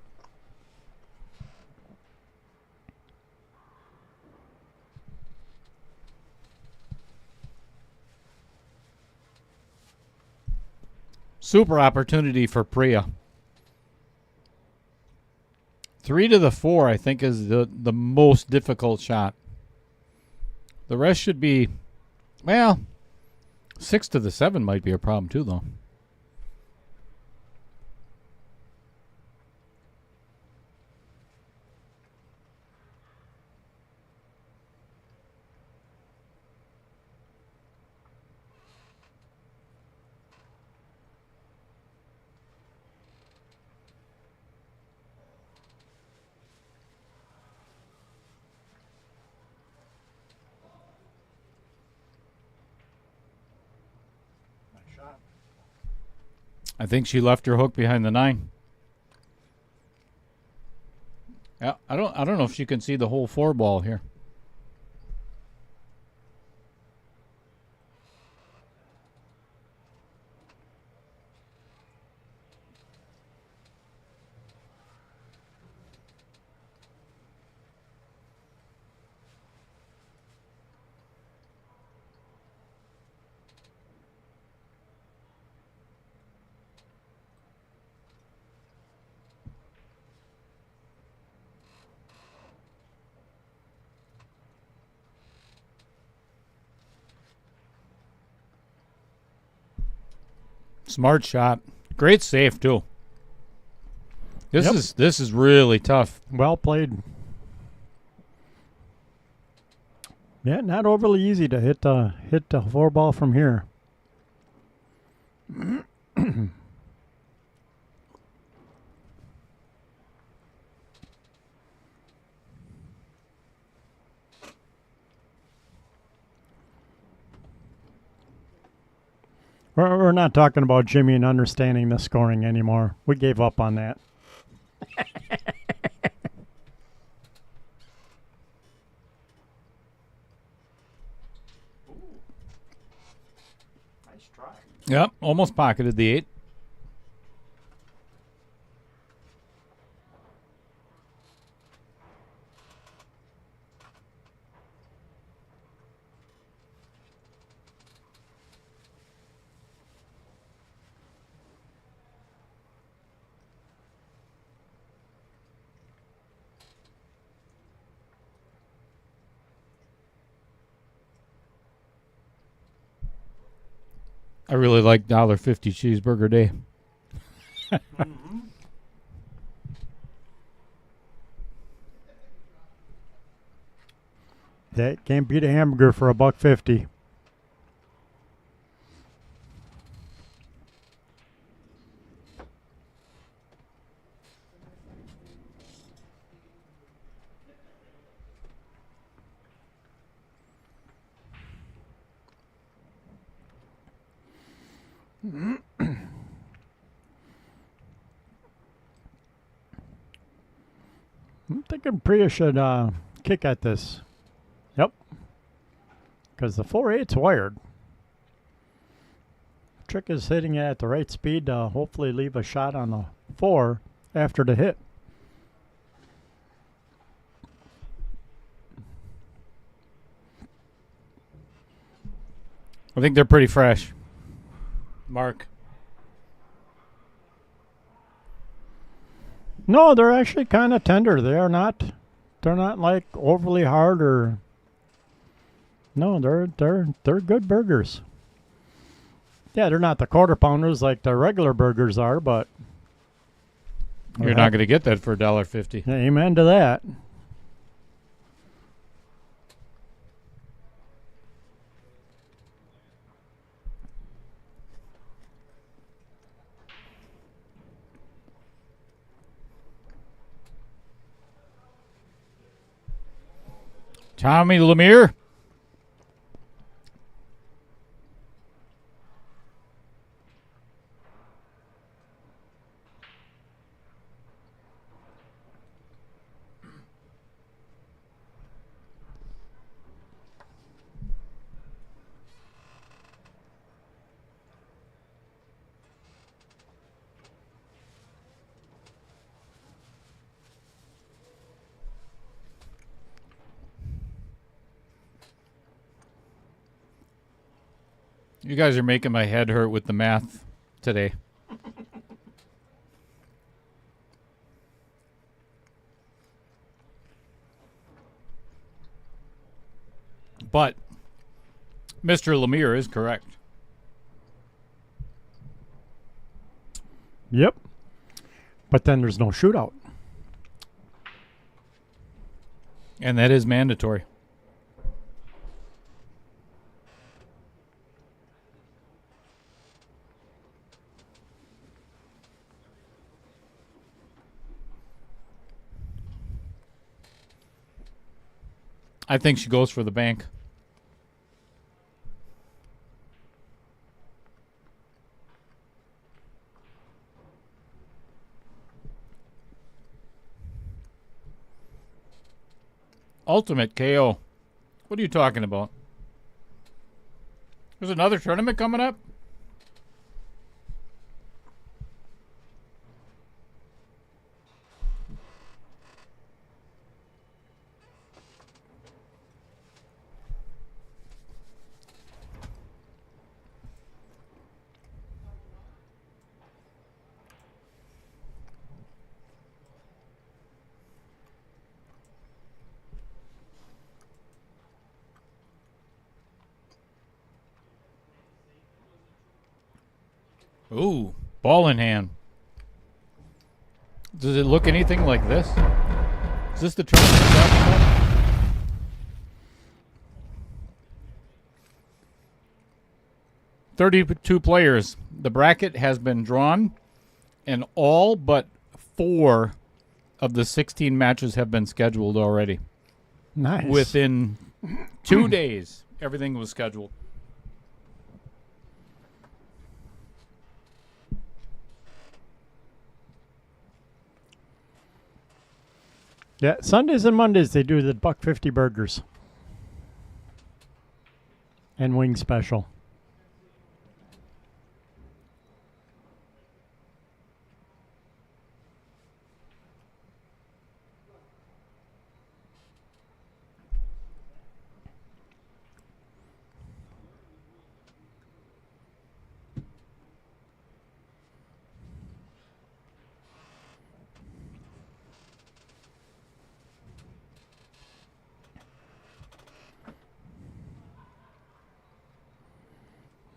Super opportunity for Priya. 3 to the 4, I think, is the most difficult shot. The rest should be, well, 6 to the 7 might be a problem too, though. I think she left her hook behind the 9. Yeah, I don't know if she can see the whole 4-ball here. Smart shot. Great save too. This is really tough. Well played. Yeah, not overly easy to hit the 4-ball from here. We're not talking about Jimmy and understanding the scoring anymore. We gave up on that. Nice try. Yep, almost pocketed the 8. I really like $1.50 cheeseburger day. That can't beat a hamburger for $1.50. I'm thinking Priya should kick at this. Yep. Because the 4.8's wired. Trick is hitting it at the right speed to hopefully leave a shot on the 4 after the hit. I think they're pretty fresh. Mark. No, they're actually kind of tender. They're not like overly hard or. No, they're good burgers. Yeah, they're not the quarter pounders like the regular burgers are, but You're not going to get that for $1.50. Amen to that. Tommy Lemire. You guys are making my head hurt with the math today. But Mr. Lemire is correct. Yep. But then there's no shootout. And that is mandatory. I think she goes for the bank. Ultimate KO. What are you talking about? There's another tournament coming up? Ooh, ball in hand. Does it look anything like this? Is this the tournament you're talking about? 32 players. The bracket has been drawn, and all but 4 of the 16 matches have been scheduled already. Nice. Within 2 days, everything was scheduled. Yeah, Sundays and Mondays they do the $1.50 burgers and wing special.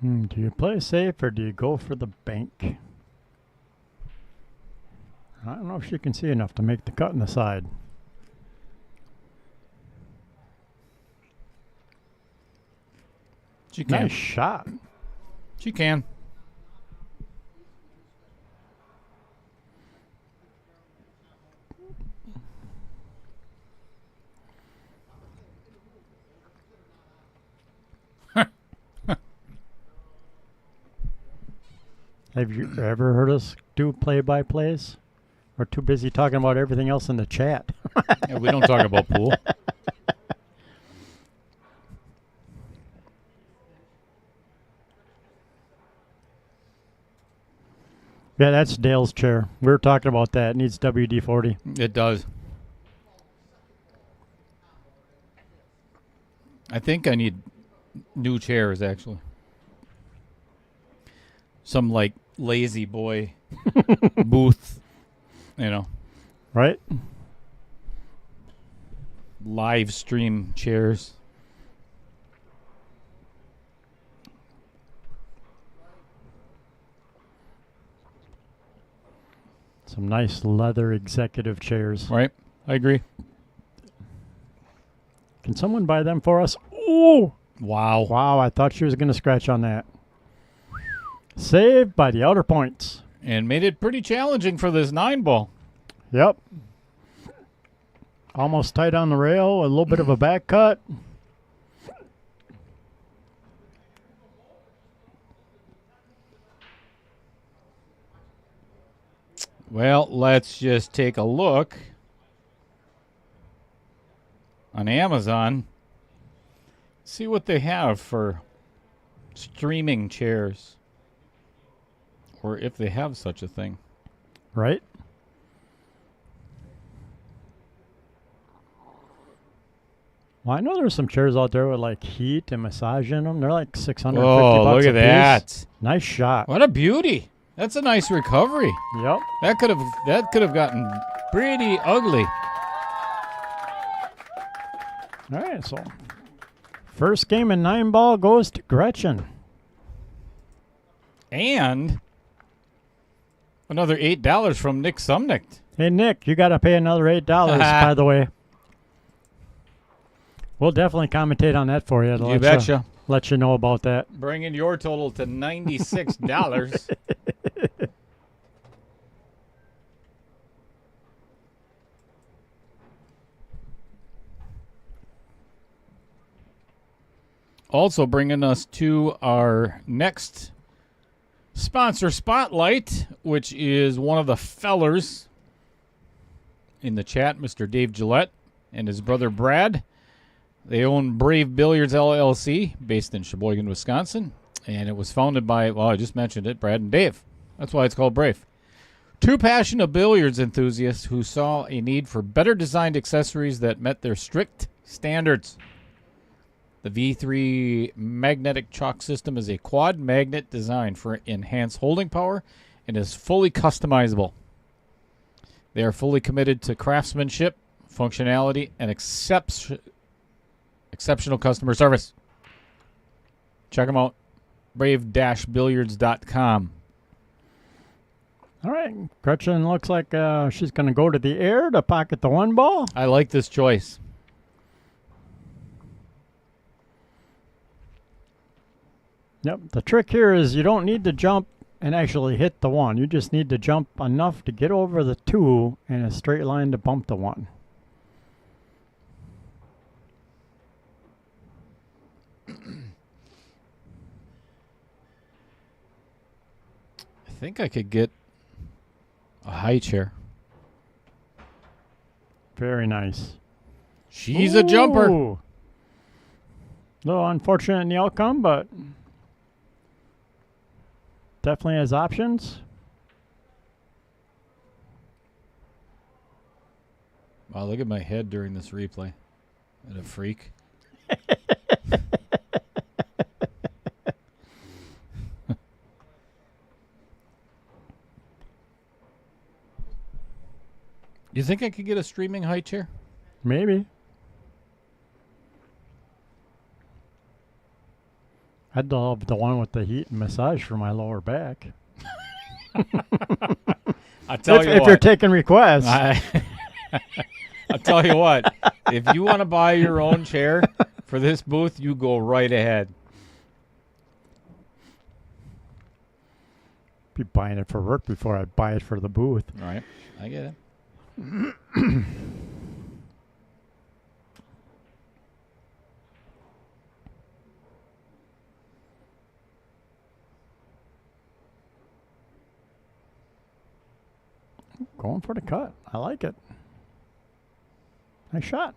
Do you play safe or do you go for the bank? I don't know if she can see enough to make the cut in the side. She can. Nice shot. She can. Have you ever heard us do play-by-plays? We're too busy talking about everything else in the chat. Yeah, we don't talk about pool. Yeah, that's Dale's chair. We were talking about that. It needs WD-40. It does. I think I need new chairs, actually. Some, like, lazy boy booth, you know, Right? live stream chairs. Some nice leather executive chairs. Right? I agree. Can someone buy them for us? Ooh! Wow. Wow, I thought she was going to scratch on that. Saved by the outer points. And made it pretty challenging for this 9-ball. Yep. Almost tight on the rail. A little bit of a back cut. Well, let's just take a look on Amazon. See what they have for streaming chairs. Or if they have such a thing. Right? Well, I know there's some chairs out there with like heat and massage in them. They're like 650 Oh, bucks look a at that. piece. Nice shot. What a beauty. That's a nice recovery. Yep. That could have gotten pretty ugly. All right, so first game in 9-ball goes to Groetchen. And another $8 from Nick Sumnicht. Hey, Nick, you got to pay another $8, by the way. We'll definitely commentate on that for you. You betcha. Let you know about that. Bringing your total to $96. Also bringing us to our next sponsor spotlight, which is one of the fellers in the chat, Mr. Dave Gillette and his brother Brad. They own Brave Billiards LLC, based in Sheboygan, Wisconsin. And it was founded by, well, I just mentioned it, Brad and Dave. That's why it's called Brave. Two passionate billiards enthusiasts who saw a need for better designed accessories that met their strict standards. The V3 magnetic chalk system is a quad magnet designed for enhanced holding power and is fully customizable. They are fully committed to craftsmanship, functionality, and exceptional customer service. Check them out. brave-billiards.com. All right. Gretchen looks like she's going to go to the air to pocket the 1-ball. I like this choice. Yep. The trick here is you don't need to jump and actually hit the 1. You just need to jump enough to get over the 2 in a straight line to bump the 1. I think I could get a high chair. Very nice. She's a jumper. A little unfortunate in the outcome, but definitely has options. Wow, look at my head during this replay. What a freak. You think I could get a streaming high chair? Maybe. I'd love the one with the heat and massage for my lower back. I tell you If what, you're taking requests. I'll tell you what. If you want to buy your own chair for this booth, you go right ahead. Be buying it for work before I buy it for the booth. All right, I get it. Going for the cut. I like it. Nice shot.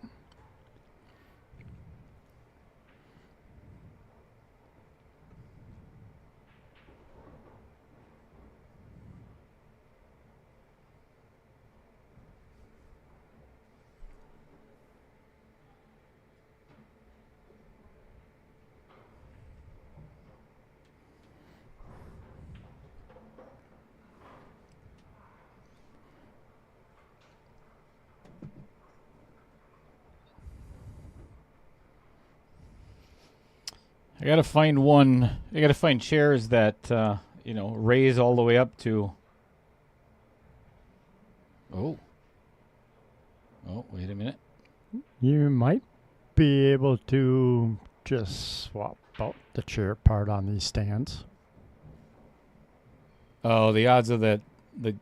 I gotta find one. I gotta find chairs that raise all the way up to. Oh, wait a minute. You might be able to just swap out the chair part on these stands. Oh, the odds of that the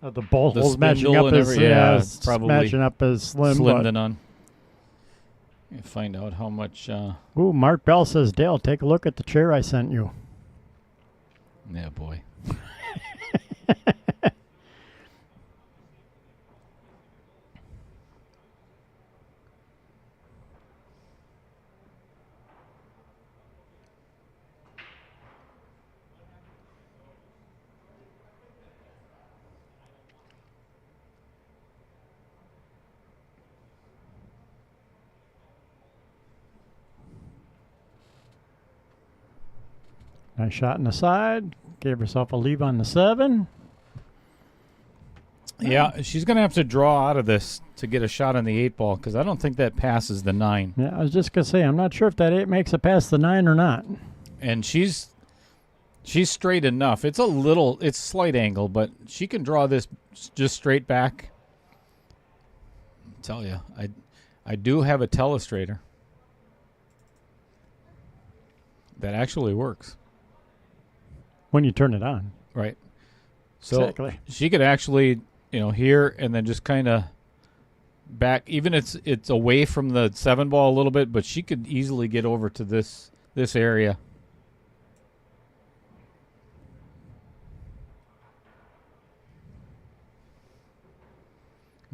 both The holes matching spindle up and as probably matching up as slim. slim but- to none. Find out how much. Ooh, Mark Bell says, Dale, take a look at the chair I sent you. Yeah, boy. Nice shot in the side. Gave herself a lead on the 7. Yeah, she's gonna have to draw out of this to get a shot on the 8 ball because I don't think that passes the 9. Yeah, I was just going to say, I'm not sure if that 8 makes it past the 9 or not. And she's straight enough. It's slight angle, but she can draw this just straight back. I'll tell you, I do have a telestrator that actually works. When you turn it on. Right. So Exactly. she could actually, here and then just kind of back. Even it's away from the 7 ball a little bit, but she could easily get over to this area.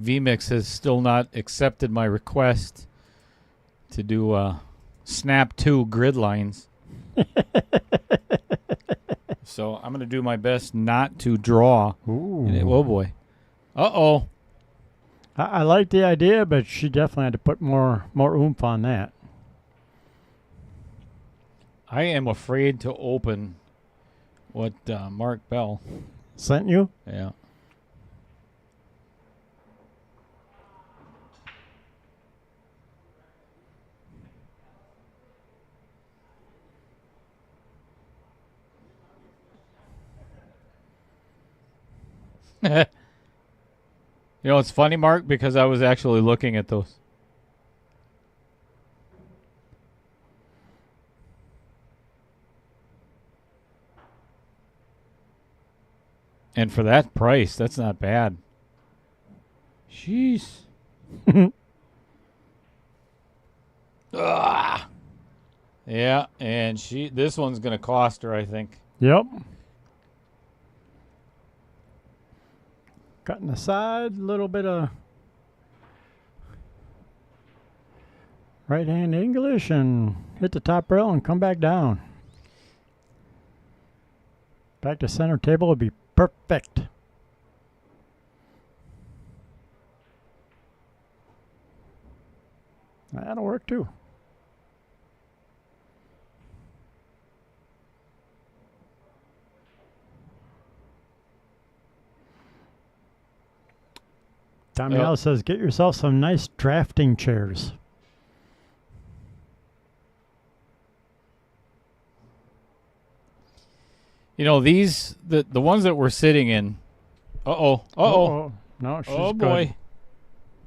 VMix has still not accepted my request to do Snap 2 grid lines. So I'm going to do my best not to draw. Ooh. Oh, boy. Uh-oh. I like the idea, but she definitely had to put more oomph on that. I am afraid to open what Mark Bell Sent you? Yeah. It's funny, Mark, because I was actually looking at those. And for that price, that's not bad. Jeez. Yeah, and this one's going to cost her, I think. Yep. Cutting the side, a little bit of right hand English and hit the top rail and come back down. Back to center table would be perfect. That'll work too. Tommy Yep. L says, get yourself some nice drafting chairs. You know, these the ones that we're sitting in. Uh-oh. Uh-oh. No, she's Oh, good. boy.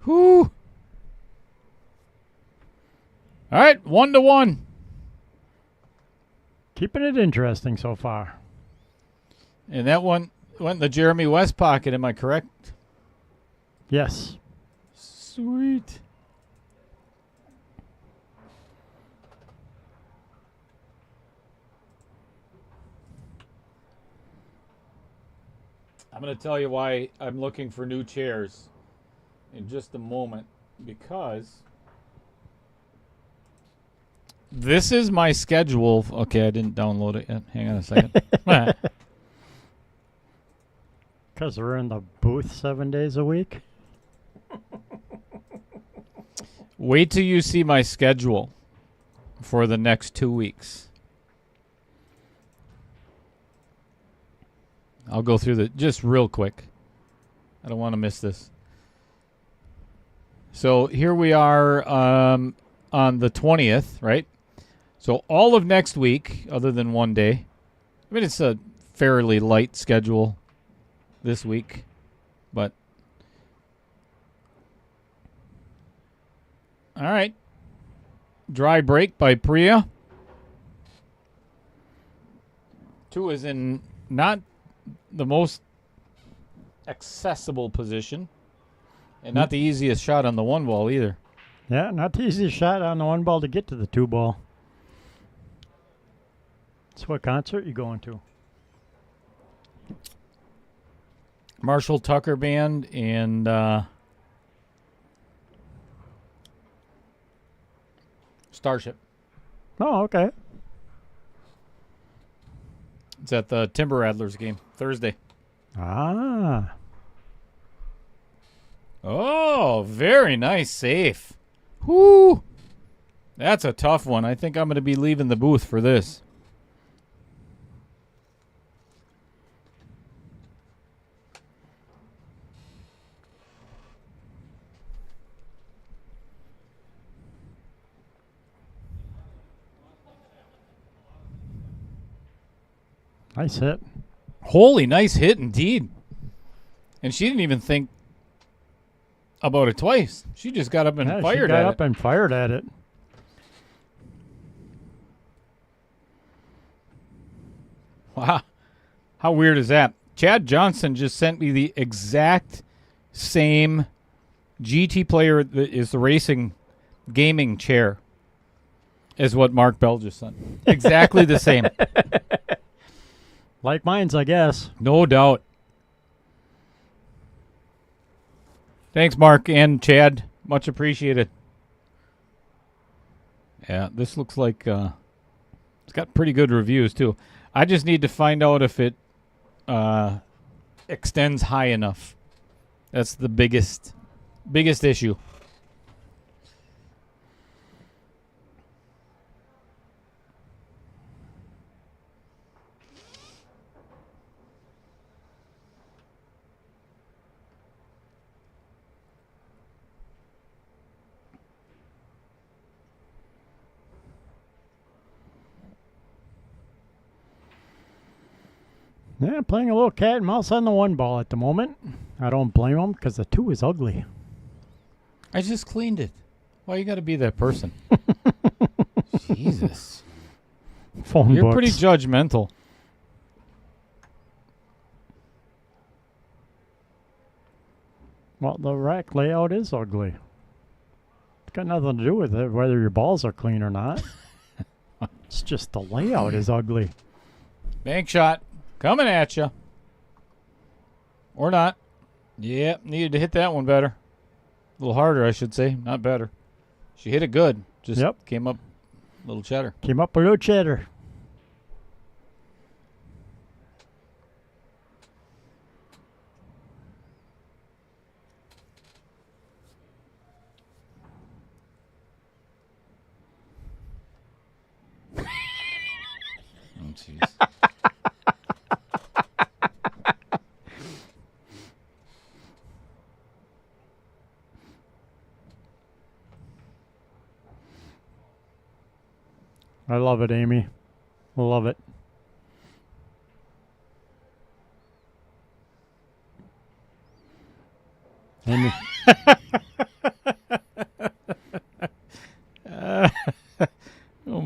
Whoo. All right, 1-1. Keeping it interesting so far. And that one went in the Jeremy West pocket, am I correct? Yes. Sweet. I'm going to tell you why I'm looking for new chairs in just a moment, because this is my schedule. Okay, I didn't download it yet. Hang on a second. Because we're in the booth 7 days a week. Wait till you see my schedule for the next 2 weeks. I'll go through just real quick. I don't want to miss this. So here we are on the 20th, right? So all of next week, other than one day. I mean, it's a fairly light schedule this week, but all right. Dry break by Priya. 2 is in not the most accessible position, and not the easiest shot on the 1 ball either. Yeah, not the easiest shot on the 1 ball to get to the 2 ball. So what concert you going to? Marshall Tucker Band and Starship. Oh, okay. It's at the Timber Rattlers game Thursday. Ah. Oh, very nice save. Whoo! That's a tough one. I think I'm going to be leaving the booth for this. Nice hit. Holy, nice hit indeed. And she didn't even think about it twice. She just got up and fired she got at up it. and fired at it. Wow. How weird is that? Chad Johnson just sent me the exact same GT player that is the racing gaming chair as what Mark Bell just sent. Exactly the same. Like mine's, I guess. No doubt. Thanks, Mark and Chad. Much appreciated. Yeah, this looks like it's got pretty good reviews, too. I just need to find out if it extends high enough. That's the biggest issue. Yeah, playing a little cat and mouse on the 1 ball at the moment. I don't blame them because the 2 is ugly. I just cleaned it. Why you got to be that person? Jesus. Phone You're books. pretty judgmental. Well, the rack layout is ugly. It's got nothing to do with it, whether your balls are clean or not. It's just the layout is ugly. Bank shot. Coming at you. Or not. Yep, needed to hit that one better. A little harder, I should say. Not better. She hit it good. Just came up a little cheddar. Came up a little cheddar. Oh, jeez. I love it, Amy. Love it.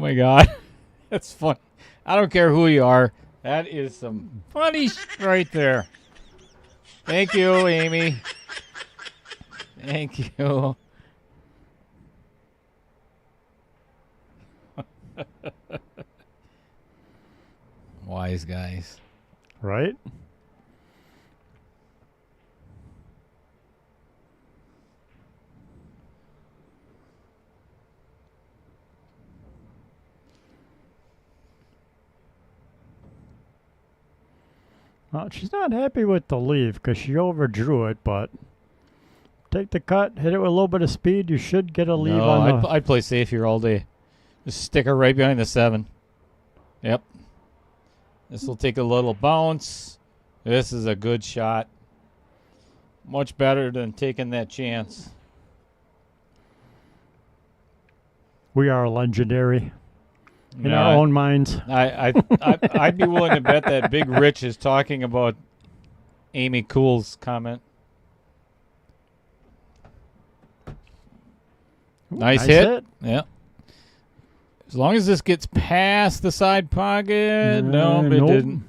my God. That's funny. I don't care who you are. That is some funny right there. Thank you, Amy. Thank you. Wise guys. Right? Well, she's not happy with the leave because she overdrew it, but take the cut, hit it with a little bit of speed, you should get a leave No, on the... I'd play safe here all day. Just stick her right behind the 7. Yep. This will take a little bounce. This is a good shot. Much better than taking that chance. We are legendary in Yeah, our own minds. I'd be willing to bet that Big Rich is talking about Amy Cool's comment. Nice hit. Yeah. As long as this gets past the side pocket. No, it nope. didn't.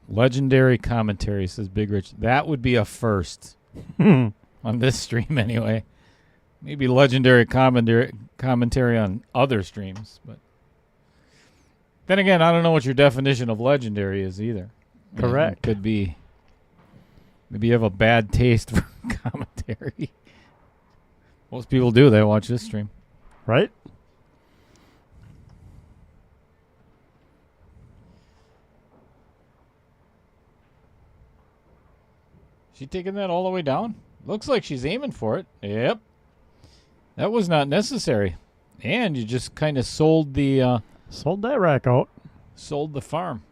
Legendary commentary, says Big Rich. That would be a first on this stream anyway. Maybe legendary commentary on other streams. But then again, I don't know what your definition of legendary is either. Correct. It could be. Maybe you have a bad taste for commentary. Most people do. They watch this stream. Right? She taking that all the way down? Looks like she's aiming for it. Yep. That was not necessary. And you just kind of sold the... sold that rack out. Sold the farm.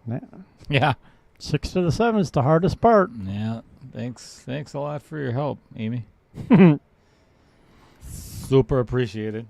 Yeah. Yeah. 6 to the 7 is the hardest part. Yeah. Thanks a lot for your help, Amy. Super appreciated.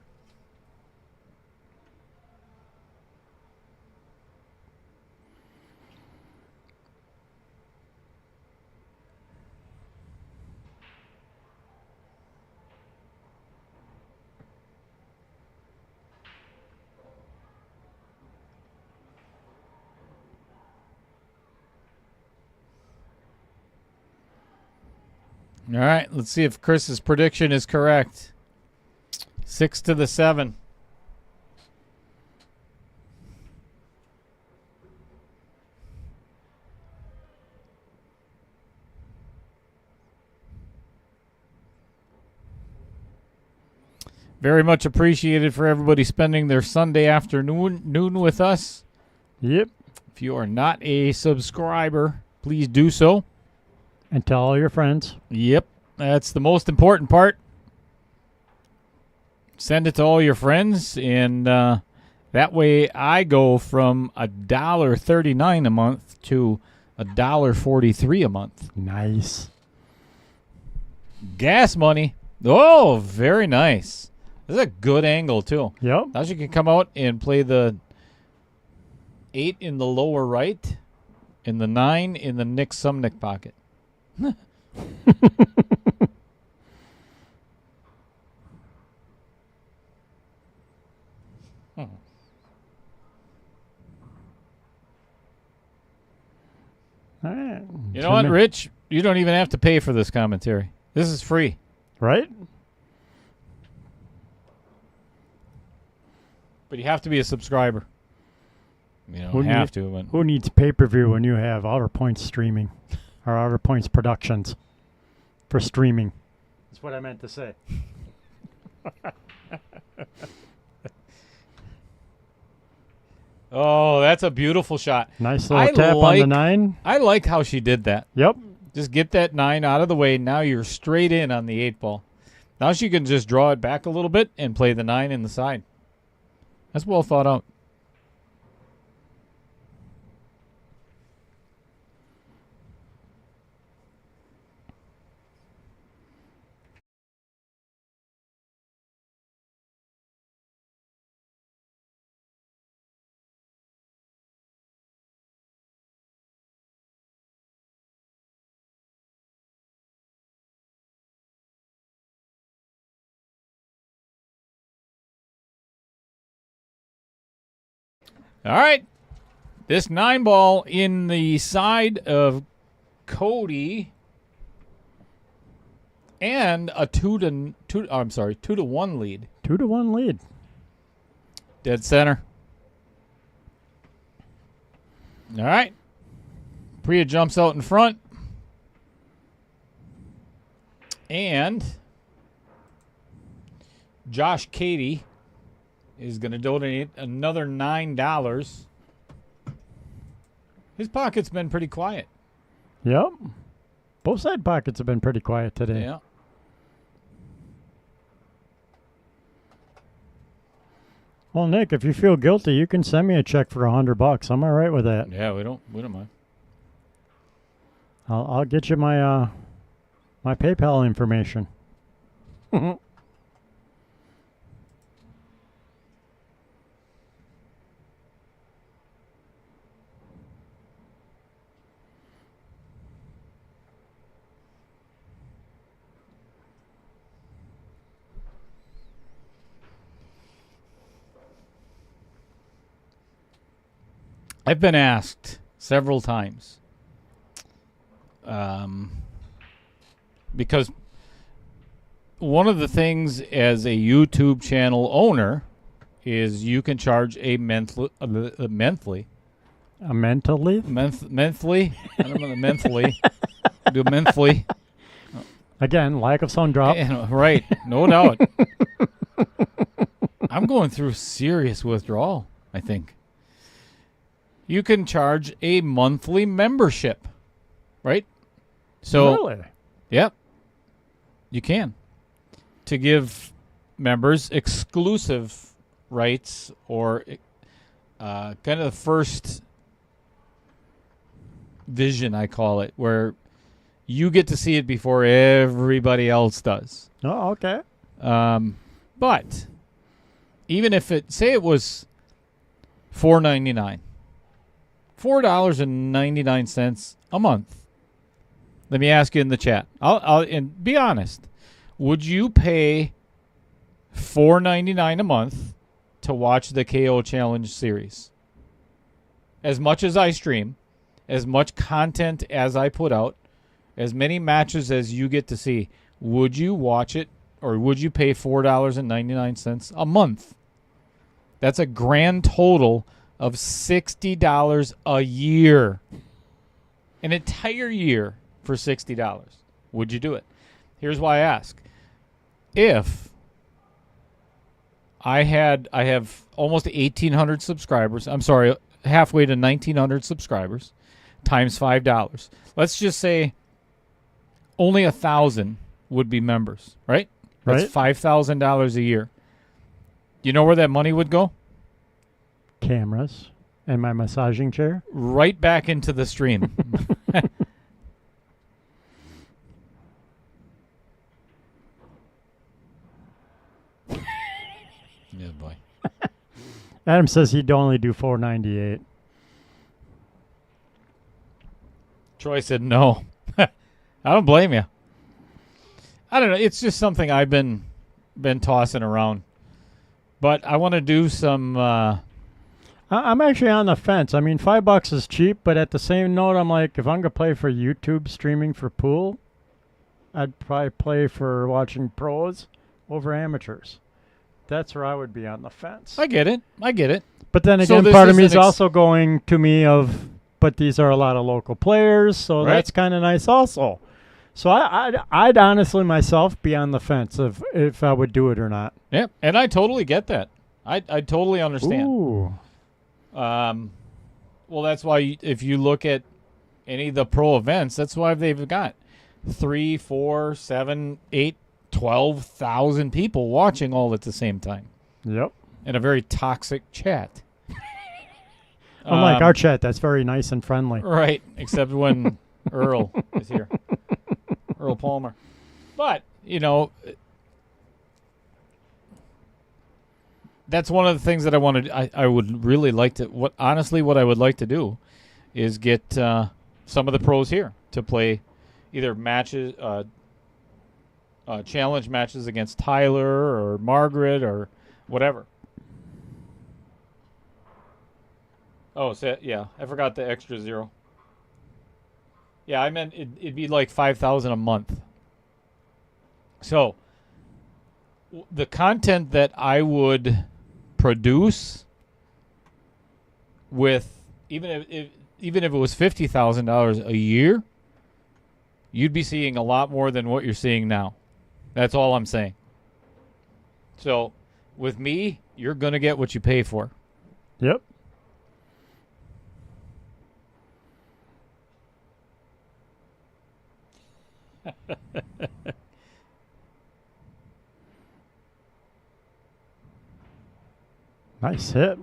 All right, let's see if Chris's prediction is correct. 6 to the 7. Very much appreciated for everybody spending their Sunday afternoon with us. Yep. If you are not a subscriber, please do so. And tell all your friends. Yep, that's the most important part. Send it to all your friends, and that way I go from $1.39 a month to $1.43 a month. Nice. Gas money. Oh, very nice. This is a good angle, too. Yep. Now you can come out and play the 8 in the lower right and the 9 in the Nick Sumnick pocket. All right. You know what, Rich? You don't even have to pay for this commentary. This is free. Right? But you have to be a subscriber. You don't have to, but Who needs pay-per-view when you have Outer Points streaming or Outer Points Productions for streaming? That's what I meant to say. oh, that's a beautiful shot. Nice little tap on the 9. I like how she did that. Yep. Just get that 9 out of the way. Now you're straight in on the 8 ball. Now she can just draw it back a little bit and play the 9 in the side. That's well thought out. All right. This 9-ball in the side of Cody and a 2-1 lead. 2-1 lead. Dead center. All right. Priya jumps out in front. And Josh Cady is going to donate another $9. His pocket's been pretty quiet. Yep. Both side pockets have been pretty quiet today. Yeah. Well, Nick, if you feel guilty, you can send me a check for $100. I'm all right with that. Yeah, we don't mind. I'll get you my my PayPal information. I've been asked several times, because one of the things as a YouTube channel owner is you can charge a monthly. A mentally? Monthly? I don't know the monthly. Do a monthly. Again, lack of sound drop. Right, no doubt. I'm going through serious withdrawal, I think. You can charge a monthly membership, right? So, really? Yep, you can. To give members exclusive rights or kind of the first vision, I call it, where you get to see it before everybody else does. Oh, okay. But even if say it was $4.99, $4.99 a month. Let me ask you in the chat. And be honest. Would you pay $4.99 a month to watch the KO Challenge series? As much as I stream, as much content as I put out, as many matches as you get to see, would you watch it or would you pay $4.99 a month? That's a grand total of $60 a year. An entire year for $60. Would you do it? Here's why I ask. If I have almost 1,800 subscribers. I'm sorry, halfway to 1,900 subscribers times $5. Let's just say only 1,000 would be members, right? That's $5,000 a year. You know where that money would go? Cameras and my massaging chair. Right back into the stream. Yeah, boy. Adam says he'd only do $4.98. Troy said no. I don't blame you. I don't know. It's just something I've been tossing around. But I want to do some... I'm actually on the fence. I mean, $5 is cheap, but at the same note, I'm like, if I'm going to play for YouTube streaming for pool, I'd probably play for watching pros over amateurs. That's where I would be on the fence. I get it. But then So again, this part of is me an is also going to me of, but these are a lot of local players, so Right. that's kind of nice also. So I'd honestly myself be on the fence of if I would do it or not. Yeah, and I totally get that. I totally understand. Ooh. Well, that's why if you look at any of the pro events, that's why they've got 3, 4, 7, 8, 12,000 people watching all at the same time. Yep. In a very toxic chat. Unlike our chat, that's very nice and friendly. Right, except when Earl is here. Earl Palmer. But, you know, that's one of the things that I wanted. I would really like to. What I would like to do is get some of the pros here to play either matches, challenge matches against Tyler or Margaret or whatever. Oh, so, yeah. I forgot the extra zero. Yeah, I meant it'd be like $5,000 a month. So the content that I would produce with even if it was $50,000 a year, you'd be seeing a lot more than what you're seeing now. That's all I'm saying. So with me, you're gonna get what you pay for. Yep. Nice hit.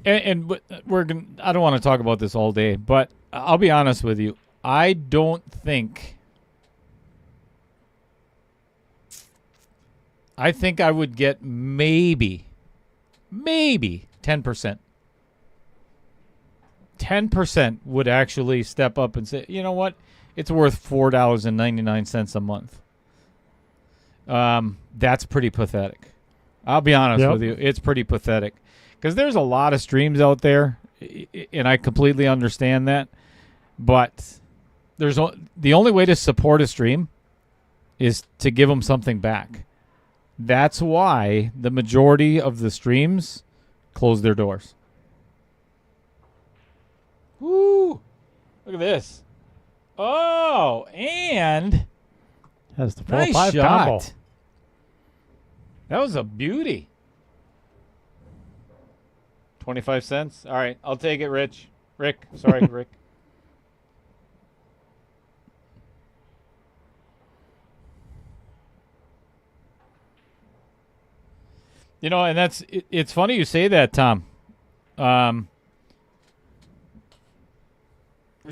And we're gonna, I don't want to talk about this all day, but I'll be honest with you. I don't think. I think I would get maybe 10%. 10% would actually step up and say, you know what? It's worth $4.99 a month. That's pretty pathetic. I'll be honest with you. It's pretty pathetic. Because there's a lot of streams out there, and I completely understand that. But the only way to support a stream is to give them something back. That's why the majority of the streams close their doors. Woo! Look at this. Oh, and has the 4-5 nice combo. shot. That was a beauty. 25 cents? All right, I'll take it, Rick. Rick. You know, and it's funny you say that, Tom. We're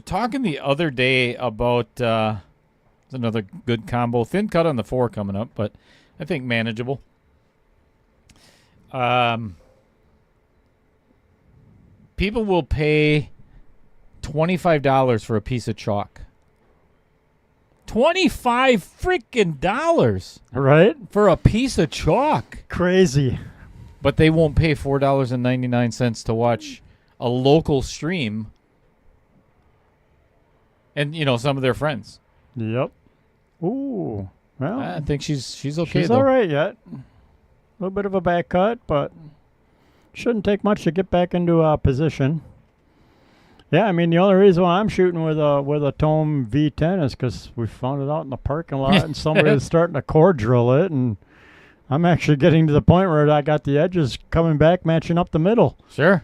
talking the other day about it's another good combo. Thin cut on the 4 coming up, but I think manageable. People will pay $25 for a piece of chalk. $25 freaking dollars, right? For a piece of chalk. Crazy. But they won't pay $4.99 to watch a local stream and, you know, some of their friends. Yep. Ooh. Well, I think she's okay, she's though. all right yet. A little bit of a back cut, but shouldn't take much to get back into position. Yeah, I mean, the only reason why I'm shooting with a Tome V10 is because we found it out in the parking lot and somebody was starting to core drill it, and I'm actually getting to the point where I got the edges coming back, matching up the middle. Sure.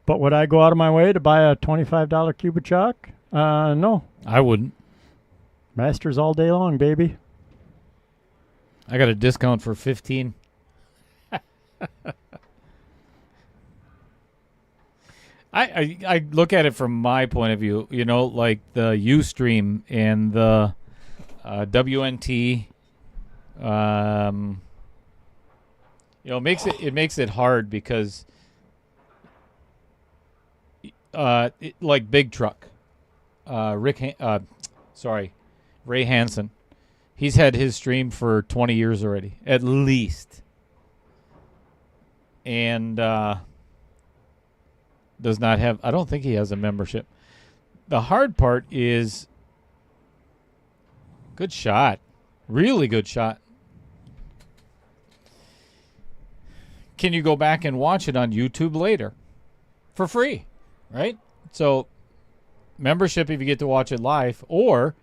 But would I go out of my way to buy a $25 cube of chalk? No. I wouldn't. Masters all day long, baby. I got a discount for $15. I look at it from my point of view, you know, like the Ustream and the WNT. You know, it makes it hard because like Big Truck, Ray Hansen. He's had his stream for 20 years already, at least. And does not have, I don't think he has a membership. The hard part is good shot. Really good shot. Can you go back and watch it on YouTube later? For free, right? So membership if you get to watch it live, or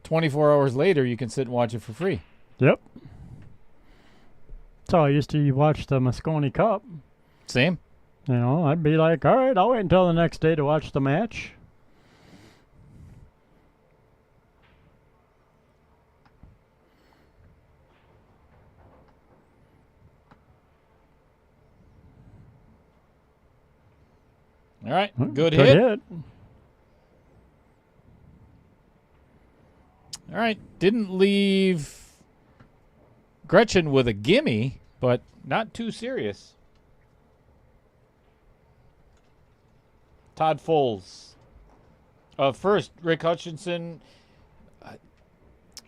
24 hours later you can sit and watch it for free. Yep. That's how I used to watch the Moscone Cup. Same. You know, I'd be like, all right, I'll wait until the next day to watch the match. All right, good hit. All right, didn't leave Groetchen with a gimme, but not too serious. Todd Foles. First, Rick Hutchinson.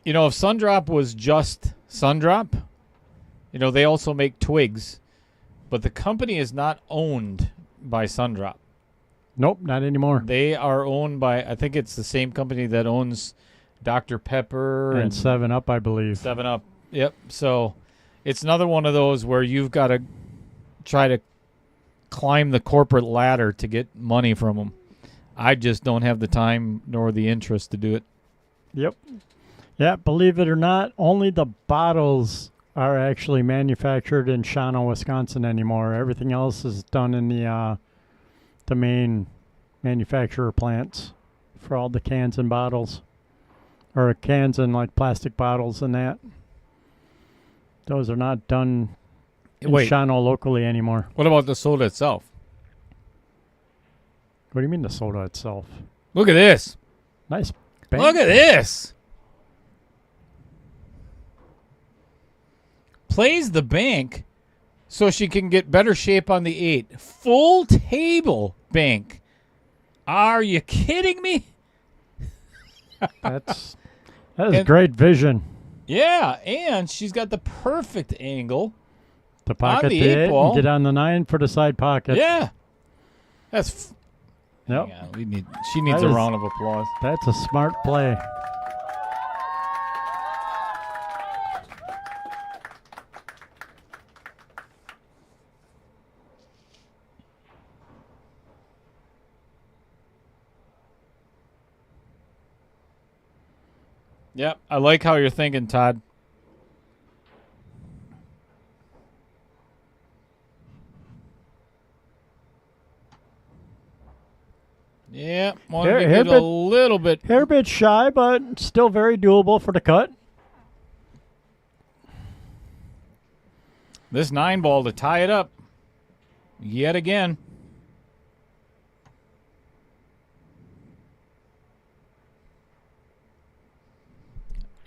You know, if Sundrop was just Sundrop, they also make twigs, but the company is not owned by Sundrop. Nope, not anymore. They are owned by, I think it's the same company that owns Dr. Pepper And 7-Up, I believe. 7-Up. Yep. So it's another one of those where you've got to try to climb the corporate ladder to get money from them. I just don't have the time nor the interest to do it. Yep. Yeah, believe it or not, only the bottles are actually manufactured in Shawano, Wisconsin anymore. Everything else is done in the main manufacturer plants for all the cans and bottles. Or cans and like plastic bottles and that. Those are not done in Shawano locally anymore. What about the soda itself? What do you mean the soda itself? Look at this. Nice bank. Look at this. Plays the bank so she can get better shape on the 8. Full table bank. Are you kidding me? That is great vision. Yeah, and she's got the perfect angle. To pocket the the 8 8-ball. and get on the 9 for the side pocket. Yeah. That's Yep. yeah, she needs That a is- round of applause. That's a smart play. Yep, I like how you're thinking, Todd. Yeah, wanted to Hair get a little bit. Hair bit shy, but still very doable for the cut. This 9-ball to tie it up yet again.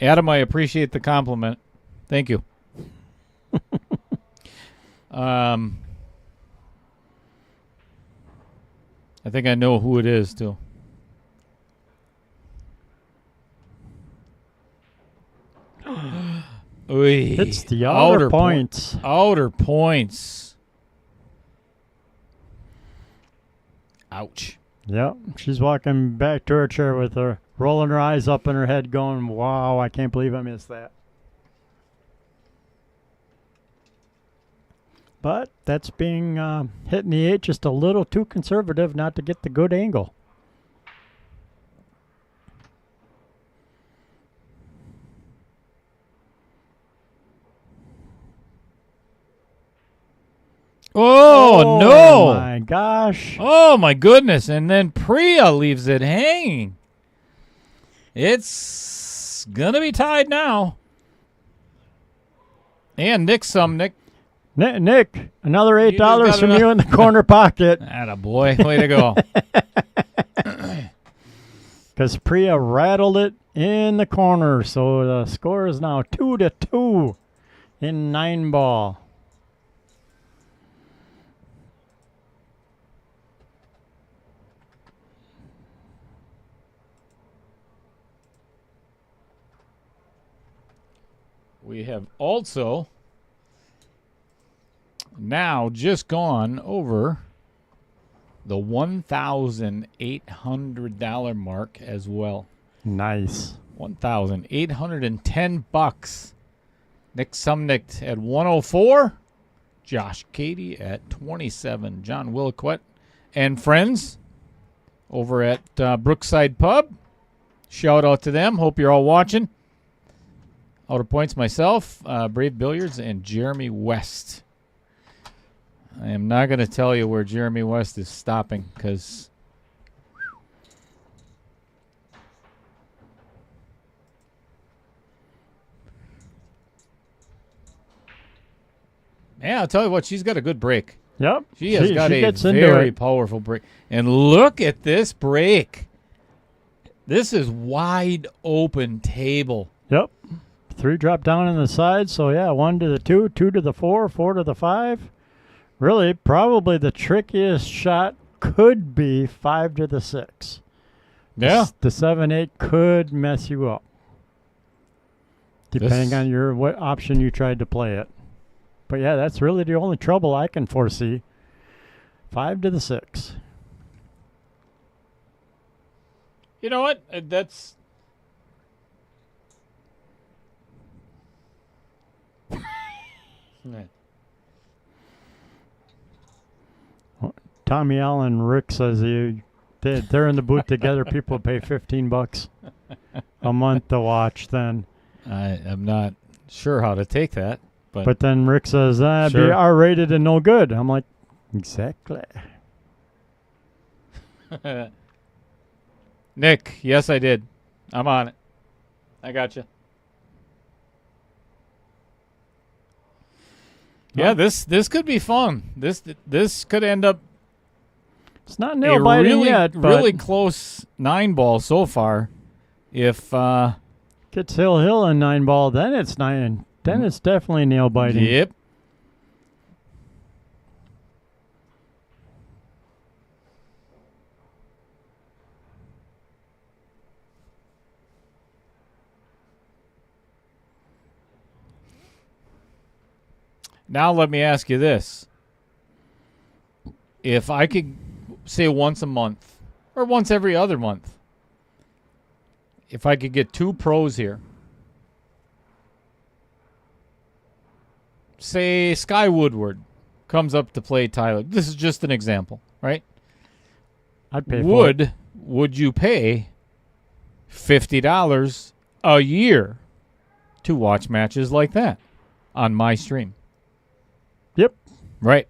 Adam, I appreciate the compliment. Thank you. I think I know who it is, too. Oy. It's the outer points. Outer points. Ouch. Yep. She's walking back to her chair with her rolling her eyes up in her head going, wow, I can't believe I missed that. But that's being hitting the 8 just a little too conservative not to get the good angle. Oh, no. My gosh. Oh, my goodness. And then Priya leaves it hanging. It's going to be tied now. And Nick, Nick, another $8 got from enough. you in the corner pocket. Attaboy. Way to go. Because Priya rattled it in the corner. So the score is now 2-2 in 9-ball. We have also now just gone over the $1,800 mark as well. Nice. $1,810. Nick Sumnick at 104. Josh Cady at 27. John Williquette and friends over at Brookside Pub. Shout out to them. Hope you're all watching. Outer Points myself, Brave Billiards, and Jeremy West. I am not going to tell you where Jeremy West is stopping because yeah, I'll tell you what, she's got a good break. Yep. She has got a gets into very it. powerful break. And look at this break. This is wide open table. Yep. 3 drop down on the side. So, yeah, 1 to the 2, 2 to the 4, 4 to the 5. Really, probably the trickiest shot could be 5 to the 6. Yeah. The 7-8 could mess you up, depending This- on what option you tried to play it. But yeah, that's really the only trouble I can foresee. 5 to the 6. You know what? That's. Tommy Allen, Rick says they're in the booth together. People pay $15 a month to watch. Then I'm not sure how to take that, but then Rick says be Sure. R-rated and no good. I'm like, exactly. Nick, yes, I did. I'm on it. I got you. Yeah, this could be fun. This could end up It's not nail biting yet, but really close 9-ball so far. If gets Hill and 9-ball, then it's 9. Then it's definitely nail biting. Yep. Now let me ask you this. If I could say once a month or once every other month, if I could get 2 pros here, say Sky Woodward comes up to play Tyler. This is just an example, right? I'd pay for it. Would you pay $50 a year to watch matches like that on my stream? Yep. Right.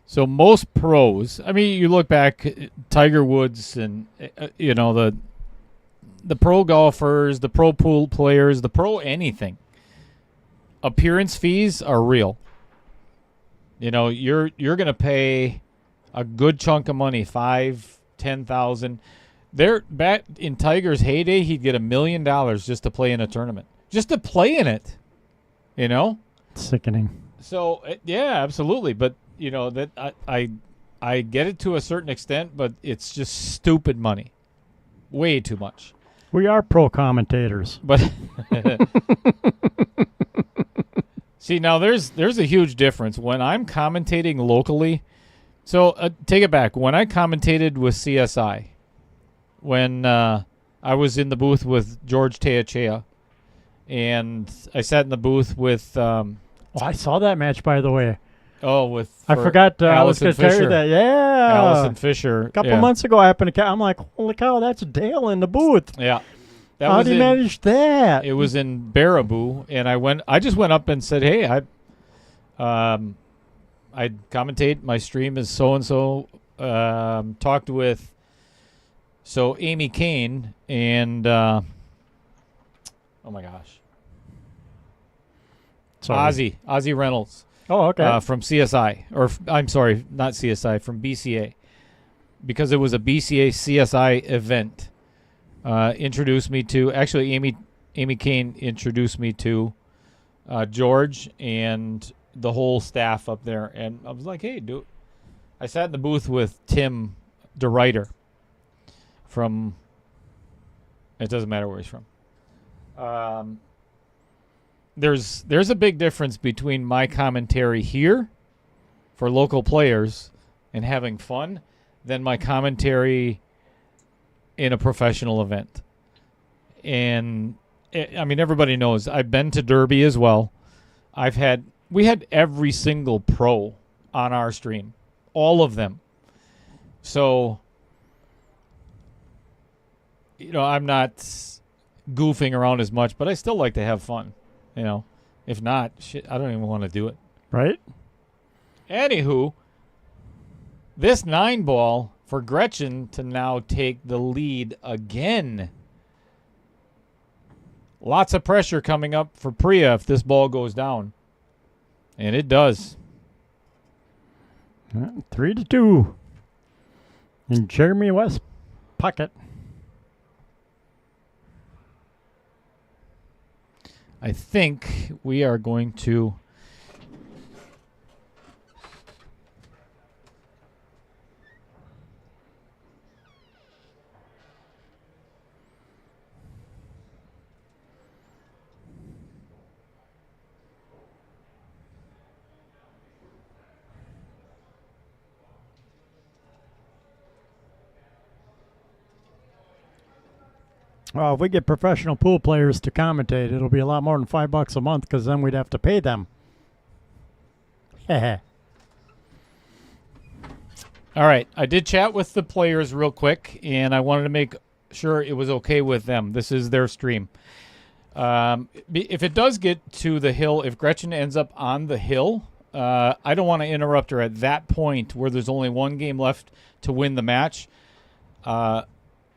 So most pros, I mean, you look back, Tiger Woods and, the pro golfers, the pro pool players, the pro anything. Appearance fees are real. You're going to pay a good chunk of money, $5,000-$10,000. There, back in Tiger's heyday, he'd get $1 million just to play in a tournament, just to play in it. Sickening. So yeah, absolutely. But that I get it to a certain extent, but it's just stupid money, way too much. We are pro commentators. But see, now there's a huge difference when I'm commentating locally. So take it back. When I commentated with CSI, when I was in the booth with George Teachea, and I sat in the booth with. I saw that match, by the way. I forgot. I was going to tell you that. Yeah, Allison Fisher. A couple months ago, I happened to. I'm like, holy cow, that's Dale in the booth. Yeah. How did he manage that? It was in Baraboo, and I just went up and said, "Hey, I commentate. My stream is so and so." Talked with Amy Kane and oh my gosh, Ozzy Reynolds. Oh, okay. From CSI, or I'm sorry, not CSI, from BCA, because it was a BCA CSI event. Introduced me to Amy Kane introduced me to George and the whole staff up there, and I was like, hey, dude. I sat in the booth with Tim DeRuyter from. It doesn't matter where he's from. There's a big difference between my commentary here for local players and having fun than my commentary in a professional event. And I mean, everybody knows I've been to Derby as well. We had every single pro on our stream, all of them. So, I'm not goofing around as much, but I still like to have fun. If not, shit, I don't even want to do it. Right? Anywho, this 9-ball for Groetchen to now take the lead again. Lots of pressure coming up for Priya if this ball goes down. And it does. 3-2. In Jeremy West pocket. I think we are going to Well, if we get professional pool players to commentate, it'll be a lot more than $5 a month because then we'd have to pay them. All right. I did chat with the players real quick, and I wanted to make sure it was okay with them. This is their stream. If it does get to the hill, if Groetchen ends up on the hill, I don't want to interrupt her at that point where there's only one game left to win the match.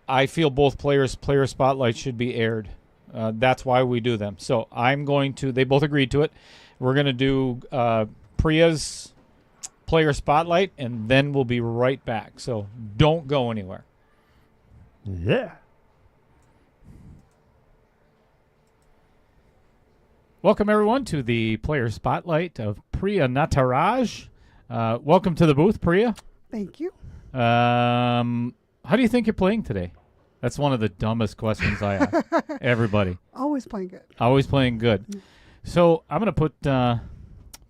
I feel both players' player spotlights should be aired. That's why we do them. So I'm going to, they both agreed to it. We're going to do Priya's player spotlight, and then we'll be right back. So don't go anywhere. Yeah. Welcome, everyone, to the player spotlight of Priya Nataraj. Welcome to the booth, Priya. Thank you. How do you think you're playing today? That's one of the dumbest questions I ask everybody. Always playing good. Always playing good. So I'm going to put a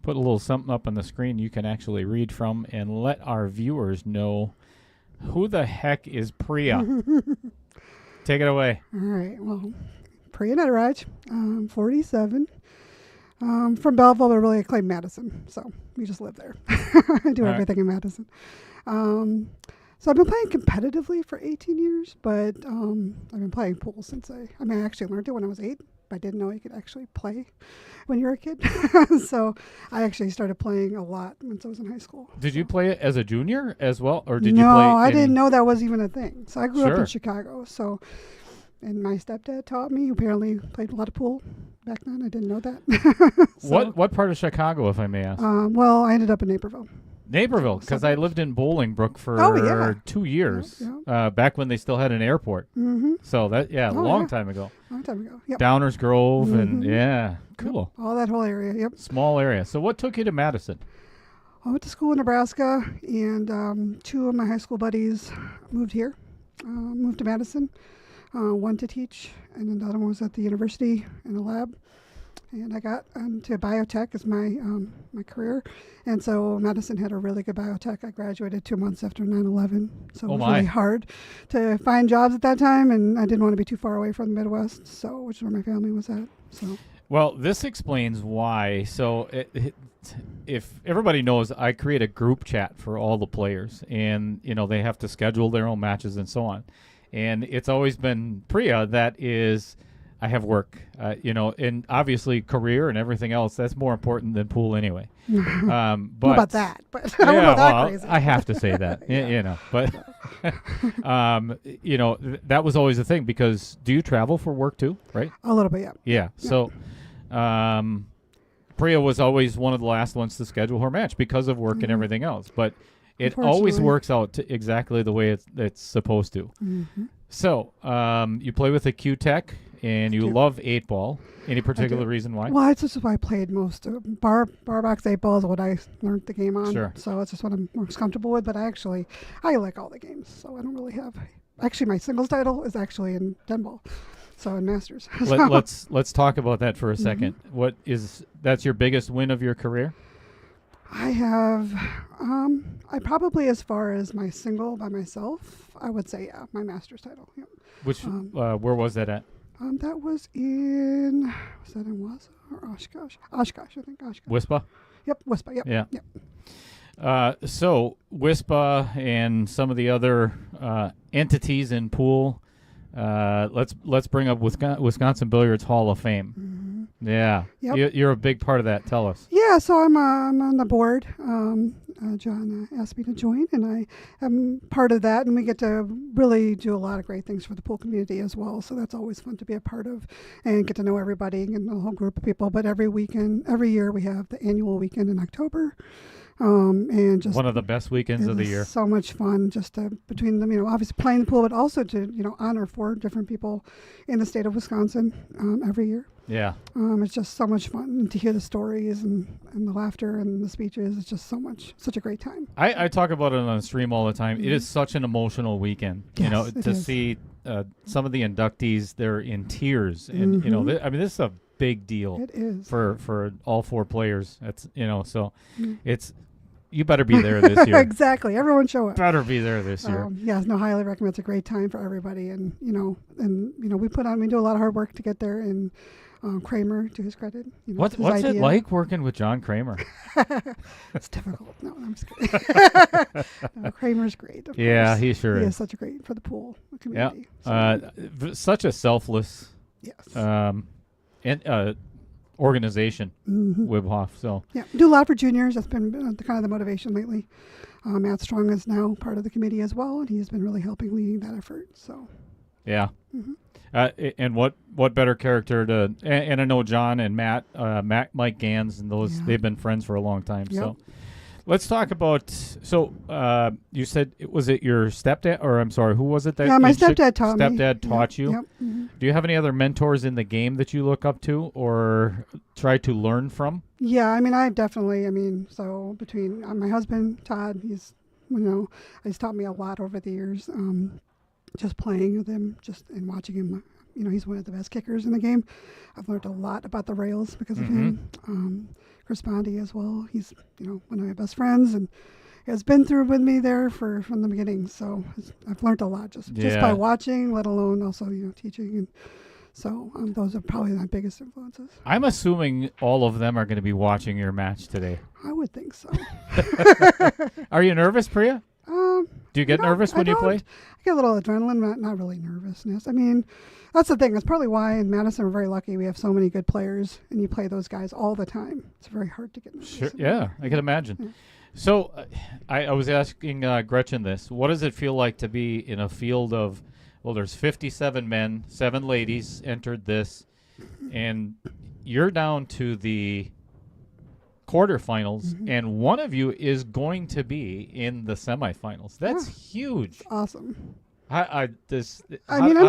little something up on the screen you can actually read from and let our viewers know who the heck is Priya. Take it away. All right. Well, Priya Nataraj, 47. From Belleville, but really I claim Madison. So we just live there. I do everything in Madison. So I've been playing competitively for 18 years, but I've been playing pool since I actually learned it when I was 8. I didn't know you could actually play when you were a kid. So I actually started playing a lot once I was in high school. Did you play it as a junior as well, or did no, you play? I didn't know that was even a thing. So I grew up Sure. in Chicago. So, and my stepdad taught me. Who apparently played a lot of pool back then. I didn't know that. So, What part of Chicago, if I may ask? well, I ended up in Naperville. Naperville, because I lived in Bolingbrook for 2 years, Yeah. Back when they still had an airport. Mm-hmm. So that, a long time ago. Long time ago. Yep. Downers Grove, and Mhm. cool. Yep. All that whole area. Yep. Small area. So what took you to Madison? I went to school in Nebraska, and 2 of my high school buddies moved here, moved to Madison. One to teach, and then the other one was at the university in a lab. And I got into biotech as my my career. And so Madison had a really good biotech. I graduated 2 months after 9/11. So it was really hard to find jobs at that time. And I didn't want to be too far away from the Midwest, so which is where my family was at. So. Well, this explains why. So if everybody knows, I create a group chat for all the players. And, they have to schedule their own matches and so on. And it's always been Priya that is... I have work, and obviously career and everything else. That's more important than pool anyway. But not about that, but I don't know that crazy. I have to say that, But that was always the thing because do you travel for work too? Right? A little bit, yeah. Yeah. So, Priya was always one of the last ones to schedule her match because of work and everything else. But it always works out to exactly the way it's supposed to. Mm-hmm. So, you play with a Q-Tech. And you love 8-ball. Any particular reason why? Well, it's just what I played most. Bar box 8-ball is what I learned the game on. Sure. So it's just what I'm most comfortable with. But I like all the games. So I don't really have. Actually, my singles title is actually in 10-ball. So in Masters. Let's talk about that for a second. Mm-hmm. That's your biggest win of your career? I have. I probably, as far as my single by myself, I would say my Masters title. Yep. Which where was that at? That was in Wausau or Oshkosh? Oshkosh, I think. Oshkosh. WISPA? Yep, WISPA. Yep. Yeah. Yep. So WISPA and some of the other entities in pool. Let's bring up Wisconsin Billiards Hall of Fame. Mm-hmm. Yeah. Yep. You're a big part of that. Tell us. Yeah. So I'm on the board. John asked me to join, and I am part of that. And we get to really do a lot of great things for the pool community as well. So that's always fun to be a part of and get to know everybody and a whole group of people. But every year we have the annual weekend in October. And just one of the best weekends of the year. So much fun just between them, obviously playing the pool, but also to, honor 4 different people in the state of Wisconsin every year. Yeah. It's just so much fun and to hear the stories and the laughter and the speeches. It's just such a great time. I talk about it on the stream all the time. Mm-hmm. It is such an emotional weekend, yes, to see some of the inductees, they're in tears. And, Mm-hmm. This is a big deal. It is. For all 4 players. It's, so it's You better be there this year. Exactly. Everyone show up. Better be there this year. Yes, no, highly recommend. It's a great time for everybody, and we do a lot of hard work to get there. And Kramer, to his credit, What's idea. it like working with John Kramer? It's difficult. No, I'm just kidding. No, Kramer's great. Of course. He sure He is. is such a great for the pool community. Such a selfless Yes. organization, Wibhoff. So Yeah, do a lot for juniors. That's been kind of the motivation lately. Matt Strong is now part of the committee as well, and he's been really helping leading that effort. So yeah. And what better character to? And I know John and Matt, Mike Gans, and those they've been friends for a long time. Yep. So let's talk about. So you said was it your stepdad, or I'm sorry, who was it that? Yeah, my stepdad taught me. Stepdad taught you. Yep. Mm-hmm. Do you have any other mentors in the game that you look up to or try to learn from? Yeah, I mean, I definitely. I mean, so between my husband Todd, he's taught me a lot over the years. Just playing with him, and watching him. He's one of the best kickers in the game. I've learned a lot about the rails because of him. Chris Bondi as well. He's one of my best friends and has been through with me there from the beginning. So I've learned a lot just by watching, let alone also teaching. And so those are probably my biggest influences. I'm assuming all of them are going to be watching your match today. I would think so. Are you nervous, Priya? Do you get nervous when you play? I get a little adrenaline, not really nervousness. I mean, that's the thing. That's probably why in Madison we're very lucky. We have so many good players, and you play those guys all the time. It's very hard to get nervous. Sure. Yeah, I can imagine. Yeah. So I was asking Groetchen this. What does it feel like to be in a field of, there's 57 men, 7 ladies entered this, and you're down to the quarterfinals, and one of you is going to be in the semifinals. That's huge. It's awesome. I'm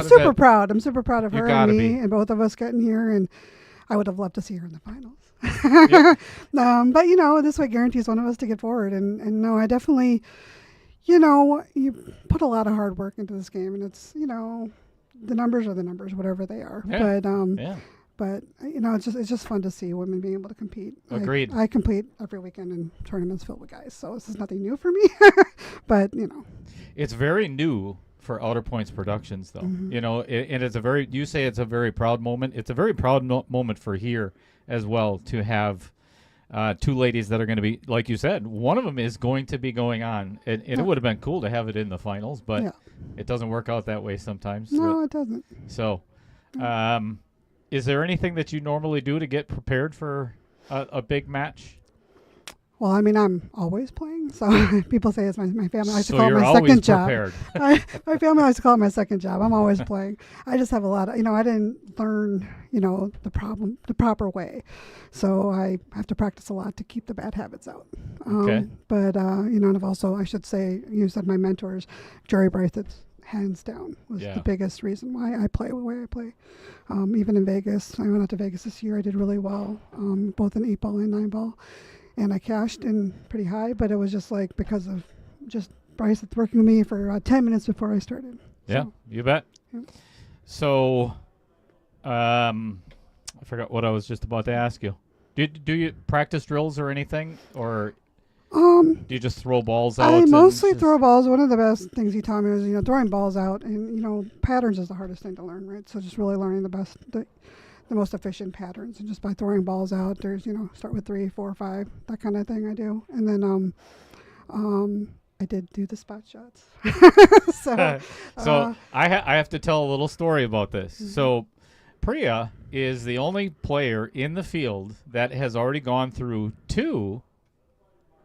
super proud. I'm super proud of her and me and both of us getting here, and I would have loved to see her in the finals. But this way guarantees one of us to get forward. And no, I definitely, you put a lot of hard work into this game, and it's the numbers are the numbers, whatever they are. Yeah. But it's just fun to see women being able to compete. Agreed. I compete every weekend in tournaments filled with guys, so this is nothing new for me. But it's very new for Outer Points Productions, though. And it's you say it's a very proud moment. It's a very proud moment for here as well to have 2 ladies that are going to be, like you said, one of them is going to be going on. And it would have been cool to have it in the finals, but it doesn't work out that way sometimes. No, it doesn't. So, is there anything that you normally do to get prepared for a big match? Well, I mean, I'm always playing, so people say it's my family likes to call it my second job. My family likes to call it my second job. I'm always playing. I just have a lot of, I didn't learn, the proper way, so I have to practice a lot to keep the bad habits out. Okay. But and I've also, I should say, you said my mentors, Jerry Bryce, hands down was the biggest reason why I play the way I play. Even in Vegas, I went out to Vegas this year. I did really well, both in 8-ball and 9-ball. And I cashed in pretty high, but it was just because of just Bryce that's working with me for 10 minutes before I started. Yeah, you bet. Yeah. So, I forgot what I was just about to ask you. Do you practice drills or anything, or do you just throw balls out? I mostly throw balls. One of the best things he taught me was throwing balls out, and patterns is the hardest thing to learn, right? So just really learning the most efficient patterns, and just by throwing balls out, there's start with 3, 4, 5, that kind of thing I do. And then I did do the spot shots. So I have to tell a little story about this. So Priya is the only player in the field that has already gone through 2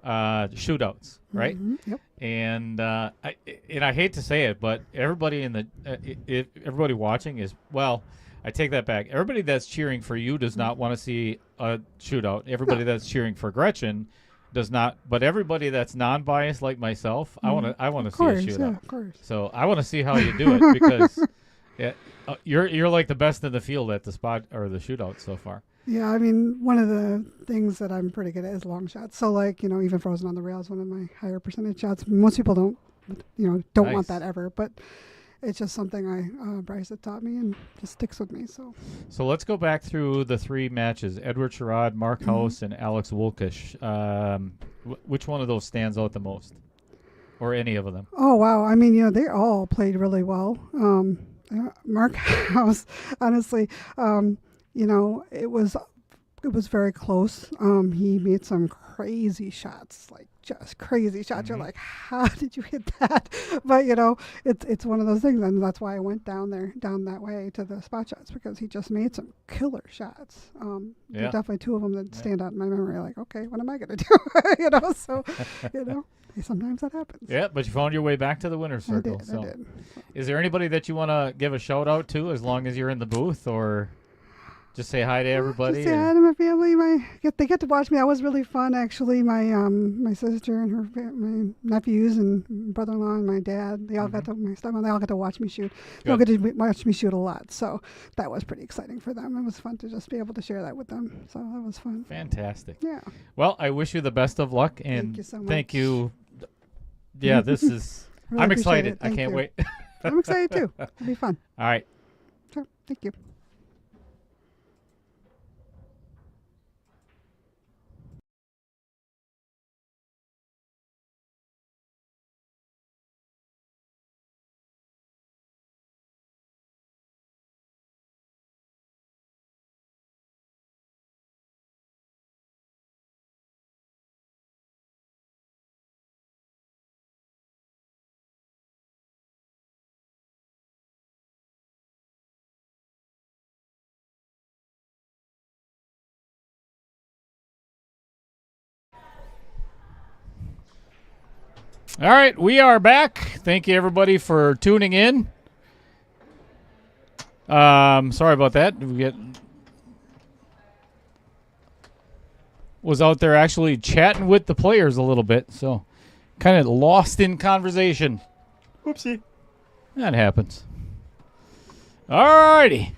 shootouts, right? Yep. And I hate to say it, but everybody everybody watching is, well, I take that back. Everybody that's cheering for you does not want to see a shootout. Everybody that's cheering for Groetchen does not. But everybody that's non-biased like myself, I want to see a shootout. Yeah, of course. So I want to see how you do it because you're like the best in the field at the spot or the shootout so far. Yeah, I mean, one of the things that I'm pretty good at is long shots. So even frozen on the rail is one of my higher percentage shots. Most people don't nice. want that ever, but it's just something Bryce had taught me and just sticks with me. So let's go back through the 3 matches: Edward Sherrod, Mark House, and Alex Wolkish. Which one of those stands out the most, or any of them? Oh wow! I mean, they all played really well. Mark House, honestly, it was very close. He made some crazy shots, like just crazy shots. You're like, how did you hit that? But it's one of those things, and that's why I went down that way to the spot shots, because he just made some killer shots. There are definitely 2 of them that stand out in my memory. Like, okay, what am I gonna do? So, sometimes that happens. Yeah, but you found your way back to the winner's circle. I did. Is there anybody that you want to give a shout out to, as long as you're in the booth, or just say hi to everybody? Just say hi to my family. They get to watch me. That was really fun, actually. My sister and my nephews and brother-in-law and my dad, they all got to, my stepmom, they all got to watch me shoot. They all get to watch me shoot a lot. So that was pretty exciting for them. It was fun to just be able to share that with them. So that was fun. Fantastic. Yeah. Well, I wish you the best of luck, and thank you so much. Thank you. Yeah, this is. Really I'm appreciate excited. it. I can't wait. I'm excited too. It'll be fun. All right. Sure. Thank you. All right, we are back. Thank you, everybody, for tuning in. Sorry about that. Was out there actually chatting with the players a little bit, so kind of lost in conversation. Whoopsie. That happens. All righty.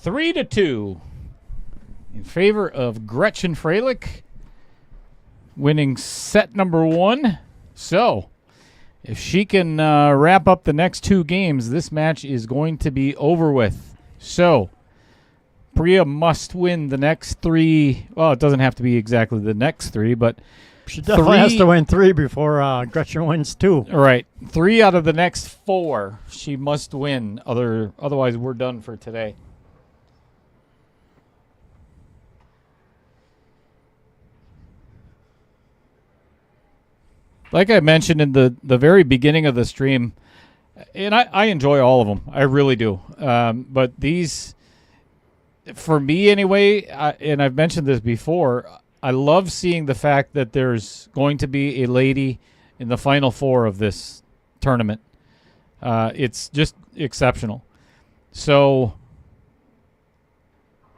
3-2 in favor of Groetchen Froelich, winning set number 1. So, if she can wrap up the next 2 games, this match is going to be over with. So, Priya must win the next 3. Well, it doesn't have to be exactly the next 3, but she definitely has to win 3 before Gretchen wins 2. Right. 3 out of the next 4 she must win. Otherwise, we're done for today. Like I mentioned in the very beginning of the stream, and I enjoy all of them. I really do. But these, for me anyway, and I've mentioned this before, I love seeing the fact that there's going to be a lady in the Final 4 of this tournament. It's just exceptional. So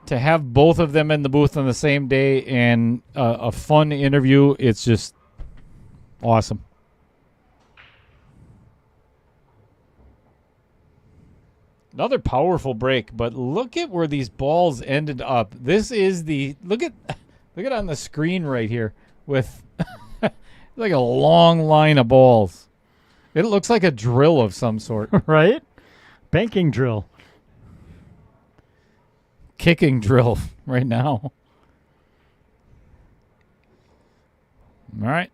to have both of them in the booth on the same day and a fun interview, it's just awesome. Another powerful break, but look at where these balls ended up. This is look at on the screen right here with like a long line of balls. It looks like a drill of some sort. Right? Banking drill. Kicking drill right now. All right.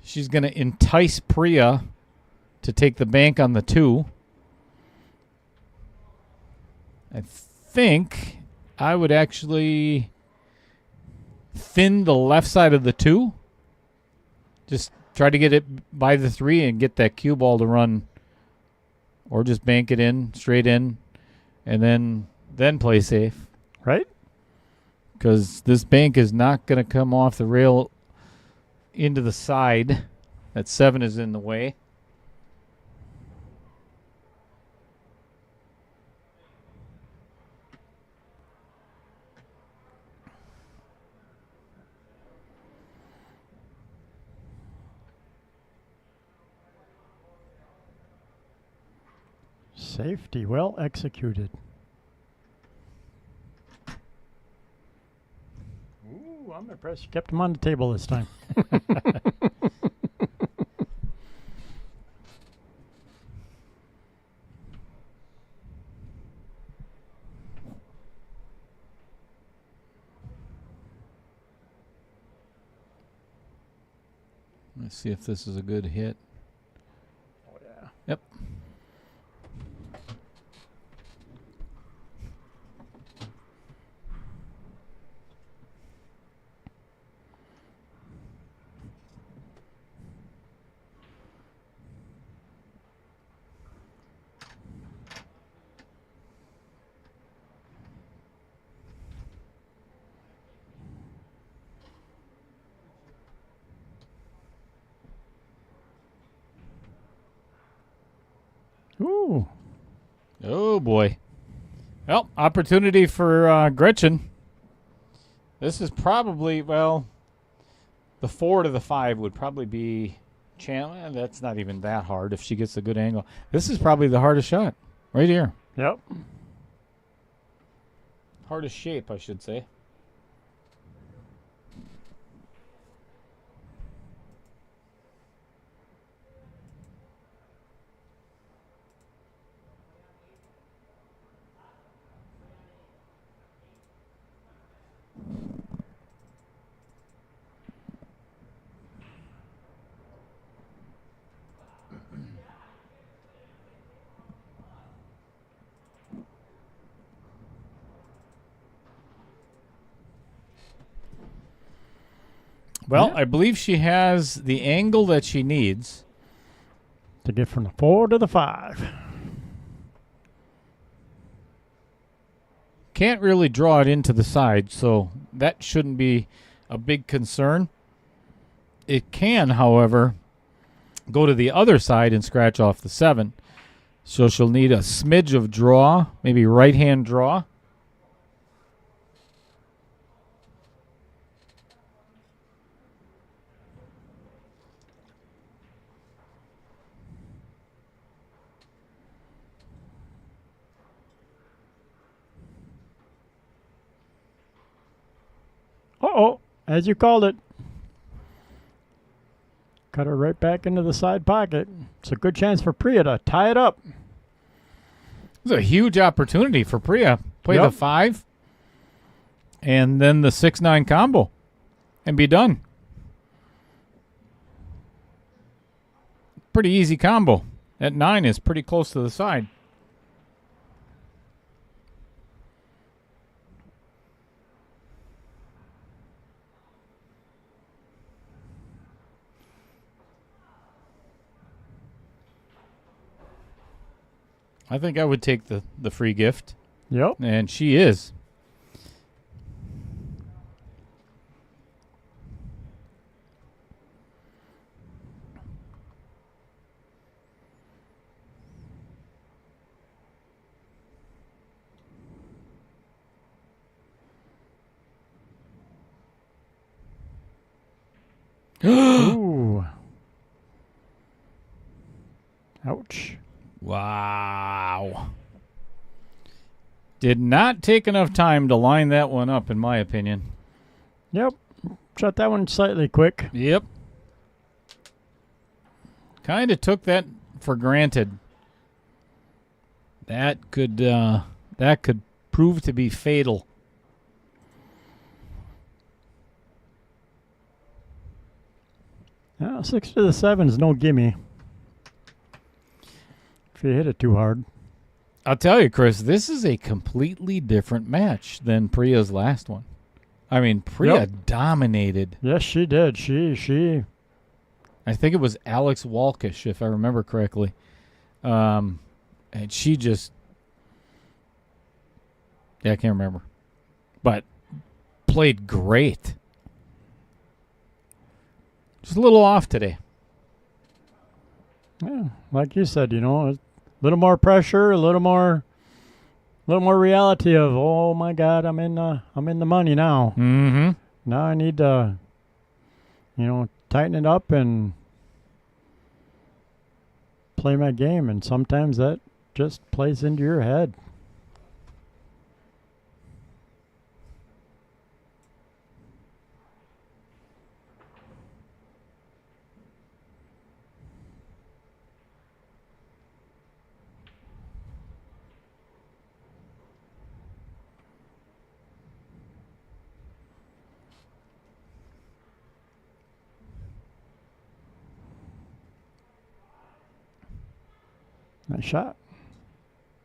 She's going to entice Priya to take the bank on the 2. I think I would actually thin the left side of the 2. Just try to get it by the 3 and get that cue ball to run. Or just bank it in, straight in, and then play safe. Right? Because this bank is not going to come off the rail into the side. That 7 is in the way. Safety well executed. Ooh, I'm impressed you kept him on the table this time. Let's see if this is a good hit. Oh, yeah. Yep. Ooh. Oh, boy. Well, opportunity for Gretchen. This is probably, well, the 4 to the 5 would probably be Chandler. That's not even that hard if she gets a good angle. This is probably the hardest shot right here. Yep. Hardest shape, I should say. Well, Yeah. I believe she has the angle that she needs. To get from the 4 to the 5. Can't really draw it into the side, so that shouldn't be a big concern. It can, however, go to the other side and scratch off the 7. So she'll need a smidge of draw, maybe right-hand draw. Uh-oh. As you called it. Cut her right back into the side pocket. It's a good chance for Priya to tie it up. It's a huge opportunity for Priya. Play Yep. the 5 and then the 6-9 combo and be done. Pretty easy combo. That 9 is pretty close to the side. I think I would take the free gift. Yep. And she is. Ooh. Ouch. Wow. Did not take enough time to line that one up, in my opinion. Yep. Shot that one slightly quick. Yep. Kind of took that for granted. That could prove to be fatal. Yeah, 6 to the 7 is no gimme. If you hit it too hard. I'll tell you, Chris, this is a completely different match than Priya's last one. I mean, Priya dominated. Yes, she did. She. I think it was Alex Walkish, if I remember correctly. And she just... Yeah, I can't remember. But played great. Just a little off today. Yeah, like you said, a little more pressure, a little more reality of, oh my God, I'm in the money now. Mm-hmm. Now I need to, tighten it up and play my game. And sometimes that just plays into your head. Nice shot.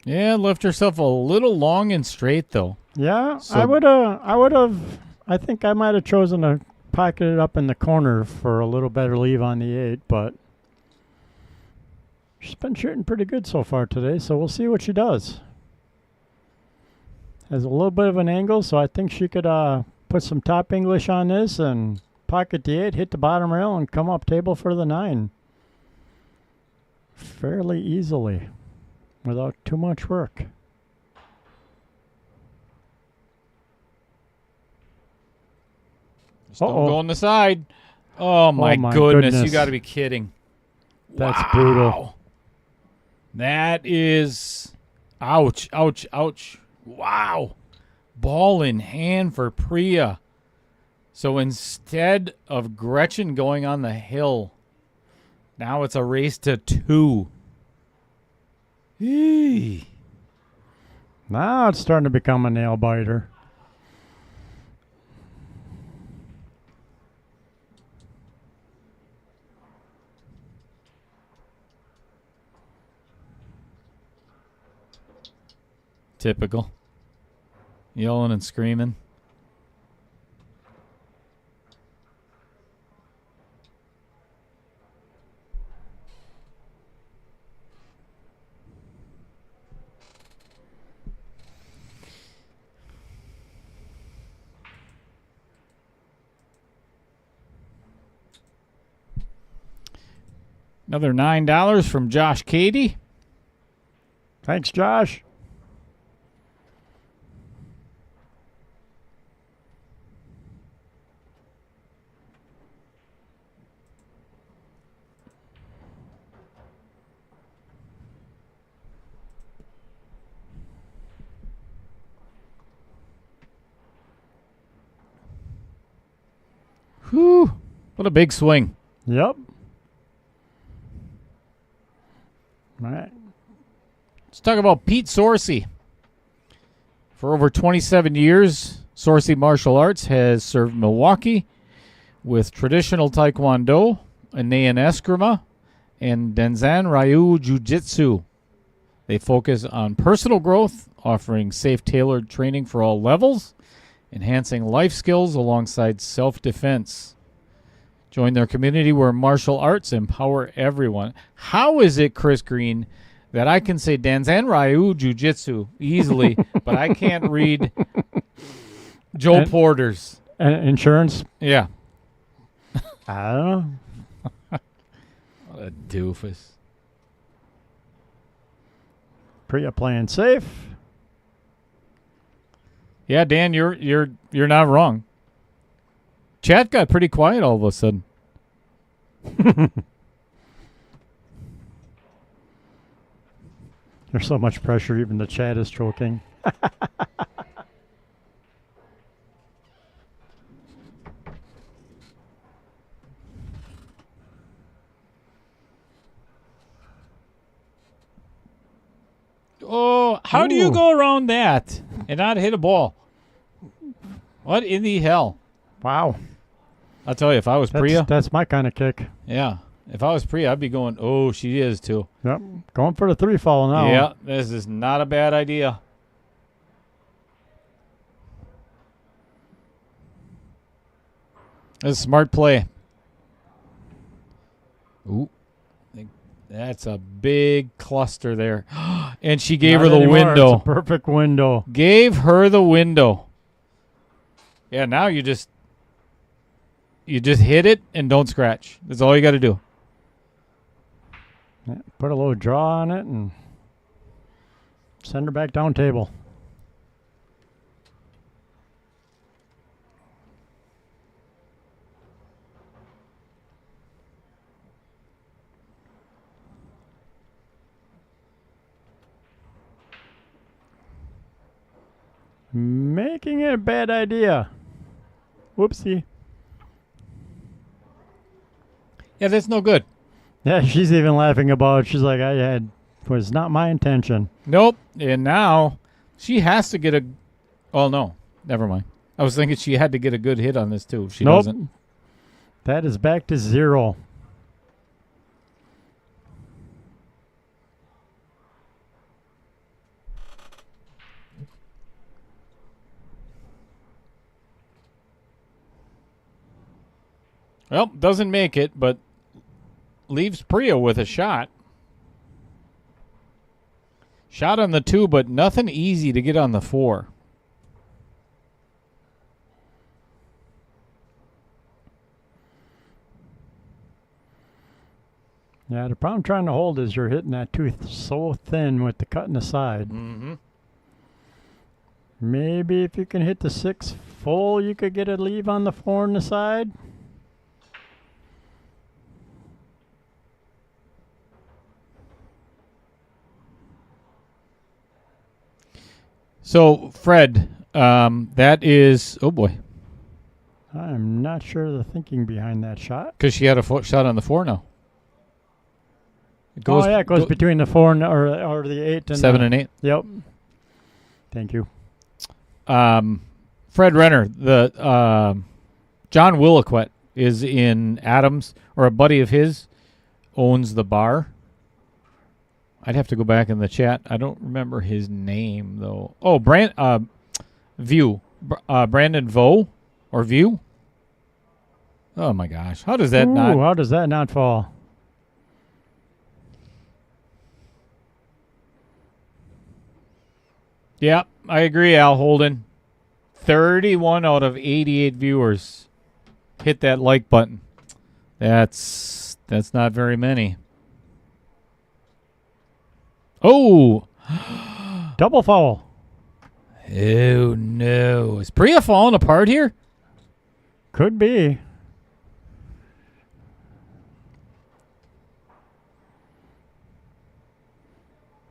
Yeah, left herself a little long and straight, though. Yeah, So- I would have. I think I might have chosen to pocket it up in the corner for a little better leave on the 8, but she's been shooting pretty good so far today, so we'll see what she does. Has a little bit of an angle, so I think she could put some top English on this and pocket the 8, hit the bottom rail, and come up table for the 9 fairly easily without too much work. Just don't go on the side. Oh, my my goodness. You goodness. got to be kidding. That's Wow. brutal. That is... Ouch, ouch, ouch. Wow. Ball in hand for Priya. So instead of Gretchen going on the hill, now it's a race to 2. Eee. Now it's starting to become a nail biter. Typical. Yelling and screaming. Another $9 from Josh Cady. Thanks, Josh. Whew. What a big swing. Yep. All right. Let's talk about Pete Sorsey. For over 27 years, Sorsey Martial Arts has served Milwaukee with traditional Taekwondo, Anayan Eskrima, and Denzan Ryu Jiu-Jitsu. They focus on personal growth, offering safe, tailored training for all levels, enhancing life skills alongside self-defense. Join their community where martial arts empower everyone. How is it, Chris Green, that I can say Danzan Ryu Jiu-Jitsu easily, but I can't read Joe Porter's? And insurance? Yeah. I don't know. What a doofus. Priya playing safe. Yeah, Dan, you're not wrong. Chat got pretty quiet all of a sudden. There's so much pressure, even the chat is choking. Oh, how do you Ooh. go around that and not hit a ball? What in the hell? Wow. I'll tell you, if I was Priya, That's my kind of kick. yeah. If I was Priya, I'd be going, oh, she is too. Yep. Going for the 3 fall now. Yeah, this is not a bad idea. That's a smart play. Ooh. That's a big cluster there. And she gave Not her the anymore. window. It's a perfect window. Gave her the window. Yeah, now you just hit it and don't scratch. That's all you got to do. Yeah, put a little draw on it and send her back down table. Making it a bad idea. Whoopsie. Yeah, that's no good. Yeah, she's even laughing about it. She's like, was not my intention. Nope. And now she has to get a. Oh no, never mind. I was thinking she had to get a good hit on this too. She Nope. doesn't. That is back to 0. Well, doesn't make it, but leaves Priya with a shot. Shot on the 2, but nothing easy to get on the 4. Yeah, the problem trying to hold is you're hitting that tooth so thin with the cut in the side. Mm-hmm. Maybe if you can hit the 6 full, you could get a leave on the 4 on the side. So, Fred, that is... Oh, boy. I'm not sure the thinking behind that shot. Because she had a shot on the 4 now. It It goes between the 4 and, or the 8 and 7 and 8. Yep. Thank you. Fred Renner, the John Williquette is in Adams, or a buddy of his owns the bar. I'd have to go back in the chat. I don't remember his name though. Oh, View, Brandon Vo, or View. Oh my gosh, how does that not? How does that not fall? Yeah, I agree, Al Holden. 31 out of 88 viewers hit that like button. That's not very many. Oh! Double foul. Oh, no. Is Priya falling apart here? Could be.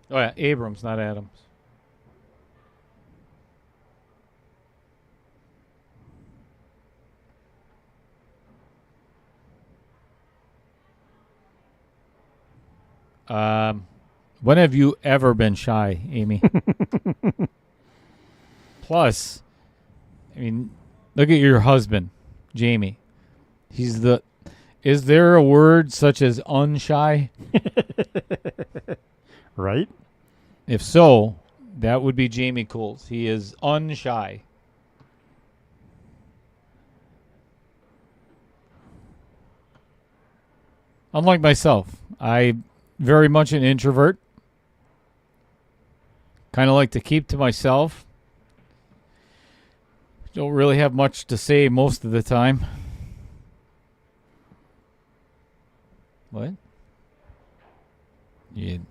Oh, yeah, Abrams, not Adams. When have you ever been shy, Amy? Plus, I mean, look at your husband, Jamie. Is there a word such as unshy? Right? If so, that would be Jamie Cools. He is unshy. Unlike myself, I very much an introvert. Kind of like to keep to myself. Don't really have much to say most of the time. What? You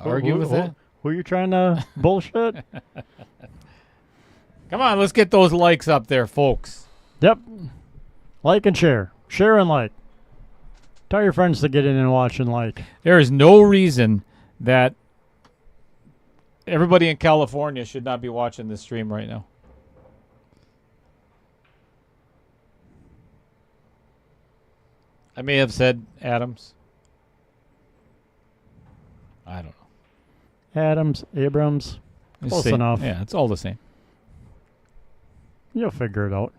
argue with that? Who are you trying to bullshit? Come on, let's get those likes up there, folks. Yep. Like and share. Share and like. Tell your friends to get in and watch and like. There is no reason that everybody in California should not be watching this stream right now. I may have said Adams. I don't know. Adams, Abrams. Close enough. Yeah, it's all the same. You'll figure it out.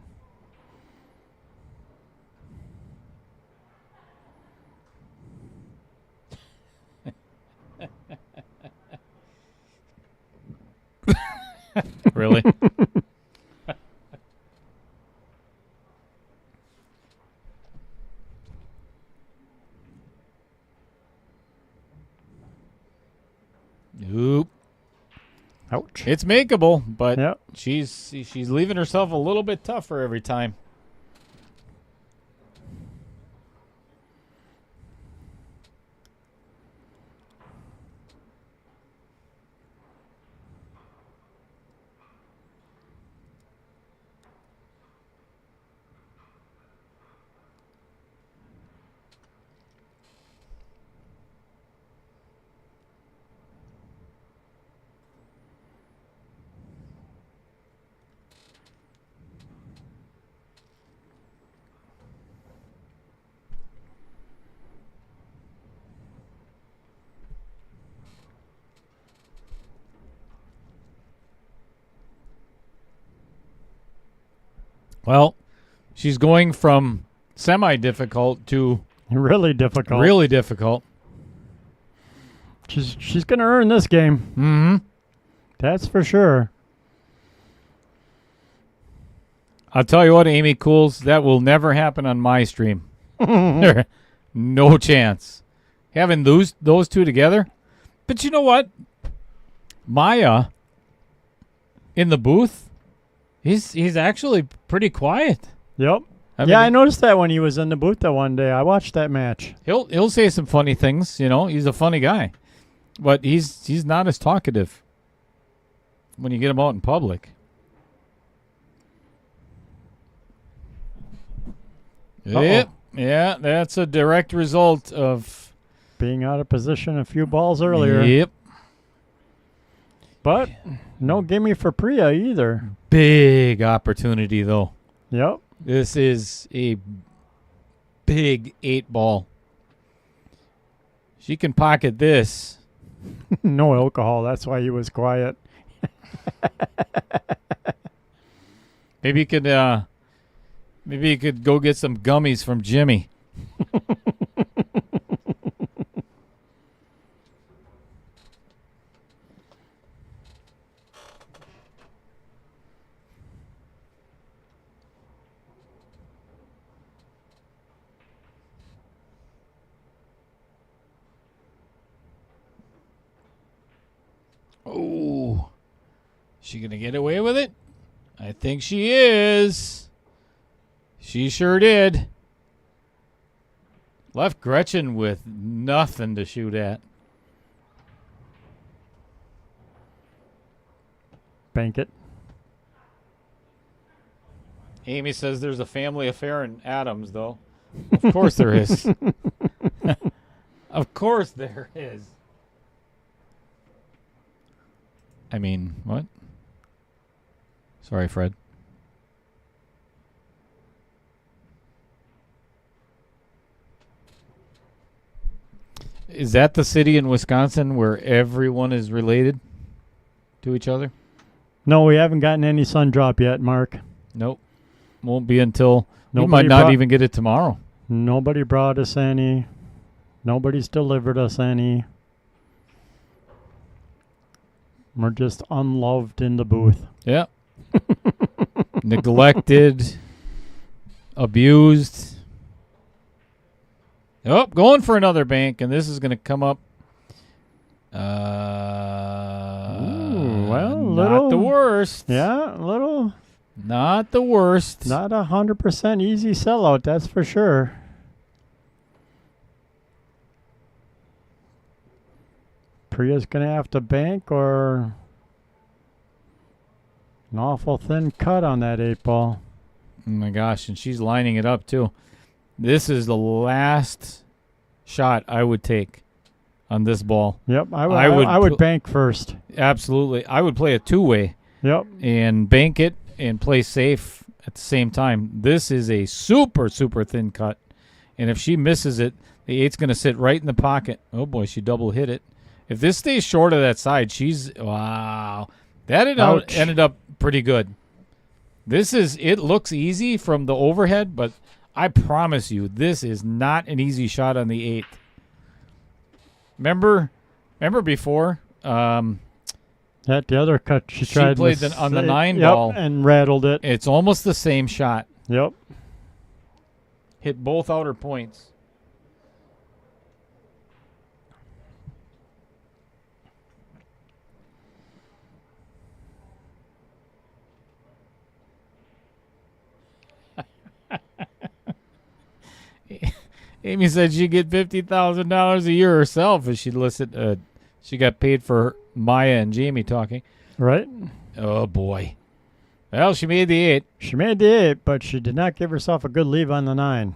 Really? Nope. Ouch. It's makeable, but Yep. she's leaving herself a little bit tougher every time. Well, she's going from semi-difficult to Really difficult. really difficult. She's going to earn this game. Mm-hmm. That's for sure. I'll tell you what, Amy Cools, that will never happen on my stream. No chance. Having those two together. But you know what? Maya in the booth, he's actually pretty quiet. Yep. I noticed that when he was in the booth that one day. I watched that match. He'll say some funny things, He's a funny guy. But he's not as talkative when you get him out in public. Yep. Yeah, that's a direct result of being out of position a few balls earlier. Yep. But no gimme for Priya either. Big opportunity, though. Yep. This is a big 8-ball. She can pocket this. No alcohol. That's why he was quiet. Maybe you could go get some gummies from Jimmy. Oh, she gonna get away with it? I think she is. She sure did. Left Groetchen with nothing to shoot at. Bank it. Amy says there's a family affair in Adams, though. Of course there is. Of course there is. I mean, what? Sorry, Fred. Is that the city in Wisconsin where everyone is related to each other? No, we haven't gotten any sun drop yet, Mark. Nope. Won't be until... We Nobody might not even get it tomorrow. Nobody brought us any. Nobody's delivered us any. We're just unloved in the booth. Yeah. Neglected. Abused. Oh, going for another bank, and this is going to come up. Not the worst. Yeah, a little. Not the worst. Not 100% easy sellout, that's for sure. Priya's going to have to bank or an awful thin cut on that 8-ball. Oh, my gosh, and she's lining it up, too. This is the last shot I would take on this ball. Yep, I would bank first. Absolutely. I would play a two-way. Yep. And bank it and play safe at the same time. This is a super, super thin cut. And if she misses it, the 8's going to sit right in the pocket. Oh, boy, she double hit it. If this stays short of that side, wow. That ended up pretty good. It looks easy from the overhead, but I promise you, this is not an easy shot on the 8. Remember before? At the other cut, she tried played on the 9-ball. And rattled it. It's almost the same shot. Yep. Hit both outer points. Amy said she'd get $50,000 a year herself if she listened. She got paid for Maya and Jamie talking. Right. Oh, boy. Well, she made the 8. She made the 8, but she did not give herself a good leave on the 9.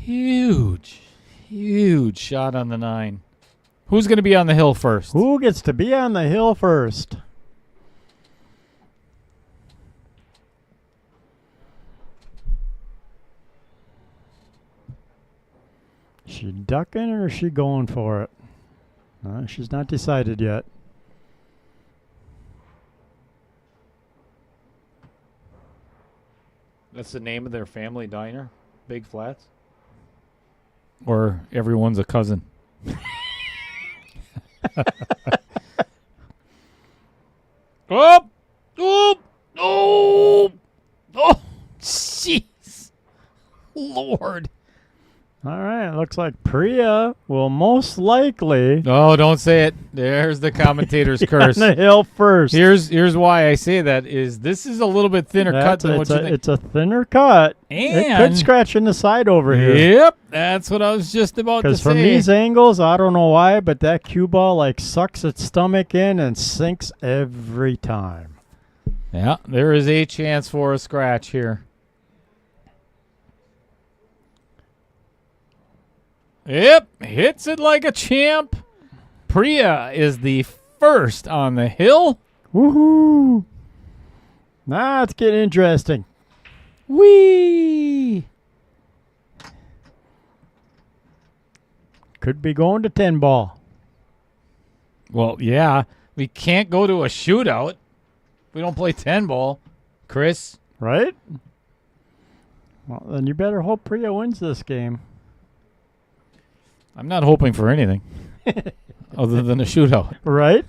Huge shot on the 9. Who's going to be on the hill first? Who gets to be on the hill first? She ducking or is she going for it? She's not decided yet. That's the name of their family diner? Big Flats? Or everyone's a cousin? Oh! looks like Priya will most likely Oh, don't say it. There's the commentator's curse. on the hill first. Here's why I say that is this is a little bit thinner cut than what you think. It's a thinner cut. It could And scratch in the side over here. yep, that's what I was just about to Because say. from these angles, I don't know why, but that cue ball like sucks its stomach in and sinks every time. Yeah, there is a chance for a scratch here. Yep, hits it like a champ. Priya is the first on the hill. Woohoo! Now it's getting interesting. Whee! Could be going to 10 ball. Well, yeah, we can't go to a shootout. We don't play 10 ball, Chris. Right? Well, then you better hope Priya wins this game. I'm not hoping for anything other than a shootout. Right?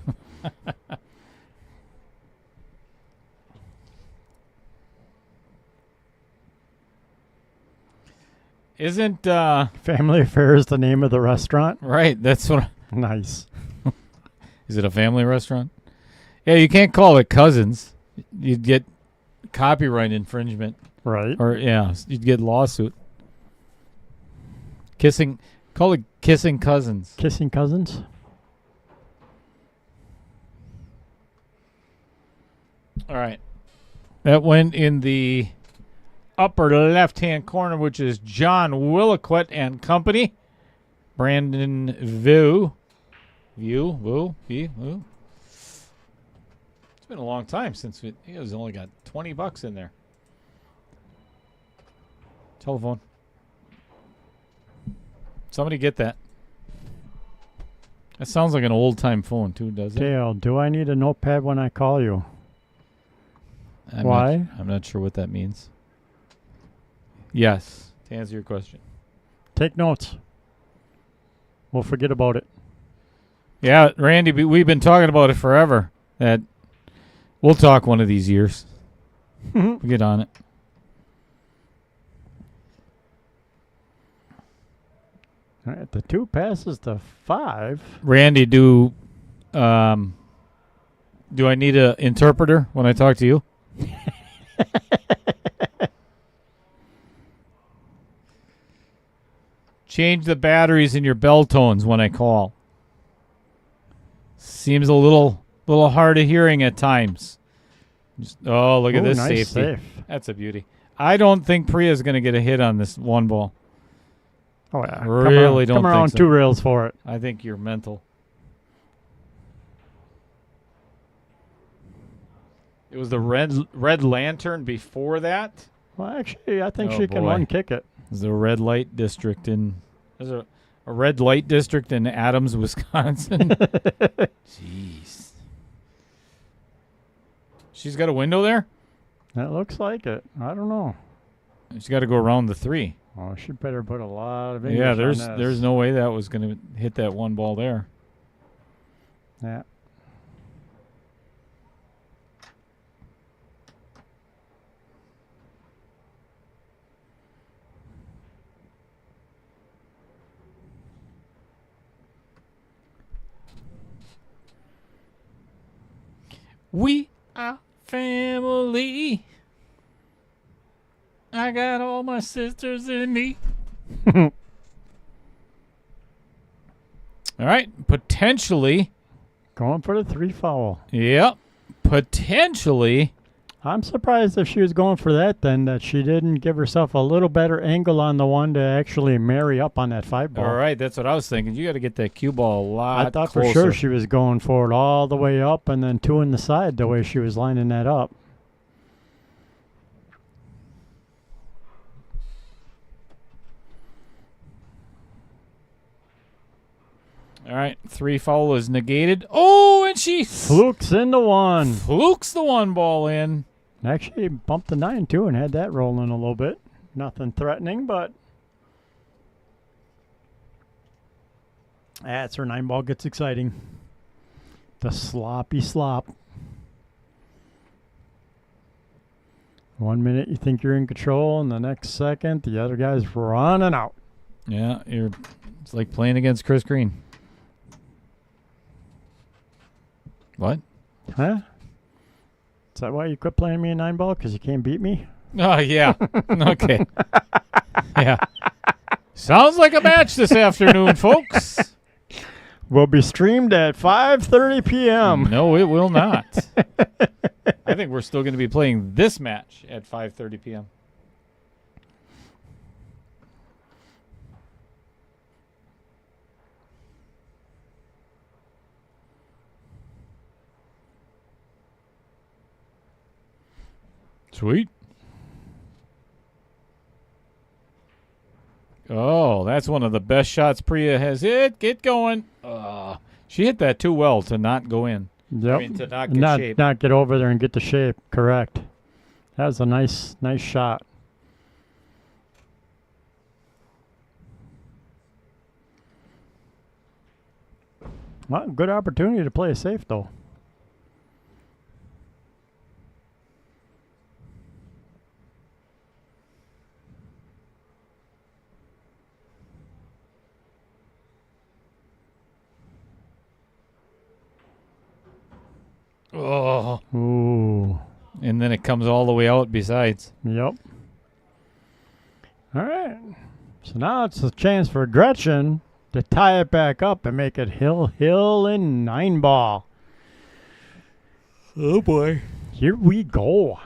Isn't Family Affair is the name of the restaurant. right? That's what. Nice. Is it a family restaurant? Yeah, you can't call it Cousins. You'd get copyright infringement, Right? or yeah, you'd get lawsuit. Call it Kissing Cousins. Kissing Cousins. All right, that went in the upper left-hand corner, which is John Williquette and company. Brandon Vu. It's been a long time since he has only got $20 in there. Telephone. Somebody get that. That sounds like an old-time phone, too, doesn't it? Dale, do I need a notepad when I call you? I'm Why? I'm not sure what that means. Yes, to answer your question. Take notes. We'll forget about it. Yeah, Randy, we've been talking about it forever. That we'll talk one of these years. We'll get on it. All right, the 2 passes to 5. Randy, do I need an interpreter when I talk to you? Change the batteries in your bell tones when I call. Seems a little hard of hearing at times. Look at Ooh, this nice safety. safe. That's a beauty. I don't think Priya's going to get a hit on this one ball. Oh, yeah. Really don't come think around so. 2 rails for it. I think you're mental. It was the red lantern before that. Well, actually, I think Oh, she can boy. one kick it. There's a red light district in. There's a red light district in Adams, Wisconsin. Jeez. She's got a window there. That looks like it. I don't know. She's got to go around the 3. Oh, she better put a lot of English Yeah, on there's this. no way that was going to hit that one ball there. Yeah. We are family. I got all my sisters in me. All right, potentially. Going for the 3 foul. Yep, potentially. I'm surprised if she was going for that then, that she didn't give herself a little better angle on the one to actually marry up on that 5 ball. All right, that's what I was thinking. You got to get that cue ball a lot I thought closer. for sure she was going for it all the way up and then 2 in the side the way she was lining that up. All right, 3 foul is negated. Oh, and she Flukes into 1. flukes the one ball in. Actually bumped the 9 too and had that rolling a little bit. Nothing threatening, but that's where 9 ball gets exciting. The sloppy slop. 1 minute you think you're in control, and the next second the other guy's running out. Yeah, it's like playing against Chris Green. What? Huh? Is that why you quit playing me in 9-ball? Because you can't beat me? Oh, yeah. Okay. Yeah. Sounds like a match this afternoon, folks. Will be streamed at 5:30 p.m. No, it will not. I think we're still going to be playing this match at 5:30 p.m. Sweet. Oh, that's one of the best shots Priya has hit. Get going. She hit that too well to not go in. Yep. I mean, to not get shape. Not get over there and get the shape. Correct. That was a nice shot. Well, good opportunity to play it safe, though. Oh. Ooh. And then it comes all the way out besides. Yep. All right. So now it's a chance for Groetchen to tie it back up and make it hill and 9-ball. Oh, boy. Here we go.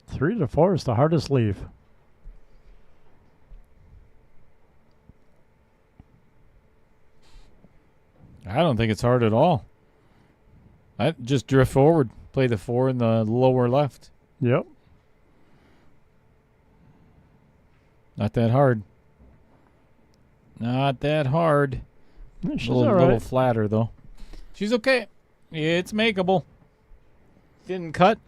Three to four is the hardest leave. I don't think it's hard at all. I just drift forward, play the 4 in the lower left. Yep. Not that hard. Not that hard. She's a all right. little flatter, though. She's okay. It's makeable. Didn't cut.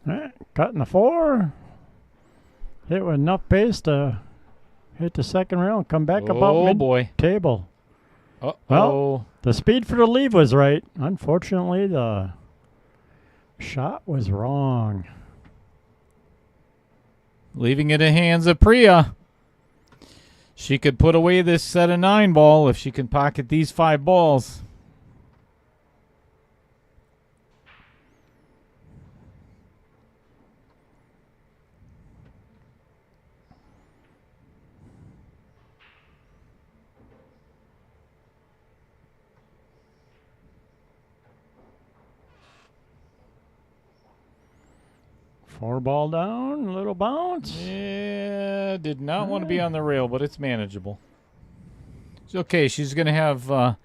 All right, cutting the 4. Hit with enough pace to hit the second rail and come back about mid-table. Uh-oh. Well, the speed for the leave was right. Unfortunately, the shot was wrong. Leaving it in hands of Priya. She could put away this set of 9-ball if she can pocket these 5 balls. Four ball down, a little bounce. Yeah, did not want to be on the rail, but it's manageable. It's okay. She's going to have,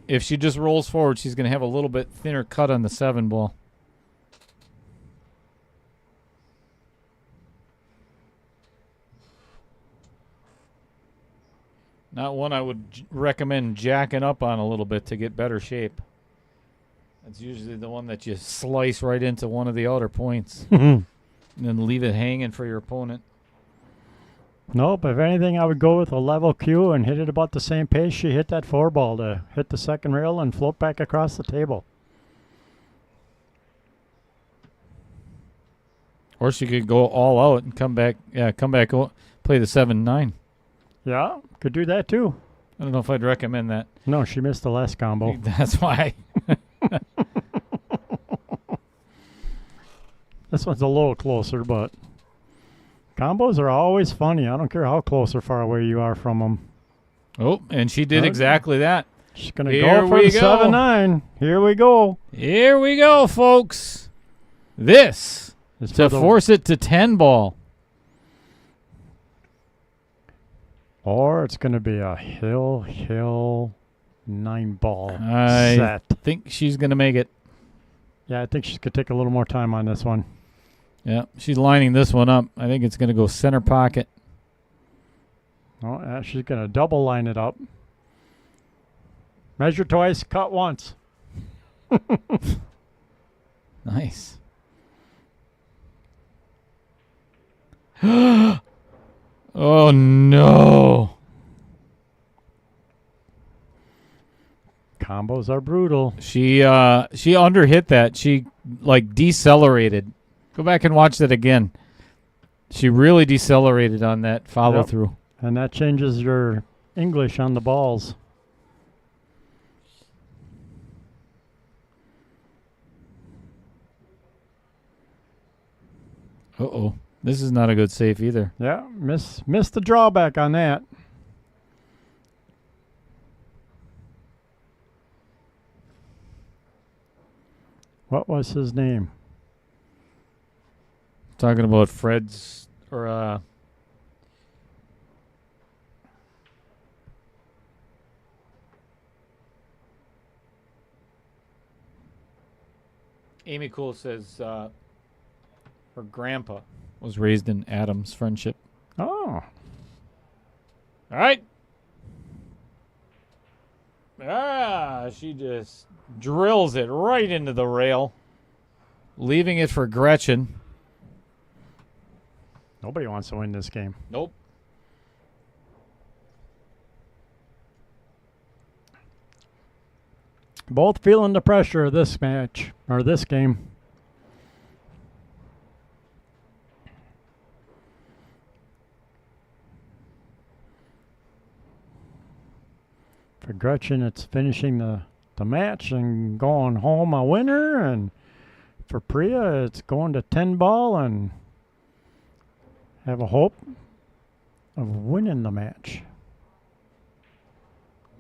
if she just rolls forward, she's going to have a little bit thinner cut on the 7 ball. Not one I would recommend jacking up on a little bit to get better shape. That's usually the one that you slice right into one of the outer points. And then leave it hanging for your opponent. Nope, if anything, I would go with a level cue and hit it about the same pace she hit that 4 ball to hit the second rail and float back across the table. Or she could go all out and come back, play the 7-9. Yeah, could do that too. I don't know if I'd recommend that. No, she missed the last combo. That's why. This one's a little closer, but combos are always funny. I don't care how close or far away you are from them. Oh, and she did exactly that. She's going to go for the 7-9. Here we go. Here we go, folks. This is to force it to 10 ball. Or it's going to be a hill 9-ball I set. think she's going to make it. Yeah, I think she's going to take a little more time on this one. Yeah, she's lining this one up. I think it's going to go center pocket. Oh, she's going to double line it up. Measure twice, cut once. Nice. Oh, no. Combos are brutal. She underhit that. She, like, decelerated. Go back and watch that again. She really decelerated on that follow-through. And that changes your English on the balls. Uh-oh. This is not a good safe either. Yeah, missed the drawback on that. What was his name? Talking about Fred's or Amy Cool says her grandpa was raised in Adams Friendship. Oh. All right. Ah, she just drills it right into the rail, leaving it for Gretchen. Nobody wants to win this game. Nope. Both feeling the pressure of this match, or this game. For Gretchen, it's finishing the match and going home a winner. And for Priya, it's going to 10-ball and have a hope of winning the match.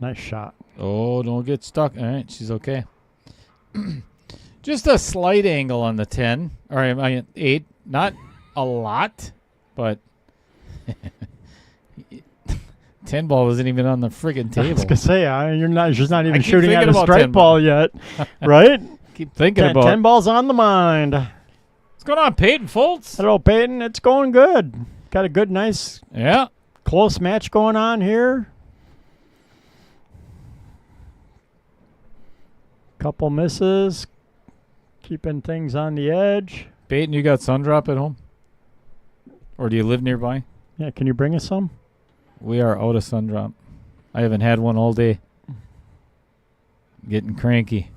Nice shot. Oh, don't get stuck. All right, she's okay. Just a slight angle on the 10. Or I mean, 8. Not a lot, but 10 ball isn't even on the friggin' table. I was gonna say, she's not even keep shooting at thinking a about strike 10 ball yet, right? Keep thinking about 10 balls on the mind. what's going on, Peyton Fultz. Hello, Peyton. It's going good. Got a good, nice, Yeah. close match going on here. Couple misses, keeping things on the edge. Peyton, you got Sundrop at home? Or do you live nearby? Yeah, can you bring us some? We are out of Sundrop. I haven't had one all day. Getting cranky.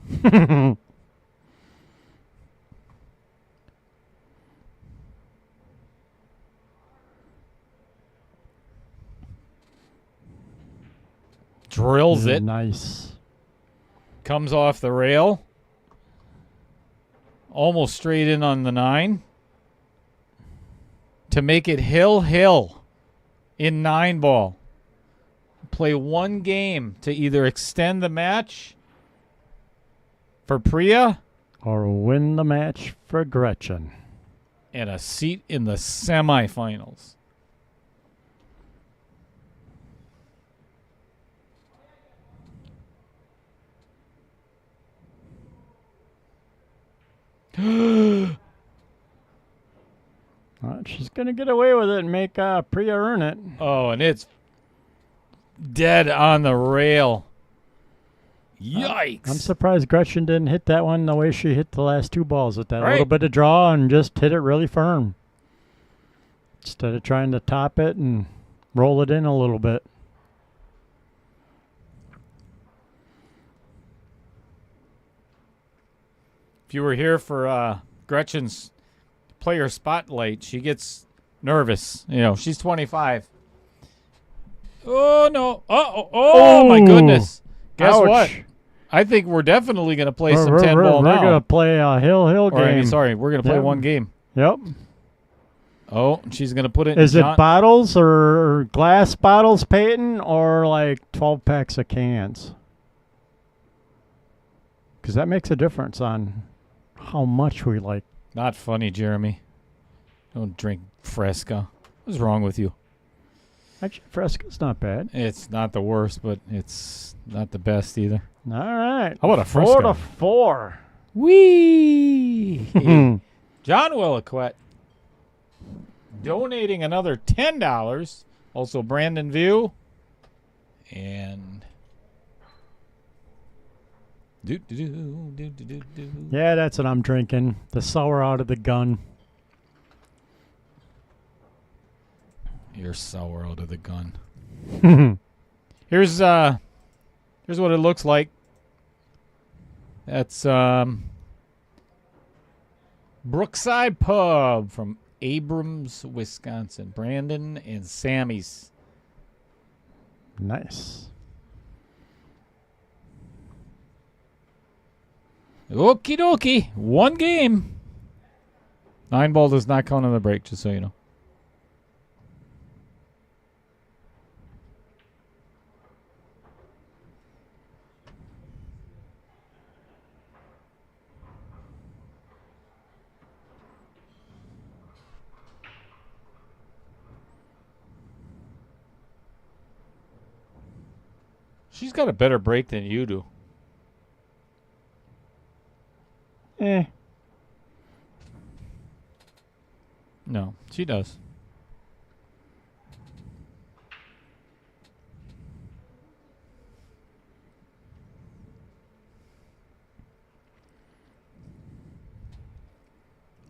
Drills it. Nice. Comes off the rail. Almost straight in on the 9. To make it hill in 9-ball. Play one game to either extend the match for Priya Or win the match for Gretchen. and a seat in the semifinals. She's going to get away with it and make Priya earn it. Oh, and it's dead on the rail. Yikes. I'm surprised Gretchen didn't hit that one the way she hit the last 2 balls with that Right. little bit of draw and just hit it really firm. Instead of trying to top it and roll it in a little bit. If you were here for Gretchen's player spotlight, she gets nervous. You know, she's 25. Oh, no. Oh, my goodness. Guess Ouch. what? I think we're definitely going to play some We're 10 ball We're now. going to play a hill Or, I game. mean, sorry, we're going to play Yep. one game. Yep. Oh, she's going to put it Is in it bottles or glass bottles, Peyton, or like 12 packs of cans? Because that makes a difference on how much we like. Not funny, Jeremy. Don't drink Fresca. What's wrong with you? Actually, Fresco's not bad. It's not the worst, but it's not the best either. All right. How about a Fresco? 4-4. Whee! John Williquette donating another $10. Also, Brandon View. And. Yeah, that's what I'm drinking. The sour out of the gun. You're sour out of the gun. Here's what it looks like. That's Brookside Pub from Abrams, Wisconsin. Brandon and Sammy's. Nice. Okie dokie. One game. Nineball does not count on the break, just so you know. She's got a better break than you do. No, she does.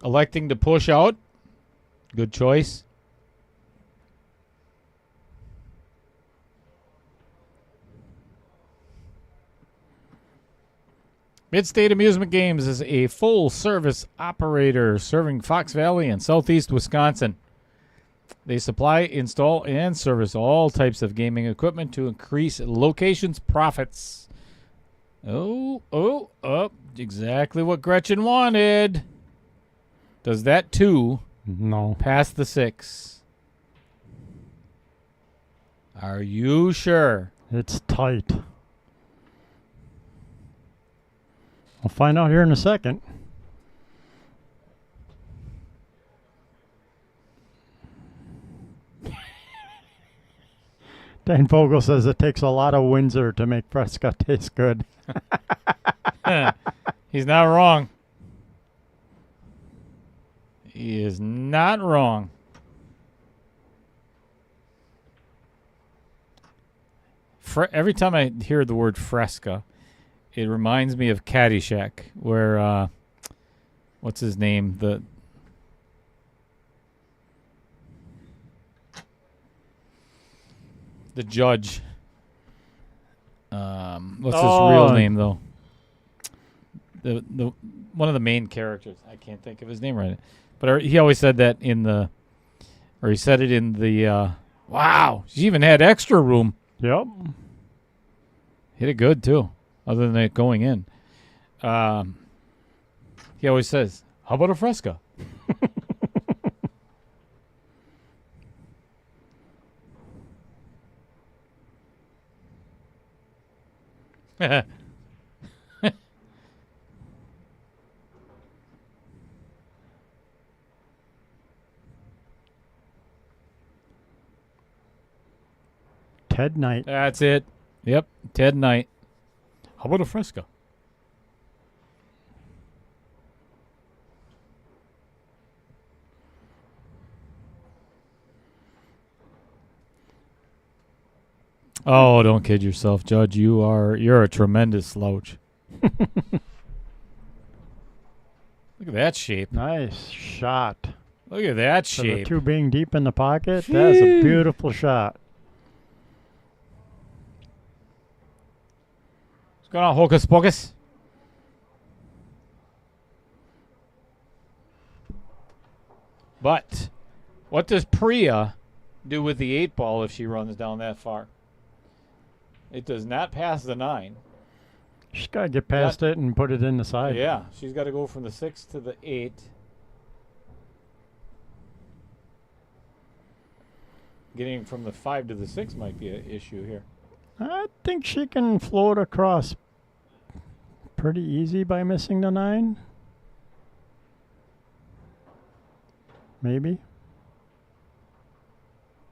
Electing to push out. Good choice. Midstate Amusement Games is a full-service operator serving Fox Valley and southeast Wisconsin. They supply, install, and service all types of gaming equipment to increase locations' profits. Exactly what Gretchen wanted. Does that, too, No. pass the 6? Are you sure? It's tight. We'll find out here in a second. Dan Vogel says it takes a lot of Windsor to make Fresca taste good. He's not wrong. He is not wrong. Every time I hear the word Fresca, it reminds me of Caddyshack, where what's his name? The judge. What's his real name though? The one of the main characters. I can't think of his name right now. But he always said that he said it in the. Wow, she even had extra room. Yep. Hit it good too. Other than it going in. He always says, how about a Fresca? Ted Knight. That's it. Yep, Ted Knight. How about a Fresca? Oh, don't kid yourself, Judge. You're a tremendous slouch. Look at that shape. Nice shot. Look at that For the shape. two being deep in the pocket, that's a beautiful shot. What's going on, Hocus Pocus? But what does Priya do with the 8-ball if she runs down that far? It does not pass the 9. She's got to get past it and put it in the side. Yeah, she's got to go from the 6 to the 8. Getting from the 5 to the 6 might be an issue here. I think she can float across pretty easy by missing the 9. Maybe.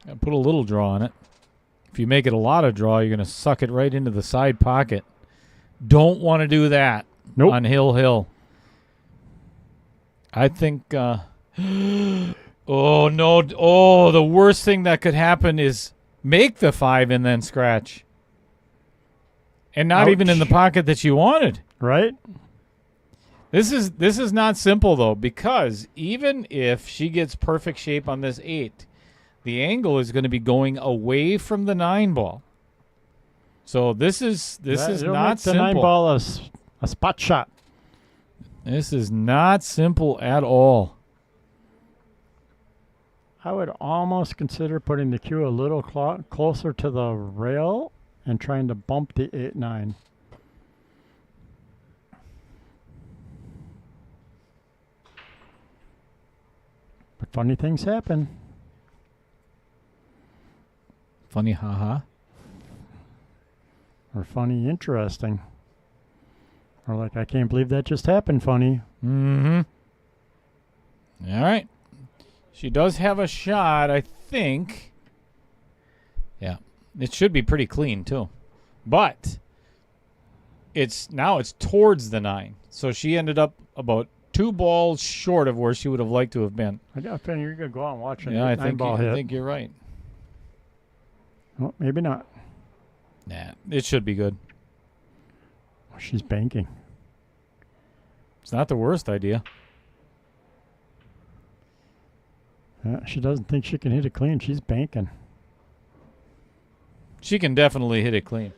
And put a little draw on it. If you make it a lot of draw, you're going to suck it right into the side pocket. Don't want to do that on Hill. I think, oh, no. Oh, the worst thing that could happen is make the 5 and then scratch. And not even in the pocket that you wanted. Right? This is not simple, though, because even if she gets perfect shape on this 8, the angle is going to be going away from the 9 ball. So this is not simple. The 9 ball a spot shot. This is not simple at all. I would almost consider putting the cue a little closer to the rail and trying to bump the 8-9. But funny things happen. Funny, haha. Or funny, interesting. Or like, I can't believe that just happened, funny. Mm-hmm. All right. She does have a shot, I think. Yeah. It should be pretty clean, too. But it's towards the 9. So she ended up about 2 balls short of where she would have liked to have been. I got a feeling you're going to go out and watch an Yeah, I 9 ball hit. think you're right. Well, maybe not. Nah, it should be good. Oh, she's banking. It's not the worst idea. She doesn't think she can hit it clean. She's banking. She can definitely hit it clean.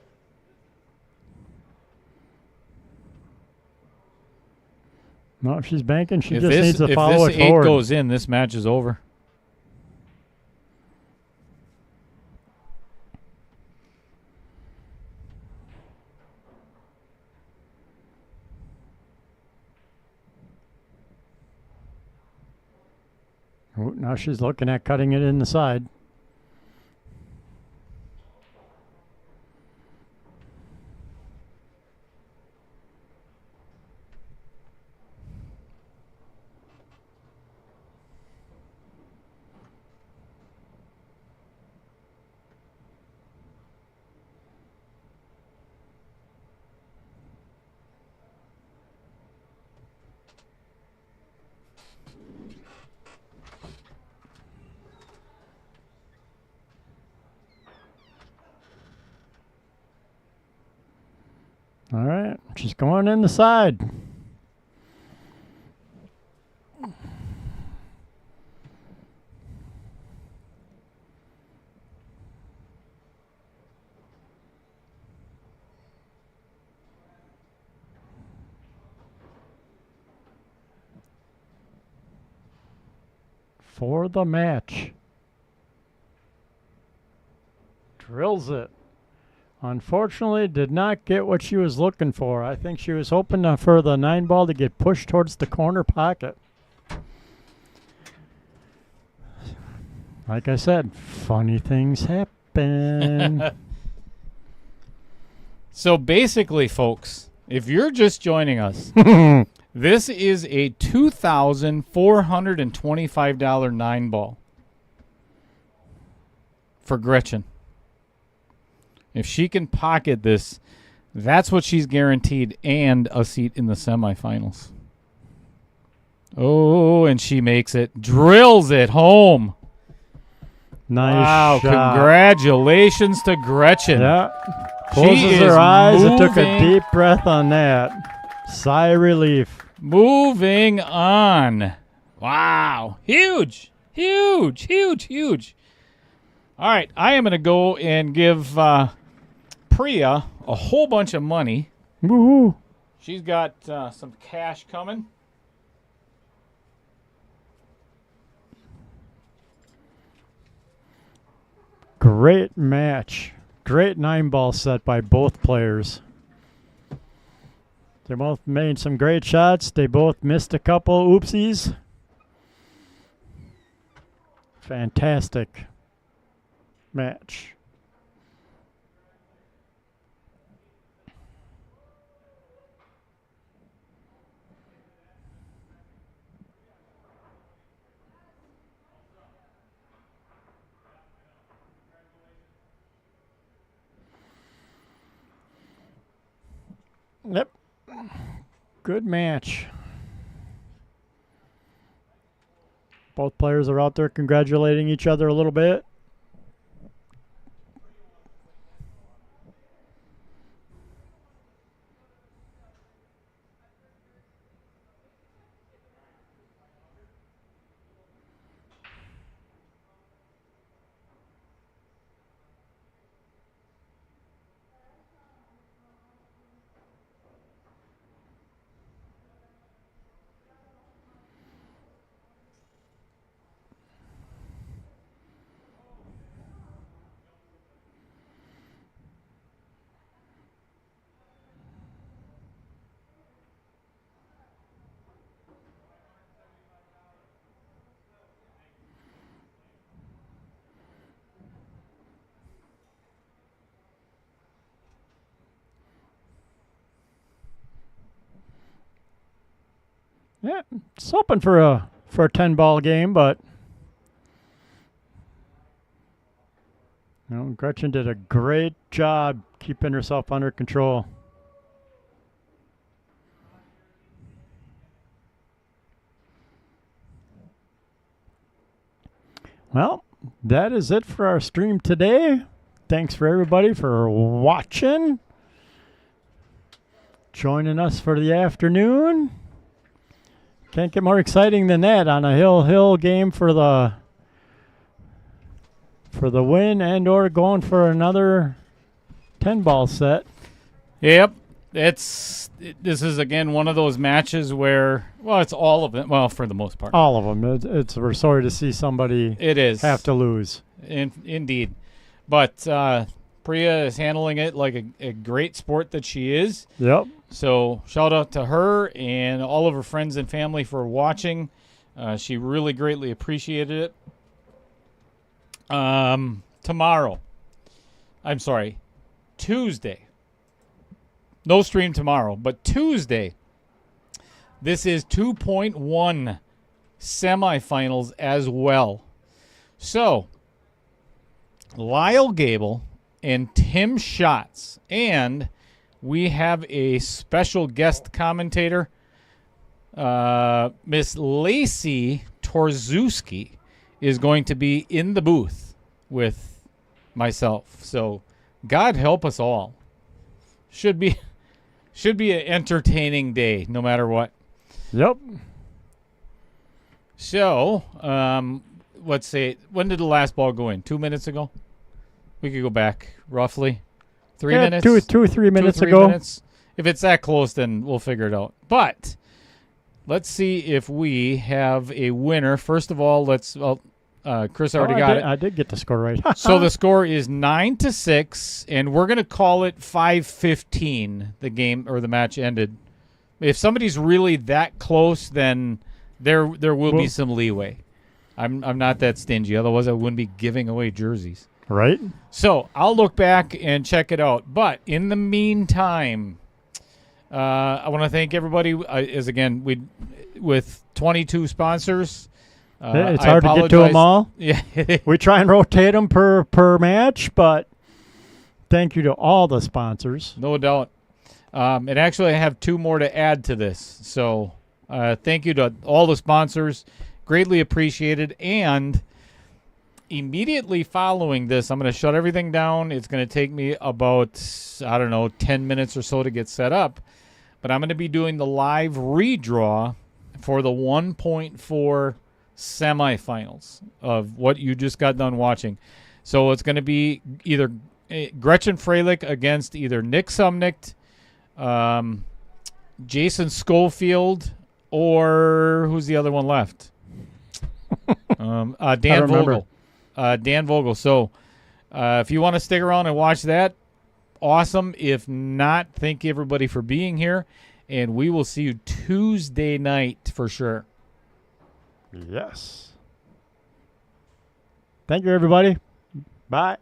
No, if she's banking, she just needs to follow it forward. If this 8 goes in, this match is over. Oh, now she's looking at cutting it in the side. All right, she's going in the side. For the match. Drills it. Unfortunately, did not get what she was looking for. I think she was hoping for the 9 ball to get pushed towards the corner pocket. Like I said, funny things happen. So basically, folks, if you're just joining us, this is a $2,425 9 ball for Groetchen. If she can pocket this, that's what she's guaranteed, and a seat in the semifinals. Oh, and she makes it. Drills it home. Nice shot. Congratulations to Groetchen. Yeah. Closes her eyes and took a deep breath on that. Sigh of relief. Moving on. Wow. Huge. Huge, huge, huge. All right, I am going to go and give Priya a whole bunch of money. Woohoo. She's got some cash coming. Great match. Great 9 ball set by both players. They both made some great shots. They both missed a couple oopsies. Fantastic match. Yep. Good match. Both players are out there congratulating each other a little bit. Yeah, it's open for a 10-ball game, but Groetchen did a great job keeping herself under control. Well, that is it for our stream today. Thanks for everybody for watching, joining us for the afternoon. Can't get more exciting than that on a hill game for the win and or going for another 10-ball set. Yep. This is, again, one of those matches where, well, it's all of them. Well, for the most part. All of them. We're sorry to see somebody have to lose. Indeed. But Priya is handling it like a great sport that she is. Yep. So shout out to her and all of her friends and family for watching. She really greatly appreciated it. Tuesday. No stream tomorrow, but Tuesday. This is 2.1 semifinals as well. So, Lyle Gable and Tim Schatz, and we have a special guest commentator, Miss Lacey Torzewski, is going to be in the booth with myself. So, God help us all. Should be an entertaining day, no matter what. Yep. So, let's say, when did the last ball go in? 2 minutes ago? We could go back roughly 3 minutes. 2 or 3 minutes ago. If it's that close, then we'll figure it out. But let's see if we have a winner. First of all, Chris already got it. I did get the score right. So the score is 9-6, and we're going to call it 5-15. The game or the match ended. If somebody's really that close, then there will be some leeway. I'm not that stingy. Otherwise, I wouldn't be giving away jerseys. Right. So I'll look back and check it out. But in the meantime, I want to thank everybody. With 22 sponsors. It's hard to get to them all. Yeah, we try and rotate them per match, but thank you to all the sponsors. No doubt. And actually, I have 2 more to add to this. So thank you to all the sponsors. Greatly appreciated. And immediately following this, I'm going to shut everything down. It's going to take me about, 10 minutes or so to get set up. But I'm going to be doing the live redraw for the 1.4 semifinals of what you just got done watching. So it's going to be either Groetchen Froelich against either Nick Sumnicht, Jason Schofield, or who's the other one left? Dan Vogel. Dan Vogel. So if you want to stick around and watch that, awesome. If not, thank you everybody for being here, and we will see you Tuesday night for sure. Yes. Thank you, everybody. Bye.